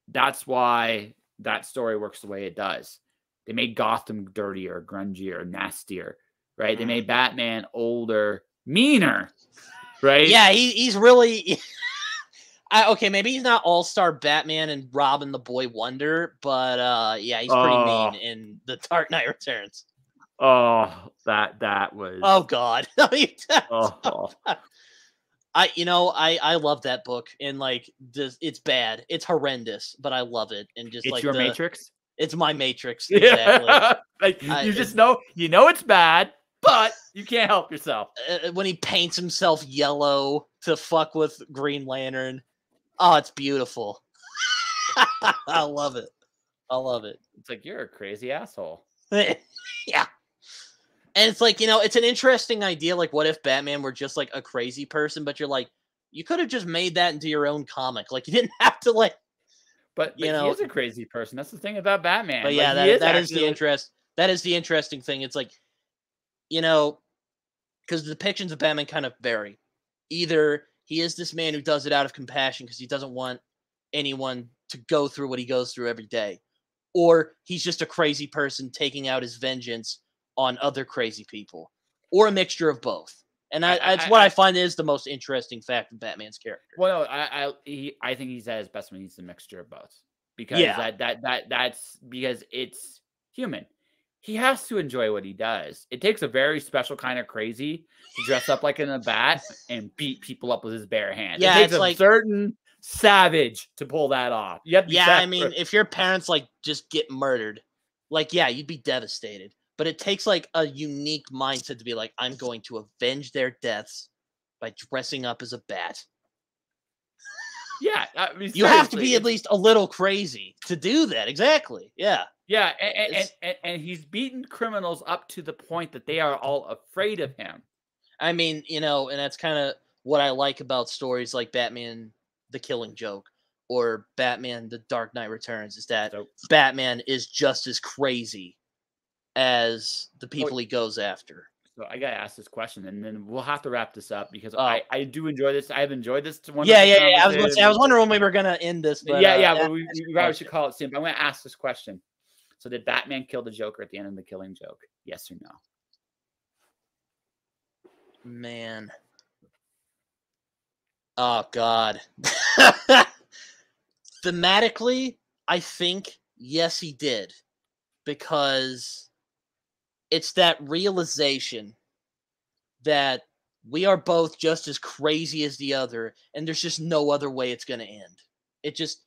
A: that's why that story works the way it does. They made Gotham dirtier, grungier, nastier, right? They made Batman older, meaner, right?
B: Yeah, he's really. Okay, maybe he's not all-star Batman and Robin the Boy Wonder, but yeah, he's pretty mean in The Dark Knight Returns.
A: Oh, that was.
B: Oh God. I love that book, and like it's bad, it's horrendous, but I love it, and just
A: it's your Matrix.
B: It's my Matrix, exactly.
A: Like you just know it's bad, but you can't help yourself.
B: When he paints himself yellow to fuck with Green Lantern. Oh, it's beautiful. I love it.
A: It's like, you're a crazy asshole.
B: Yeah. And it's like, it's an interesting idea. Like, what if Batman were just like a crazy person? But you're like, you could have just made that into your own comic. Like, you didn't have to like.
A: But he is a crazy person. That's the thing about Batman.
B: But yeah, that is the interest. That is the interesting thing. It's like, because the depictions of Batman kind of vary. Either he is this man who does it out of compassion because he doesn't want anyone to go through what he goes through every day. Or he's just a crazy person taking out his vengeance on other crazy people. Or a mixture of both. And that's what I find is the most interesting fact of Batman's character.
A: Well, no, I think he's at his best when he's a mixture of both. Because that's because it's human. He has to enjoy what he does. It takes a very special kind of crazy to dress up like in a bat and beat people up with his bare hands.
B: Yeah,
A: it takes a certain savage to pull that off. You have to be
B: I mean, if your parents like just get murdered, like you'd be devastated. But it takes like a unique mindset to be like, I'm going to avenge their deaths by dressing up as a bat.
A: Yeah, I mean,
B: you have to be at least a little crazy to do that. Exactly. Yeah.
A: Yeah, and he's beaten criminals up to the point that they are all afraid of him.
B: I mean, and that's kind of what I like about stories like Batman: The Killing Joke or Batman: The Dark Knight Returns is that Batman is just as crazy as the people he goes after.
A: So I gotta ask this question, and then we'll have to wrap this up because I do enjoy this. I've enjoyed this.
B: Yeah. I was gonna say, I was wondering when we were gonna end this. But,
A: but we probably should call it soon. But I'm gonna ask this question. So did Batman kill the Joker at the end of The Killing Joke? Yes or no?
B: Man. Oh, God. Thematically, I think, yes, he did. Because it's that realization that we are both just as crazy as the other, and there's just no other way it's going to end. It just,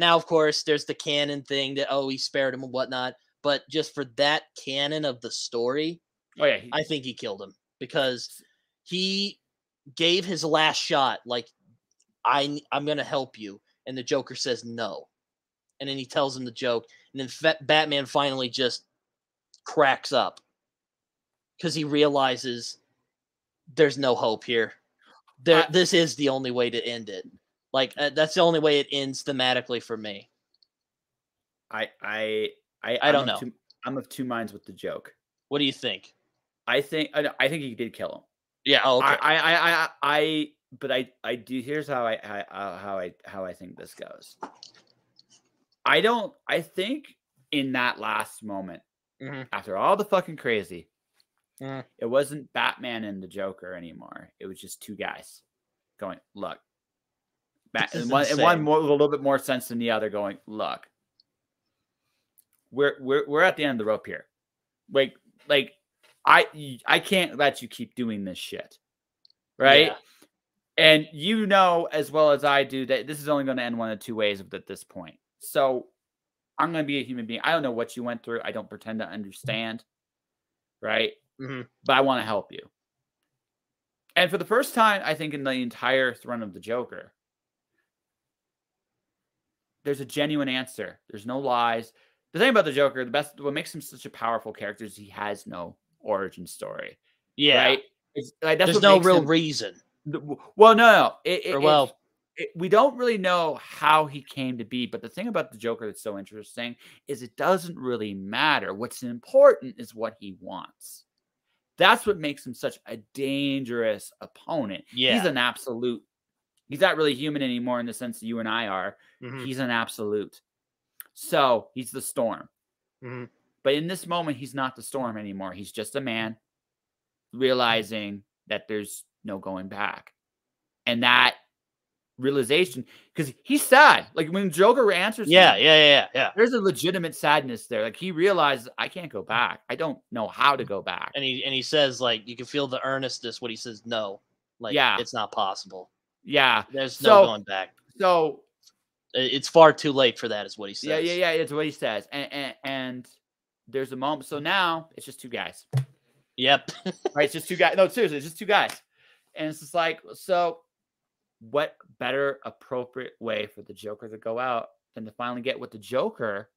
B: now, of course, there's the canon thing that, he spared him and whatnot. But just for that canon of the story, I think he killed him. Because he gave his last shot, like, I'm going to help you. And the Joker says no. And then he tells him the joke. And then Batman finally just cracks up. Because he realizes there's no hope here. This is the only way to end it. Like, that's the only way it ends thematically for me.
A: I don't know. I'm of two minds with the joke.
B: What do you think?
A: I think he did kill him.
B: Yeah. Oh, okay.
A: but I do. Here's how I think this goes. I think in that last moment, after all the fucking crazy, it wasn't Batman and the Joker anymore. It was just two guys going, look. And one more with a little bit more sense than the other going, look. We're at the end of the rope here. Like I can't let you keep doing this shit. Right? Yeah. And you know as well as I do that this is only going to end one of two ways at this point. So I'm going to be a human being. I don't know what you went through. I don't pretend to understand. Right? But I want to help you. And for the first time, I think in the entire run of the Joker, there's a genuine answer. There's no lies. The thing about the Joker, what makes him such a powerful character is he has no origin story.
B: Yeah.
A: Right?
B: There's no real reason.
A: Well, no. We don't really know how he came to be, but the thing about the Joker that's so interesting is it doesn't really matter. What's important is what he wants. That's what makes him such a dangerous opponent. Yeah. He's an absolute. He's not really human anymore in the sense that you and I are. He's an absolute. So he's the Storm. But in this moment, he's not the Storm anymore. He's just a man realizing that there's no going back. And that realization, because he's sad. Like when Joker answers
B: yeah.
A: There's a legitimate sadness there. Like he realizes, I can't go back. I don't know how to go back.
B: And he says, like, you can feel the earnestness when he says no. Like, it's not possible.
A: Yeah.
B: There's no going back.
A: So
B: it's far too late for that, is what he says.
A: Yeah. It's what he says. And there's a moment. So now it's just two guys.
B: Yep.
A: Right. It's just two guys. No, seriously, it's just two guys. And it's just like, so what better appropriate way for the Joker to go out than to finally get with the Joker?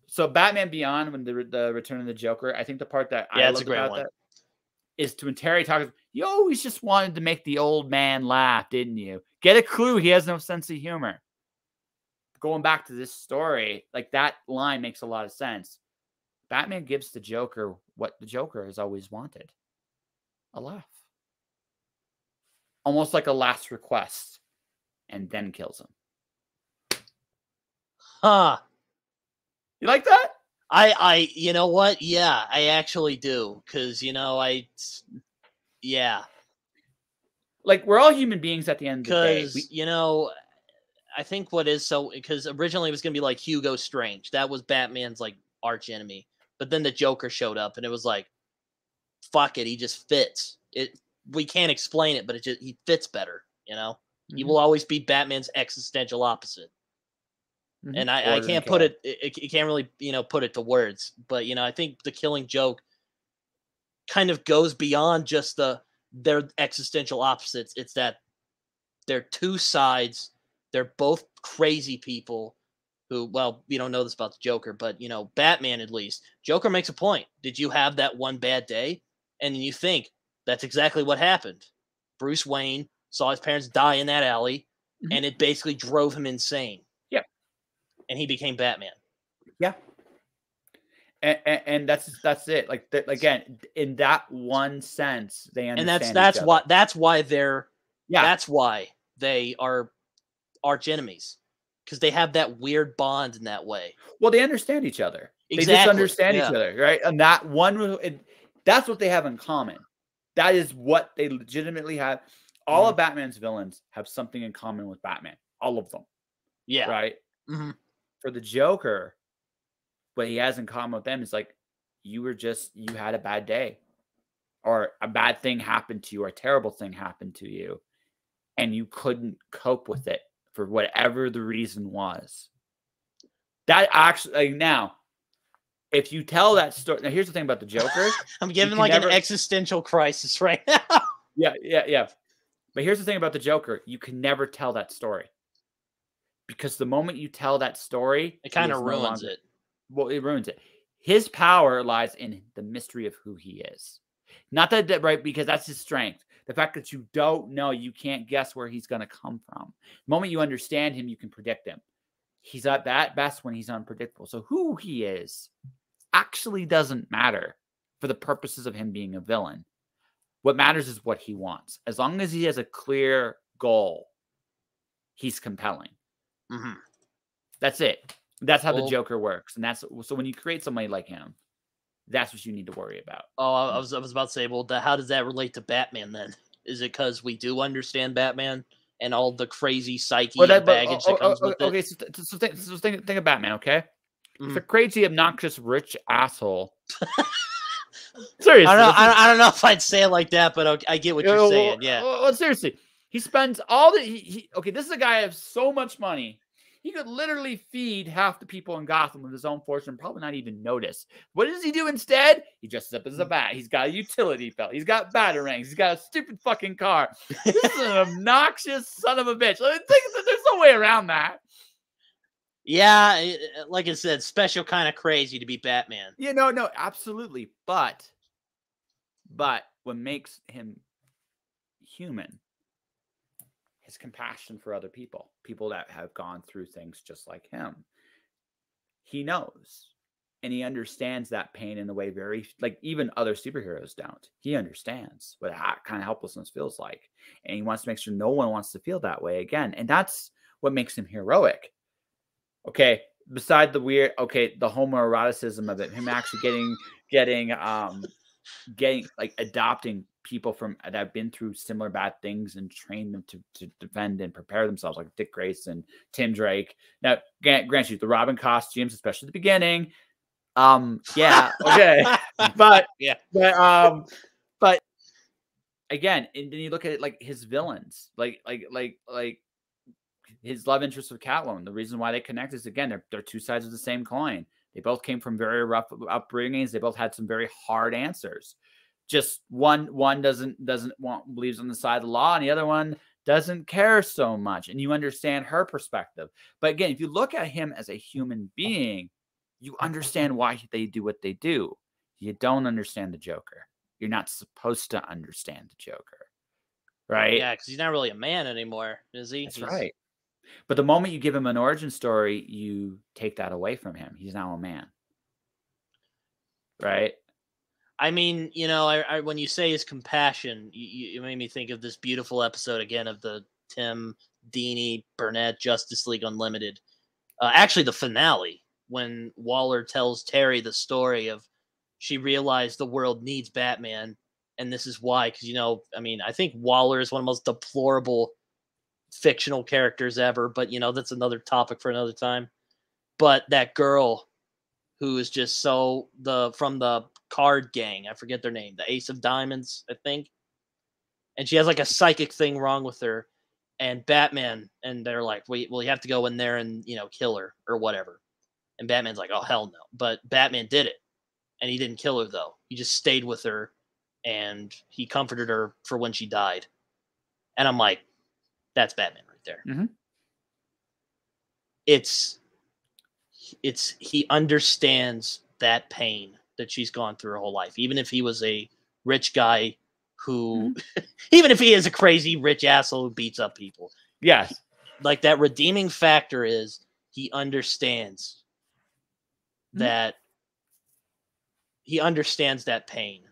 A: So Batman Beyond, when the Return of the Joker, I think the part that I love about that is when Terry talks, you always just wanted to make the old man laugh, didn't you? Get a clue, he has no sense of humor. Going back to this story, like that line makes a lot of sense. Batman gives the Joker what the Joker has always wanted. A laugh. Almost like a last request, and then kills him.
B: Huh.
A: You like that?
B: I you know what? Yeah, I actually do. Because, yeah.
A: Like, we're all human beings at the end of the day.
B: Because, I think what is so... Because originally it was going to be like Hugo Strange. That was Batman's, like, arch enemy. But then the Joker showed up, and it was like, fuck it, he just fits. We can't explain it, but he fits better, He will always be Batman's existential opposite. And I can't put it, you can't really, put it to words, but, I think the Killing Joke kind of goes beyond just their existential opposites. It's that they're two sides. They're both crazy people who, well, we don't know this about the Joker, but, Batman at least. Joker makes a point. Did you have that one bad day? And then you think, that's exactly what happened. Bruce Wayne saw his parents die in that alley, and it basically drove him insane.
A: Yeah.
B: And he became Batman.
A: Yeah. And that's it. Like, again, in that one sense, they understand.
B: And that's why that's why they are arch enemies. Because they have that weird bond in that way.
A: Well, they understand each other.
B: Exactly.
A: They just understand each other, right? And that one, that's what they have in common. That is what they legitimately have. All of Batman's villains have something in common with Batman. All of them.
B: Yeah.
A: Right? For the Joker, what he has in common with them is like, you had a bad day. Or a bad thing happened to you, or a terrible thing happened to you. And you couldn't cope with it for whatever the reason was. That actually, now, if you tell that story, now here's the thing about the Joker.
B: I'm giving like an existential crisis right now.
A: Yeah. But here's the thing about the Joker. You can never tell that story. Because the moment you tell that story,
B: it kind of ruins it.
A: Well, it ruins it. His power lies in the mystery of who he is. Not that right, because that's his strength. The fact that you don't know, you can't guess where he's going to come from. The moment you understand him, you can predict him. He's at that best when he's unpredictable. So who he is actually doesn't matter for the purposes of him being a villain. What matters is what he wants. As long as he has a clear goal, he's compelling.
B: Mm-hmm.
A: That's it. That's how the Joker works. And so when you create somebody like him, that's what you need to worry about.
B: Oh, I was about to say, well, how does that relate to Batman then? Is it because we do understand Batman and all the crazy psyche and baggage that comes with it?
A: Okay, so think of Batman, okay? It's a crazy, obnoxious, rich asshole. Seriously.
B: I don't know if I'd say it like that, but I get what you're saying. Yeah.
A: Well, seriously. He spends all the... okay, this is a guy who has so much money. He could literally feed half the people in Gotham with his own fortune and probably not even notice. What does he do instead? He dresses up as a bat. He's got a utility belt. He's got batarangs. He's got a stupid fucking car. This is an obnoxious son of a bitch. I think there's no way around that.
B: Yeah, like I said, special kind of crazy to be Batman.
A: Yeah, no, absolutely. But what makes him human, his compassion for other people that have gone through things just like him. He knows and he understands that pain in a way like even other superheroes don't. He understands what that kind of helplessness feels like. And he wants to make sure no one wants to feel that way again. And that's what makes him heroic. Okay, beside the weird, the homoeroticism of it, him actually getting like adopting people that have been through similar bad things and train them to defend and prepare themselves, like Dick Grayson, Tim Drake. Now, grant you, the Robin costumes, especially at the beginning, yeah, okay, but again, and then you look at it like his villains, like his love interest with Catwoman. The reason why they connect is, again, they're two sides of the same coin. They both came from very rough upbringings. They both had some very hard answers. Just one believes on the side of the law, and the other one doesn't care so much. And you understand her perspective. But again, if you look at him as a human being, you understand why they do what they do. You don't understand the Joker. You're not supposed to understand the Joker, right?
B: Yeah, because he's not really a man anymore, is he?
A: That's right. But the moment you give him an origin story, you take that away from him. He's now a man. Right?
B: I mean, I when you say his compassion, you made me think of this beautiful episode again of the Tim Dini Burnett Justice League Unlimited. Actually, the finale, when Waller tells Terry the story of she realized the world needs Batman, and this is why. Because, I think Waller is one of the most deplorable fictional characters ever, but that's another topic for another time. But that girl who is just from the card gang, I forget their name, the Ace of Diamonds, I think, and she has like a psychic thing wrong with her, and Batman, and they're like, wait, well, you have to go in there and kill her or whatever, and Batman's like, oh hell no, but Batman did it, and he didn't kill her though. He just stayed with her, and he comforted her for when she died, and I'm like, that's Batman right there.
A: Mm-hmm.
B: He understands that pain that she's gone through her whole life. Even if he was a rich guy who, even if he is a crazy rich asshole who beats up people.
A: Yes.
B: Like that redeeming factor is he understands that pain.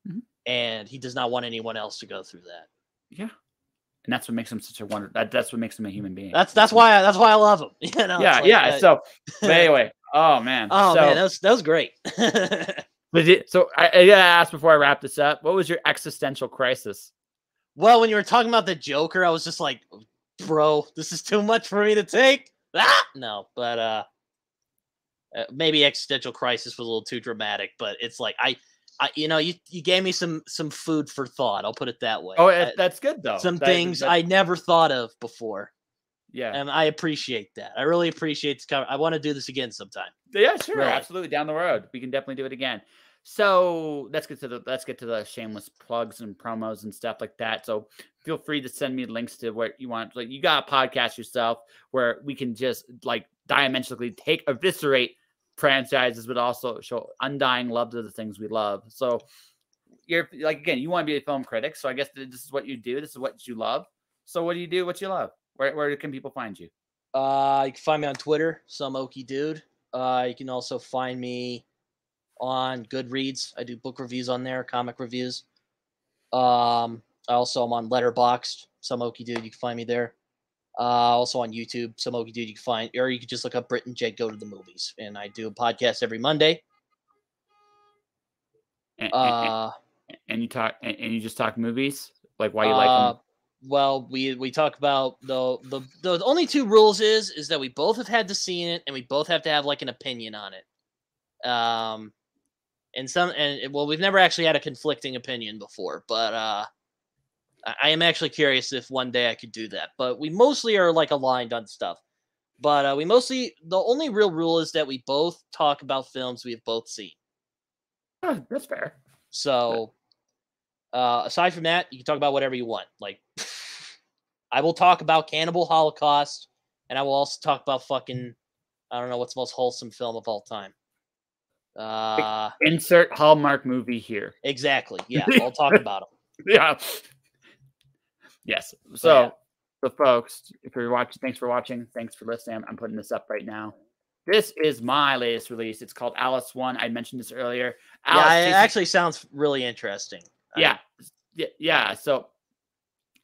A: Mm-hmm.
B: And he does not want anyone else to go through that.
A: Yeah. And that's what makes him such a wonder. That's what makes him a human being.
B: That's why I love him.
A: Yeah. So, but anyway, oh man,
B: that was great.
A: So I gotta ask before I wrap this up, what was your existential crisis?
B: Well, when you were talking about the Joker, I was just like, bro, this is too much for me to take. No, but maybe existential crisis was a little too dramatic. But it's like you gave me some food for thought. I'll put it that way.
A: Oh, that's good though.
B: Some things I never thought of before.
A: Yeah,
B: and I appreciate that. I really appreciate this. I want to do this again sometime.
A: Yeah, sure, really. Absolutely. Down the road, we can definitely do it again. So let's get to the shameless plugs and promos and stuff like that. So feel free to send me links to what you want. Like you got a podcast yourself where we can just like dimensionally eviscerate franchises, but also show undying love to the things we love. So you're like, again, you want to be a film critic. So I guess this is what you do. This is what you love. So what do you do? What you love? Where can people find you?
B: You can find me on Twitter, some Okie Dude. You can also find me on Goodreads. I do book reviews on there, comic reviews. Also, I'm on Letterboxd, some Okie Dude. You can find me there. Also on YouTube, some Okie Dude. You can find, or you can just look up Britton J Go to the Movies, and I do a podcast every Monday.
A: And you just talk movies, like why you like them.
B: Well, we talk about the only two rules is that we both have had to see it, and we both have to have like an opinion on it. Well, we've never actually had a conflicting opinion before, but I am actually curious if one day I could do that. But we mostly are like aligned on stuff. But the only real rule is that we both talk about films we have both seen.
A: Oh, that's fair.
B: So, aside from that, you can talk about whatever you want. Like, I will talk about Cannibal Holocaust, and I will also talk about fucking, I don't know what's the most wholesome film of all time.
A: Insert Hallmark movie here.
B: Exactly. Yeah, I'll talk about them.
A: Yeah. Yes. So, folks, if you're watching, thanks for watching. Thanks for listening. I'm putting this up right now. This is my latest release. It's called Alice 1. I mentioned this earlier.
B: Alice it actually sounds really interesting.
A: Yeah. Yeah. So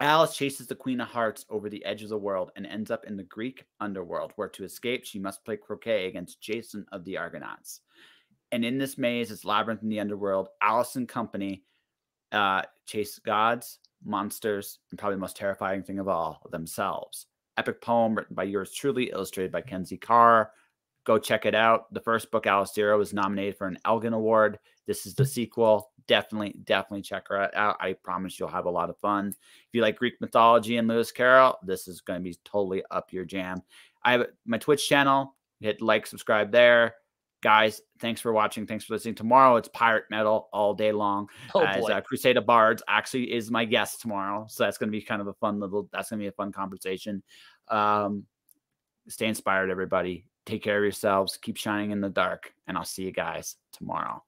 A: Alice chases the Queen of Hearts over the edge of the world and ends up in the Greek underworld, where to escape, she must play croquet against Jason of the Argonauts. And in this maze, this labyrinth in the underworld, Alice and company chase gods, monsters, and probably the most terrifying thing of all, themselves. Epic poem written by yours truly, illustrated by Kenzie Carr. Go check it out. The first book, Alice Zero, was nominated for an Elgin Award. This is the sequel. Definitely check her out. I promise you'll have a lot of fun. If you like Greek mythology and Lewis Carroll, this is going to be totally up your jam. I have my Twitch channel. Hit like, subscribe there. Guys, thanks for watching. Thanks for listening. Tomorrow, it's Pirate Metal all day long. Crusade of Bards actually is my guest tomorrow. So that's going to be kind of a fun that's going to be a fun conversation. Stay inspired, everybody. Take care of yourselves. Keep shining in the dark. And I'll see you guys tomorrow.